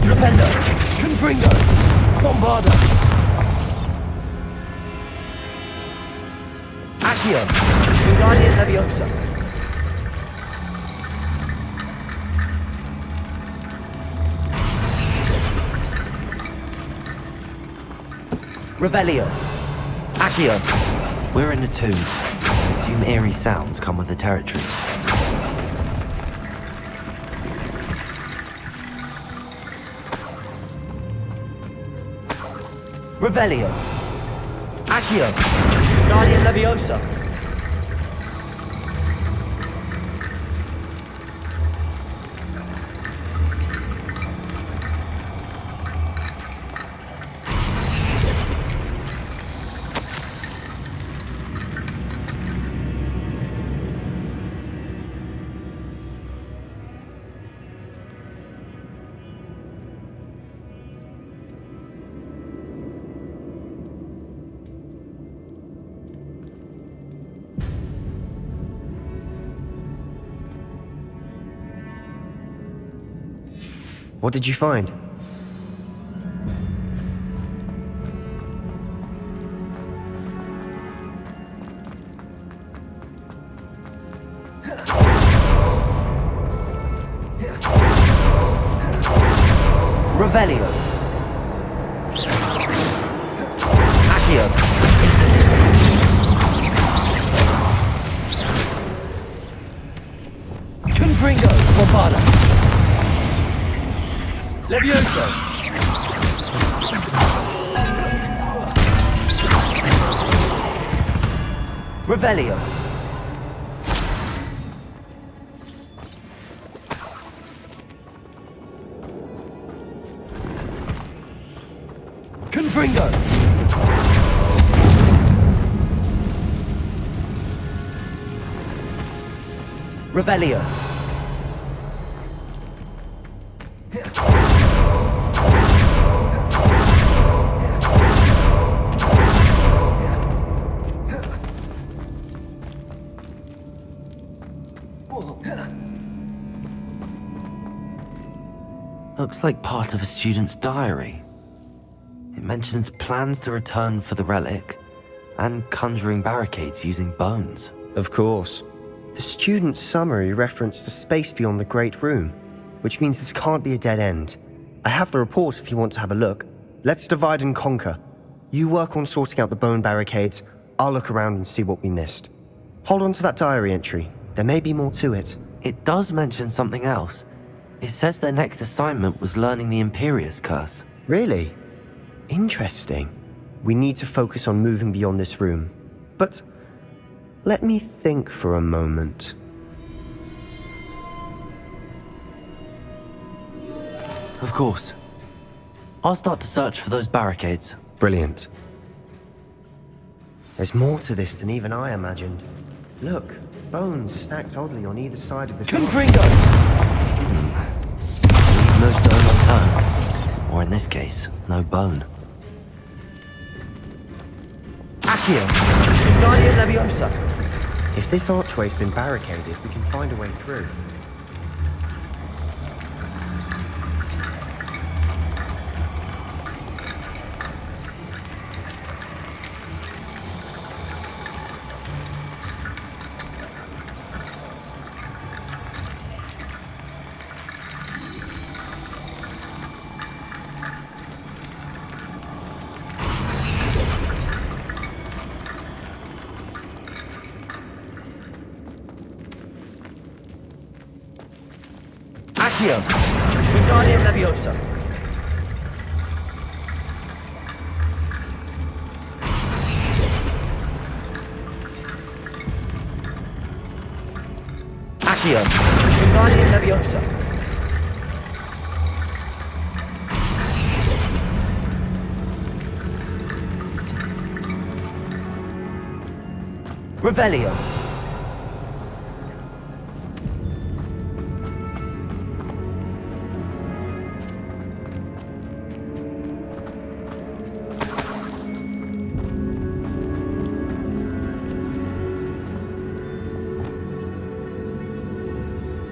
Trapendo. Confringo. Bombarda. Accio. Guardian Leviosa. Revelio. Accio. We're in the tomb. I assume eerie sounds come with the territory. Revelio. Accio. Guardian Leviosa. What did you find? Revelio. Accio. Confringo. Bombarda. Levioso! Revelio! Confringo! Revelio! Looks like part of a student's diary. It mentions plans to return for the relic and conjuring barricades using bones. Of course. The student's summary referenced a space beyond the Great Room, which means this can't be a dead end. I have the report if you want to have a look. Let's divide and conquer. You work on sorting out the bone barricades. I'll look around and see what we missed. Hold on to that diary entry. There may be more to it. It does mention something else. It says their next assignment was learning the Imperius Curse. Really? Interesting. We need to focus on moving beyond this room. But let me think for a moment. Of course. I'll start to search for those barricades. Brilliant. There's more to this than even I imagined. Look, bones stacked oddly on either side of the Confringo! Leave no stone unturned. Or in this case, no bone. Accio! Wingardium Leviosa! If this archway's been barricaded, we can find a way through. Accio! Wingardium Leviosa! Accio! Wingardium Leviosa! Revelio!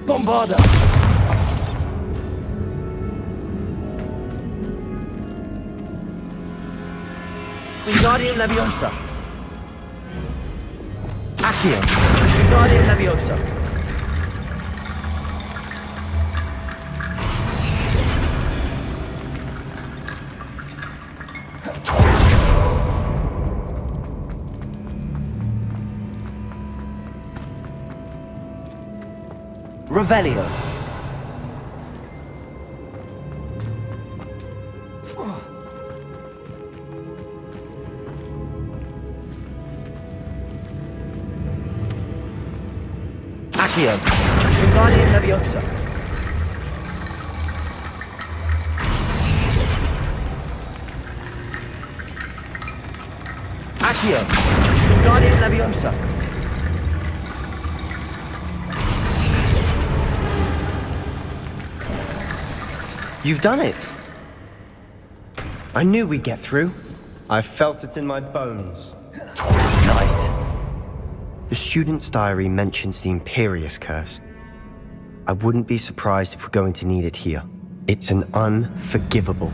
Bombarda! Wingardium Leviosa! Accio! Wingardium Leviosa! Revelio! Accio! Wingardium Leviosa! Accio! Wingardium Leviosa! You've done it! I knew we'd get through. I felt it in my bones. Nice. The student's diary mentions the Imperius Curse. I wouldn't be surprised if we're going to need it here. It's an unforgivable,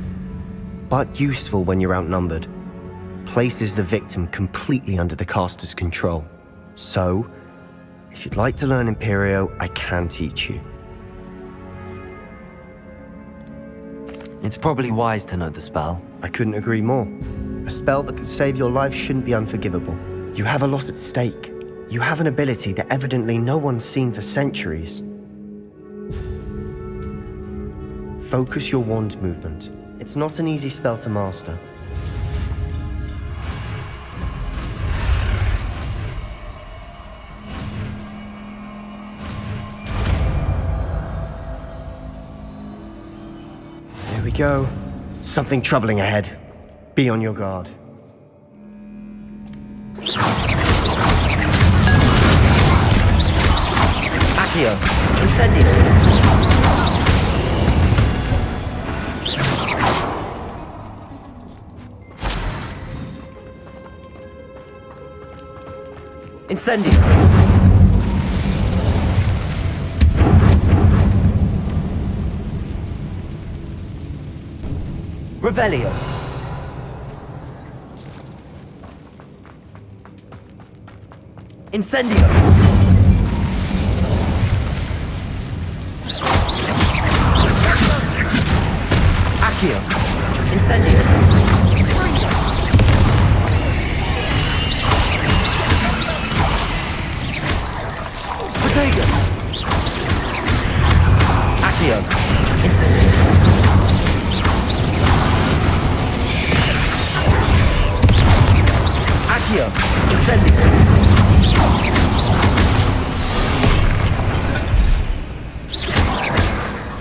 but useful when you're outnumbered. Places the victim completely under the caster's control. So, if you'd like to learn Imperio, I can teach you. It's probably wise to know the spell. I couldn't agree more. A spell that could save your life shouldn't be unforgivable. You have a lot at stake. You have an ability that evidently no one's seen for centuries. Focus your wand movement. It's not an easy spell to master. There we go. Something troubling ahead. Be on your guard. Accio! Incendio! Incendio! Revelio! Incendio! Accio. Incendio. Protego. Accio. Incendio. Accio. Incendio.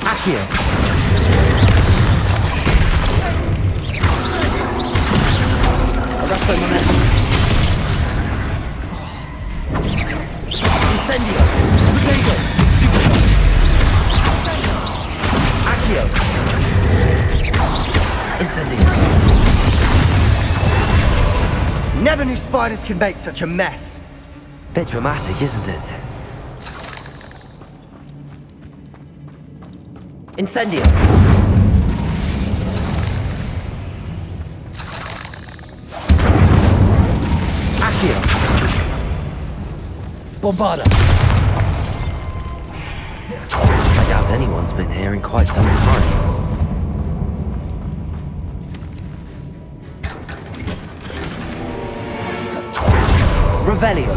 Accio. Arresto momentum. Incendio. Protego. Stupido. Accio. Incendio. Never knew spiders could make such a mess. Bit dramatic, isn't it? Incendio. Accio. Bombarda. I doubt anyone's been here in quite some time. Revelio.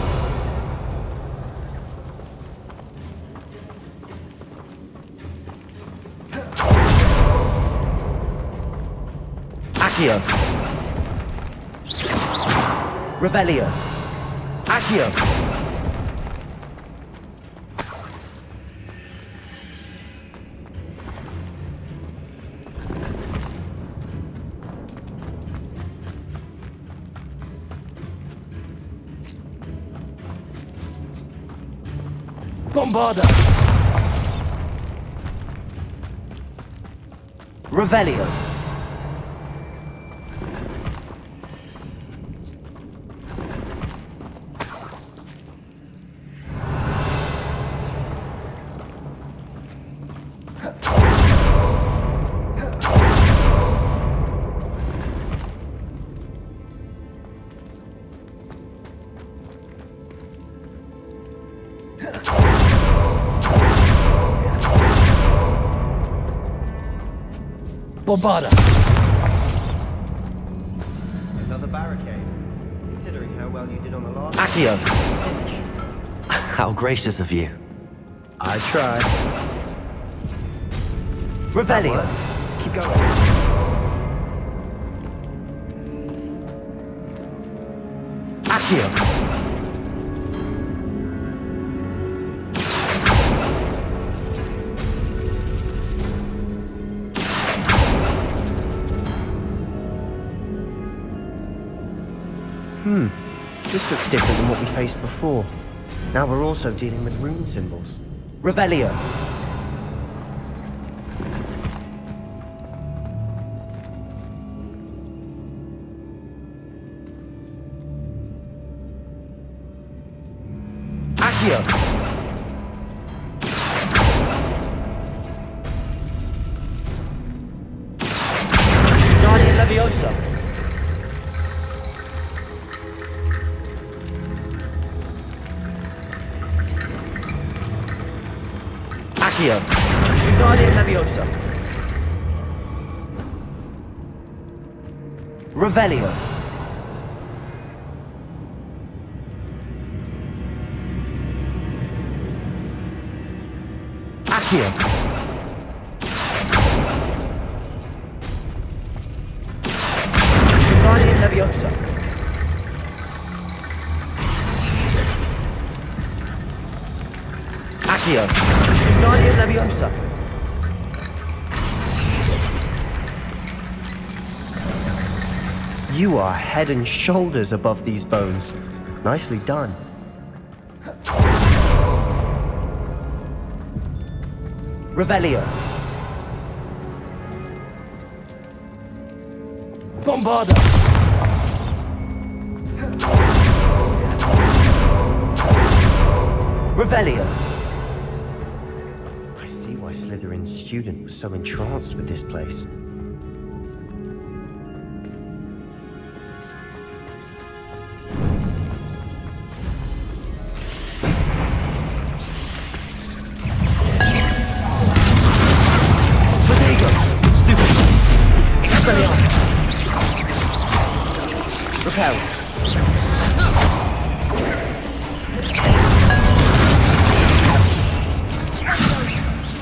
Accio. Revelio. Accio. Bombarda. Revelio. Bombarda. Another barricade. Considering how well you did on the last... Accio. How gracious of you. I tried. Revelio. Keep going. Accio. This looks different than what we faced before. Now we're also dealing with rune symbols. Revelio. Accio. Guardian Leviosa. Accio. Guardian Leviosa. Revelio. Accio. Guardian Leviosa. Accio. Guardian Leviosa. You are head and shoulders above these bones. Nicely done. Revelio. Bombarda. Revelio. I see why Slytherin's student was so entranced with this place. Protego. Stupid. Repel.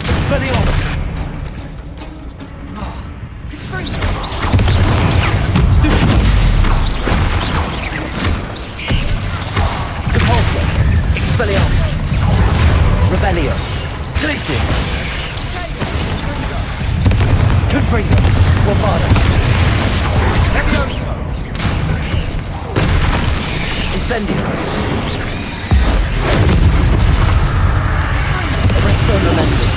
Expelliarmus. Stupid. Repulsor. Expelliarmus. Rebellion. Glacius. Confringo. Bombarda. Incendio. Arresto Momentum.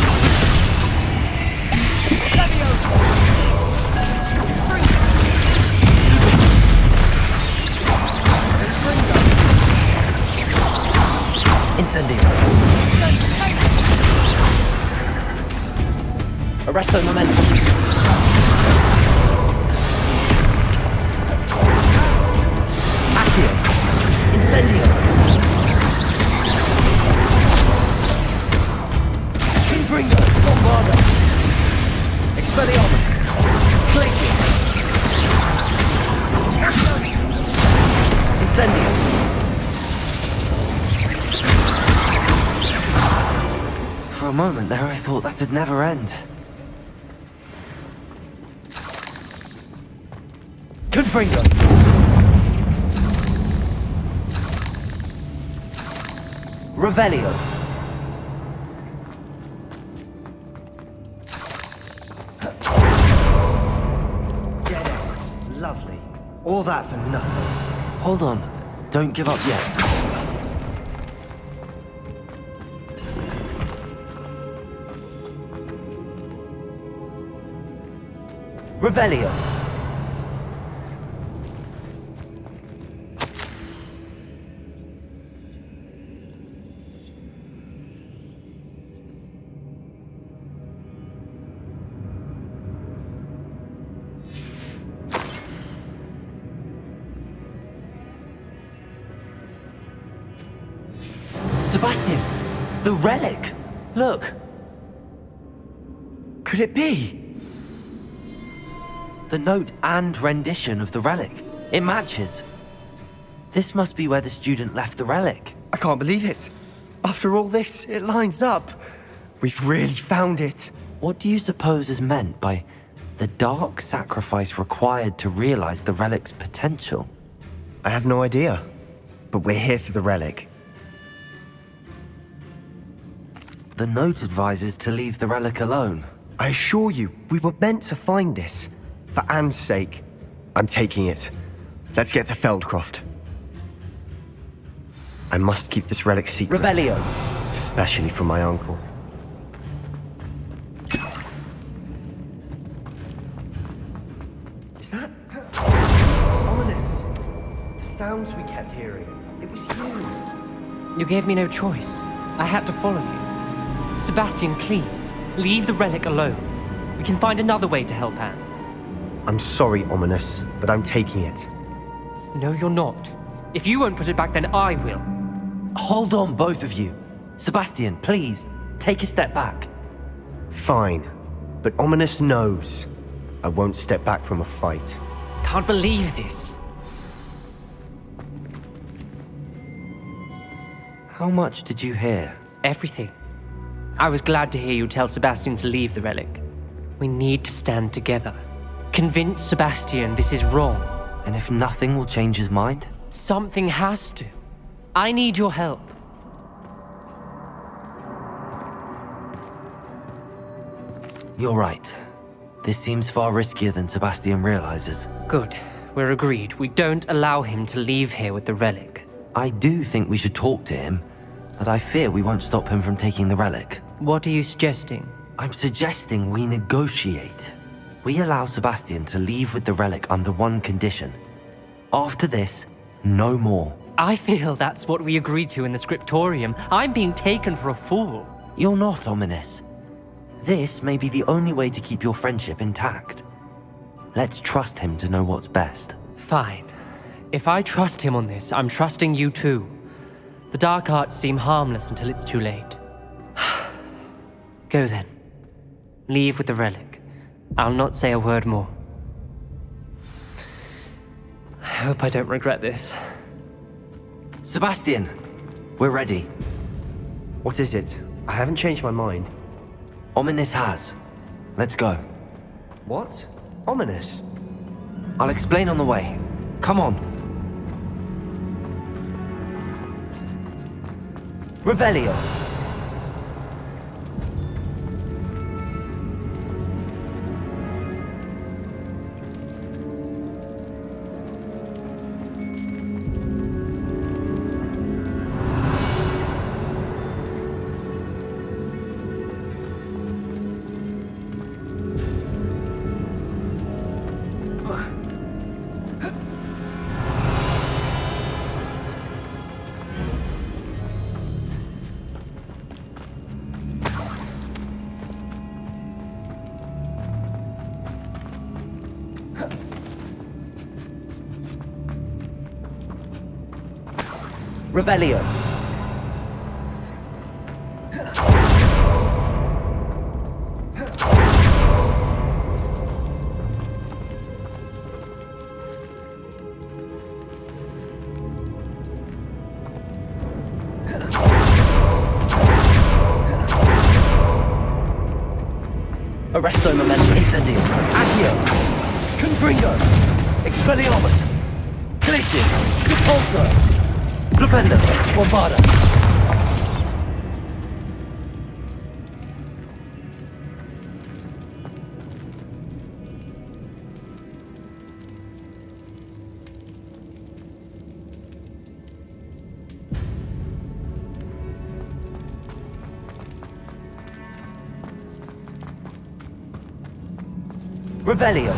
Incendio. Arresto Momentum. Accio. Incendio. Confringo. Bombarda. Expelliarmus. Glacius. Incendio. For a moment there, I thought that'd never end. Confringo. Revelio. Dead end. Lovely. All that for nothing. Hold on. Don't give up yet. Revelio. Sebastian! The relic! Look! Could it be? The note and rendition of the relic. It matches. This must be where the student left the relic. I can't believe it. After all this, it lines up. We've really found it. What do you suppose is meant by the dark sacrifice required to realize the relic's potential? I have no idea. But we're here for the relic. The note advises to leave the relic alone. I assure you, we were meant to find this. For Anne's sake. I'm taking it. Let's get to Feldcroft. I must keep this relic secret. Revelio. Especially from my uncle. Is that... ominous. The sounds we kept hearing. It was you. You gave me no choice. I had to follow you. Sebastian, please, leave the relic alone. We can find another way to help Anne. I'm sorry, Ominous, but I'm taking it. No, you're not. If you won't put it back, then I will. Hold on, both of you. Sebastian, please, take a step back. Fine, but Ominous knows I won't step back from a fight. Can't believe this. How much did you hear? Everything. I was glad to hear you tell Sebastian to leave the relic. We need to stand together. Convince Sebastian this is wrong. And if nothing will change his mind? Something has to. I need your help. You're right. This seems far riskier than Sebastian realizes. Good. We're agreed. We don't allow him to leave here with the relic. I do think we should talk to him, but I fear we won't stop him from taking the relic. What are you suggesting? I'm suggesting we negotiate. We allow Sebastian to leave with the relic under one condition. After this, no more. I feel that's what we agreed to in the scriptorium. I'm being taken for a fool. You're not, Ominous. This may be the only way to keep your friendship intact. Let's trust him to know what's best. Fine. If I trust him on this, I'm trusting you too. The dark arts seem harmless until it's too late. Go then. Leave with the relic. I'll not say a word more. hope I don't regret this. Sebastian, we're ready. What is it? I haven't changed my mind. Ominous has. Let's go. What? Ominous? I'll explain on the way. Come on. Revelio. Revelio. Arresto Memento Incendio. Accio. Confringo. Expelliarmus. Glacius. Repulsor. Flipendo. Bombarda. Revelio.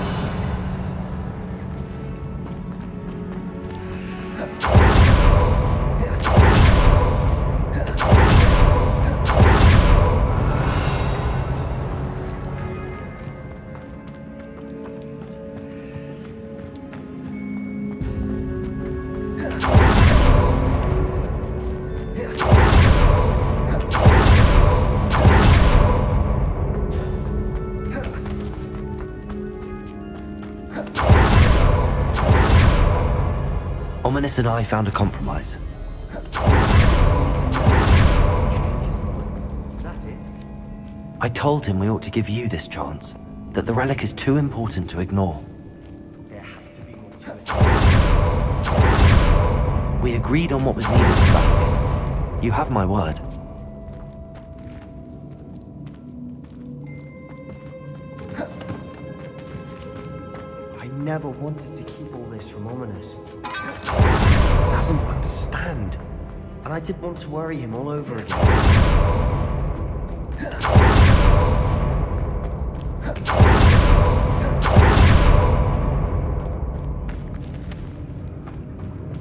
Ominous and I found a compromise. Is that it? I told him we ought to give you this chance, that the relic is too important to ignore. There has to be more to it. We agreed on what was needed, Sebastian. You have my word. I never wanted to keep all this from Ominous. Doesn't understand. And I did want to worry him all over again.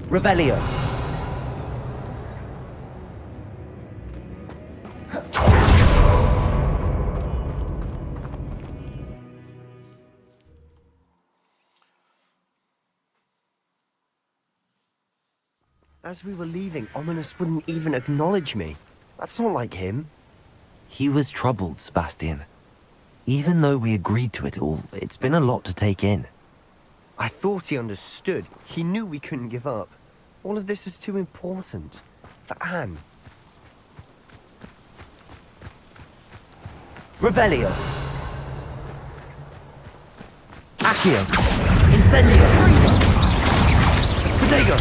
Revelio. As we were leaving, Ominous wouldn't even acknowledge me. That's not like him. He was troubled, Sebastian. Even though we agreed to it all, it's been a lot to take in. I thought he understood. He knew we couldn't give up. All of this is too important. For Anne. Revelio. Accio. Incendio. Protego.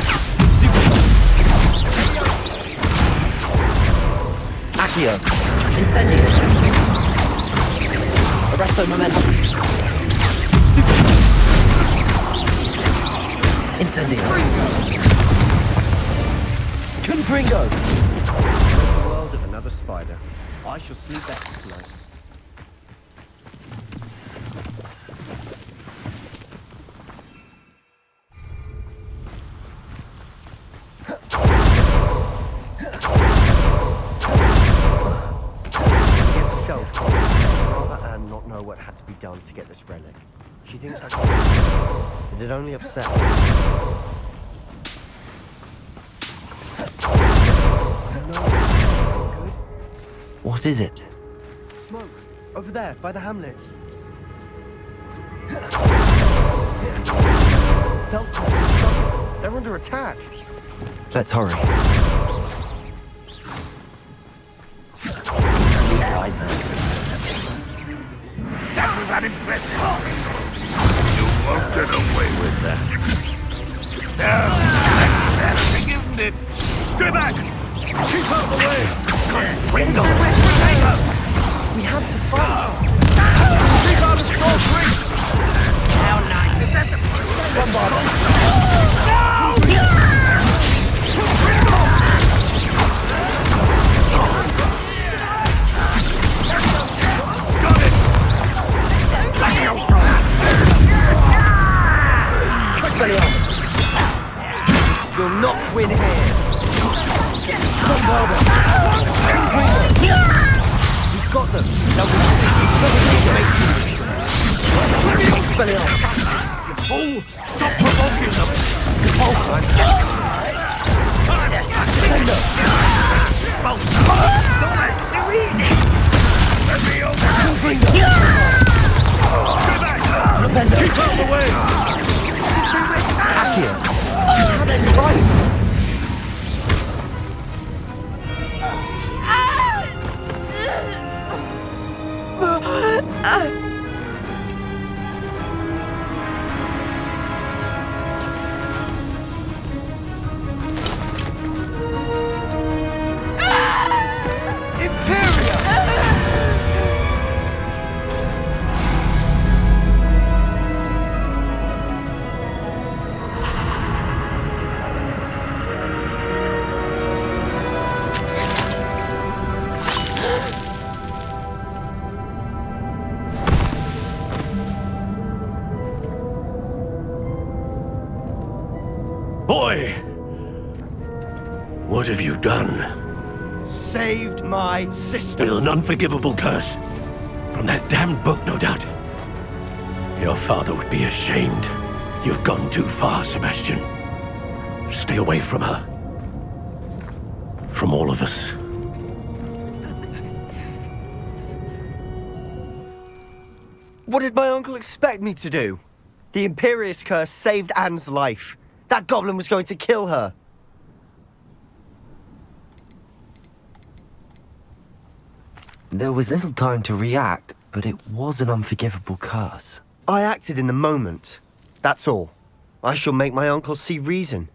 Accio. Incendio. Arresto Memento. Incendio. Confringo. The world of another spider. I shall sleep better tonight. What had to be done to get this relic. She thinks I can. It'd only upset her. What is it? Smoke. Over there, by the hamlet. Felt They're under attack. Let's hurry. That was unimpressive. You won't get away with that. Now, that's pathetic, isn't it? Stay back! Keep out of the way! We have to fight. Keep out of strong reach! How nice is that? Expelliarmus! You'll not win here. We've got them. Now Expelliarmus! You fool! Stop provoking them! Repulsor! Sender! It's almost too easy! Let me over! Confringo! Keep out of the way! Accio! Send right! Boy! What have you done? Saved my sister. With an unforgivable curse. From that damned book, no doubt. Your father would be ashamed. You've gone too far, Sebastian. Stay away from her. From all of us. What did my uncle expect me to do? The Imperious curse saved Anne's life. That goblin was going to kill her. There was little time to react, but it was an unforgivable curse. I acted in the moment. That's all. I shall make my uncle see reason.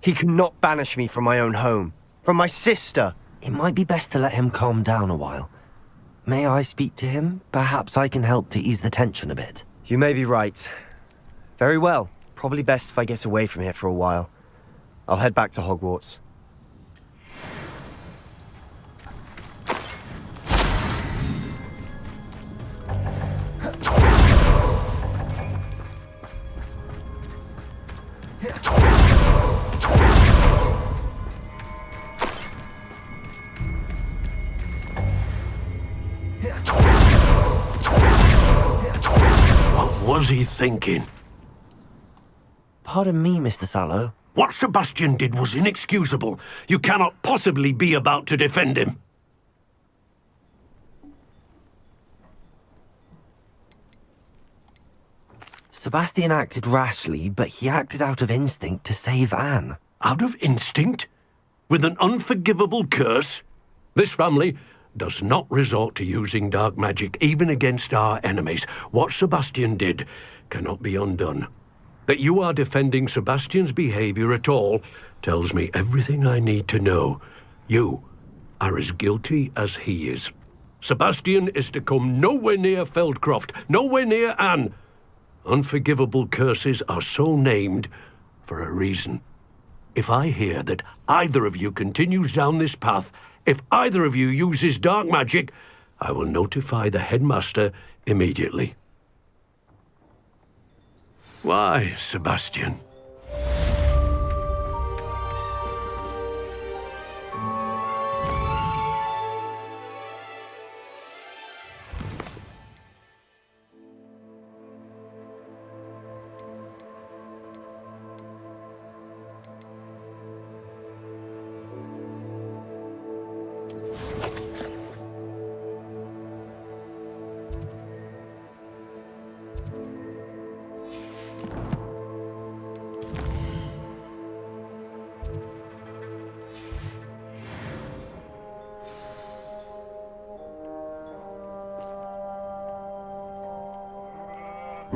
He cannot banish me from my own home. From my sister. It might be best to let him calm down a while. May I speak to him? Perhaps I can help to ease the tension a bit. You may be right. Very well. Probably best if I get away from here for a while. I'll head back to Hogwarts. What was he thinking? Pardon me, Mr. Sallow. What Sebastian did was inexcusable. You cannot possibly be about to defend him. Sebastian acted rashly, but he acted out of instinct to save Anne. Out of instinct? With an unforgivable curse? This family does not resort to using dark magic even against our enemies. What Sebastian did cannot be undone. That you are defending Sebastian's behavior at all tells me everything I need to know. You are as guilty as he is. Sebastian is to come nowhere near Feldcroft, nowhere near Anne. Unforgivable curses are so named for a reason. If I hear that either of you continues down this path, if either of you uses dark magic, I will notify the headmaster immediately. Why, Sebastian?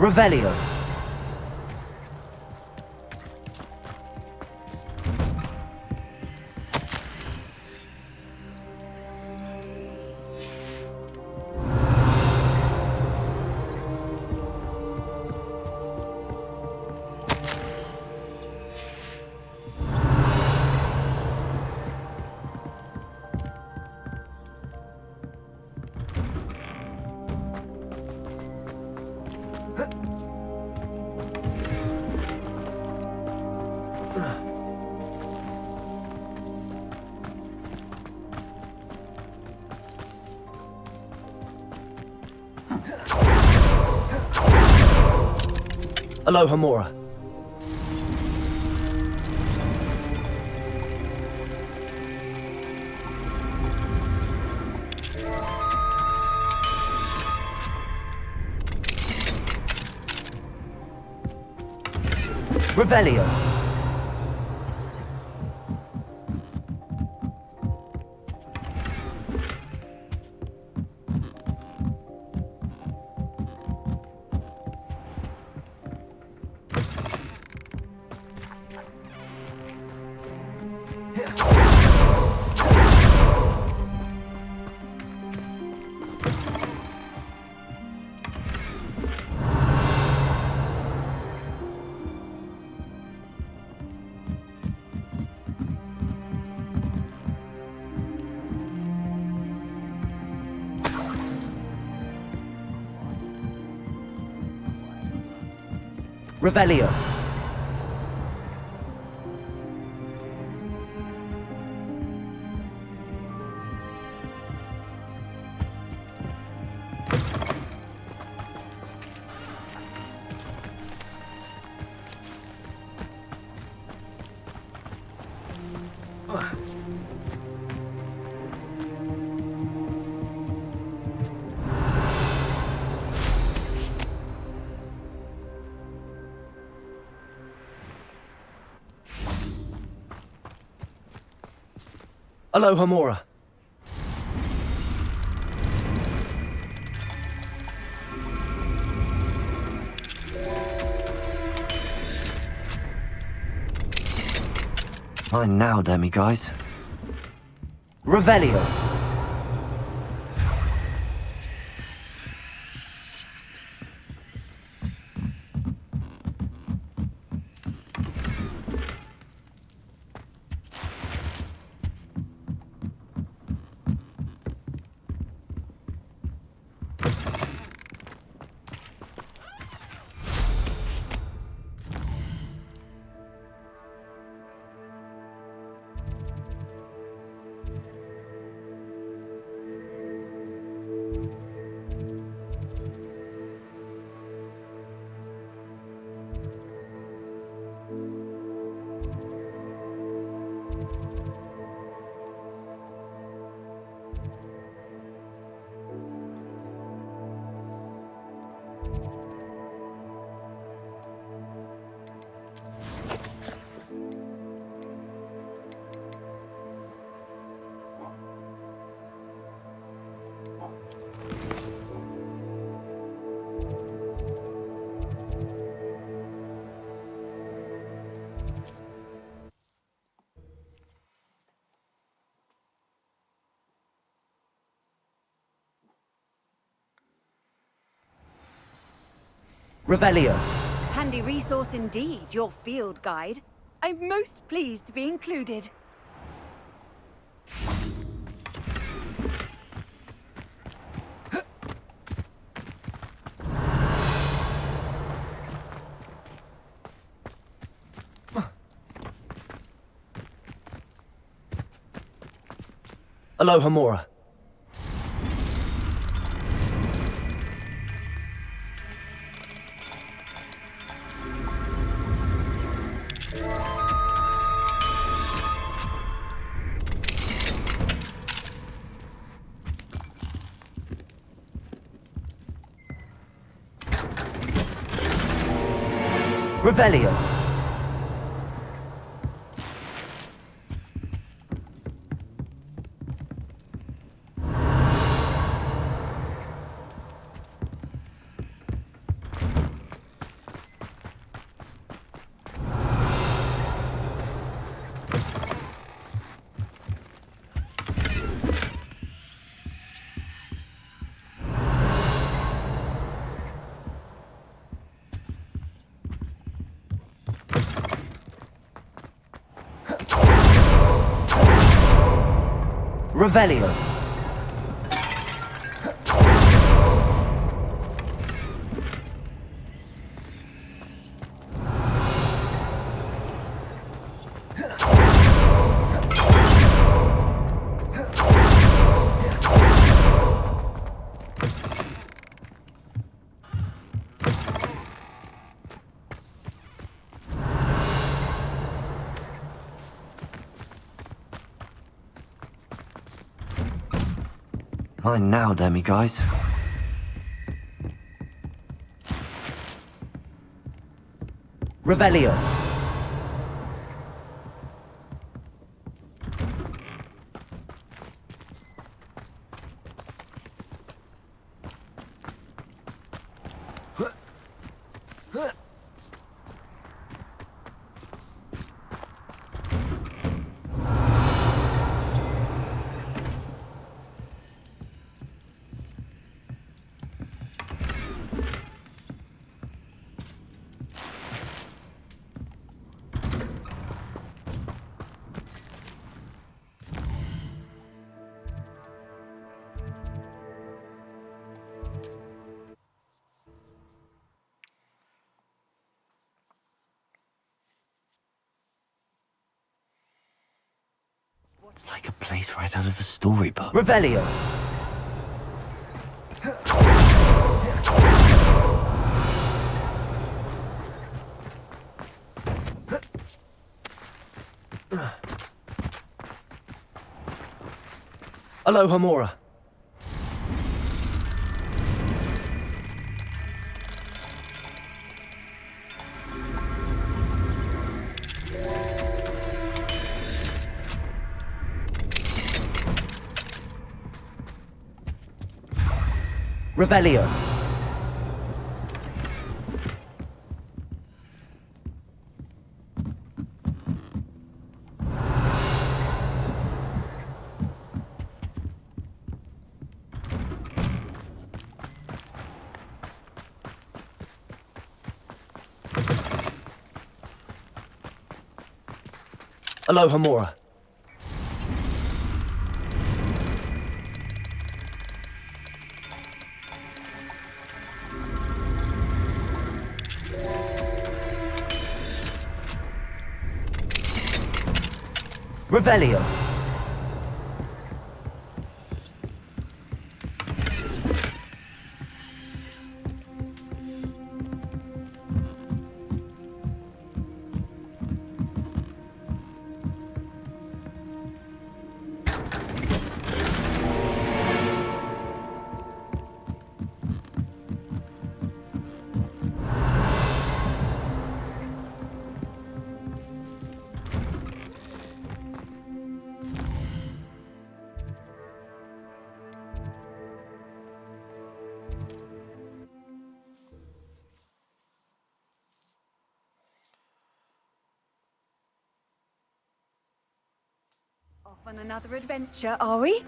Revelio. Aloha Mora. Revelio. Revelio. Aloha Mora. Fine now, demiguise. Revelio. Revelio. Handy resource indeed, your field guide. I'm most pleased to be included. Aloha Mora. Revelio. Revelio. Mine now, demiguise. Revelio. It's like a place right out of a storybook. Revelio. Aloha Mora. Revelio. Aloha Mora. Revelio. Off on another adventure, are we?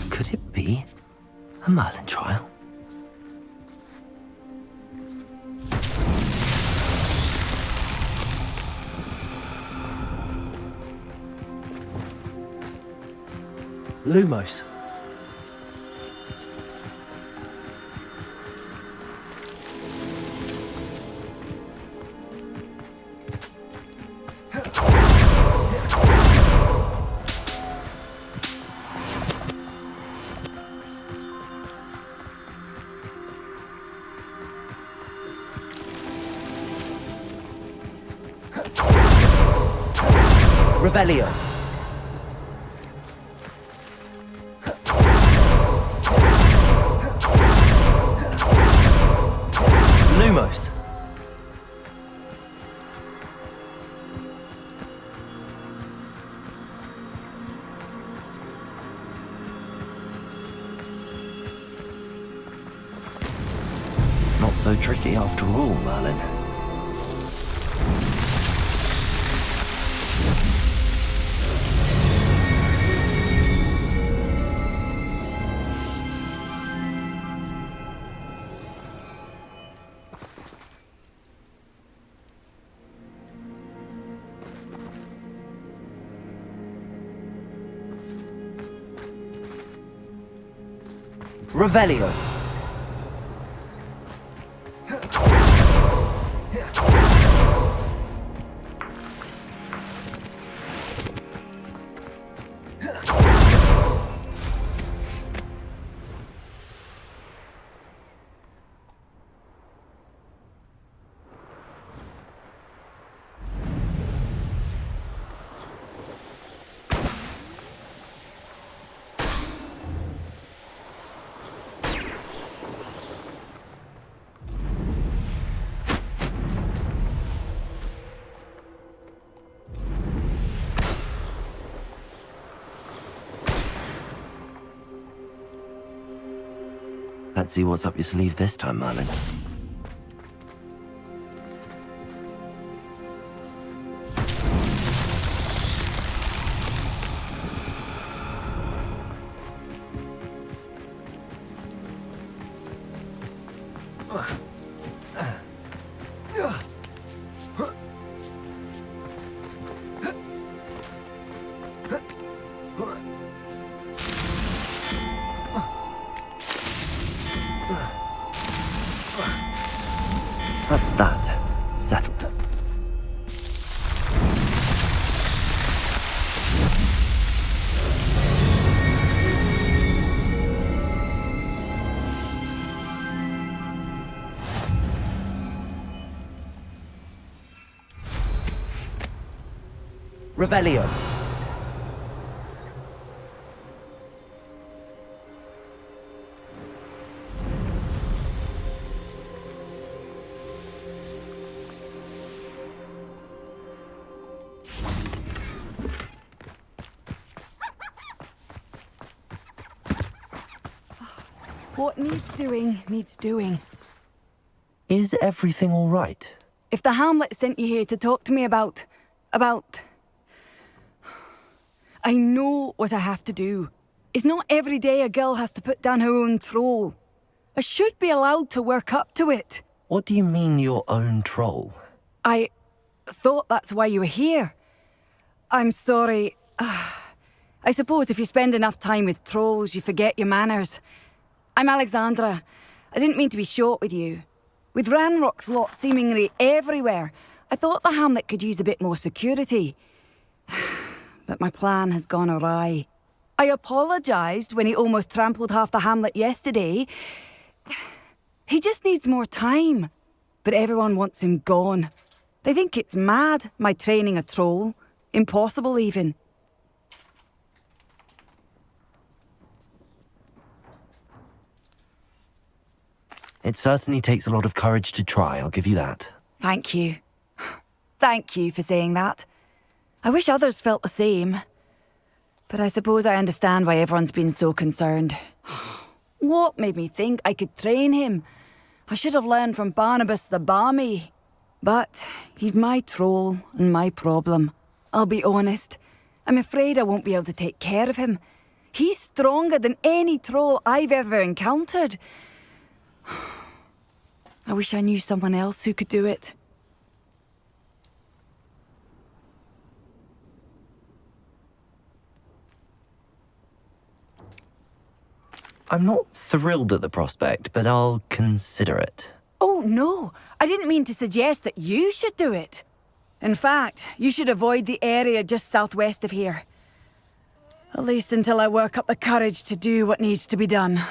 Could it be a Merlin trial? Lumos. Revelio. Lumos. Not so tricky after all, Merlin. Revelio. Let's see what's up your sleeve this time, Merlin. That's that. Settled. Revelio. What needs doing, needs doing. Is everything all right? If the Hamlet sent you here to talk to me about... I know what I have to do. It's not every day a girl has to put down her own troll. I should be allowed to work up to it. What do you mean, your own troll? I thought that's why you were here. I'm sorry. I suppose if you spend enough time with trolls, you forget your manners. I'm Alexandra. I didn't mean to be short with you. With Ranrock's lot seemingly everywhere, I thought the Hamlet could use a bit more security. But my plan has gone awry. I apologised when he almost trampled half the Hamlet yesterday. He just needs more time. But everyone wants him gone. They think it's mad, my training a troll. Impossible, even. It certainly takes a lot of courage to try, I'll give you that. Thank you. Thank you for saying that. I wish others felt the same. But I suppose I understand why everyone's been so concerned. What made me think I could train him? I should have learned from Barnabas the Barmy. But he's my troll and my problem. I'll be honest. I'm afraid I won't be able to take care of him. He's stronger than any troll I've ever encountered. I wish I knew someone else who could do it. I'm not thrilled at the prospect, but I'll consider it. Oh, no. I didn't mean to suggest that you should do it. In fact, you should avoid the area just southwest of here. At least until I work up the courage to do what needs to be done.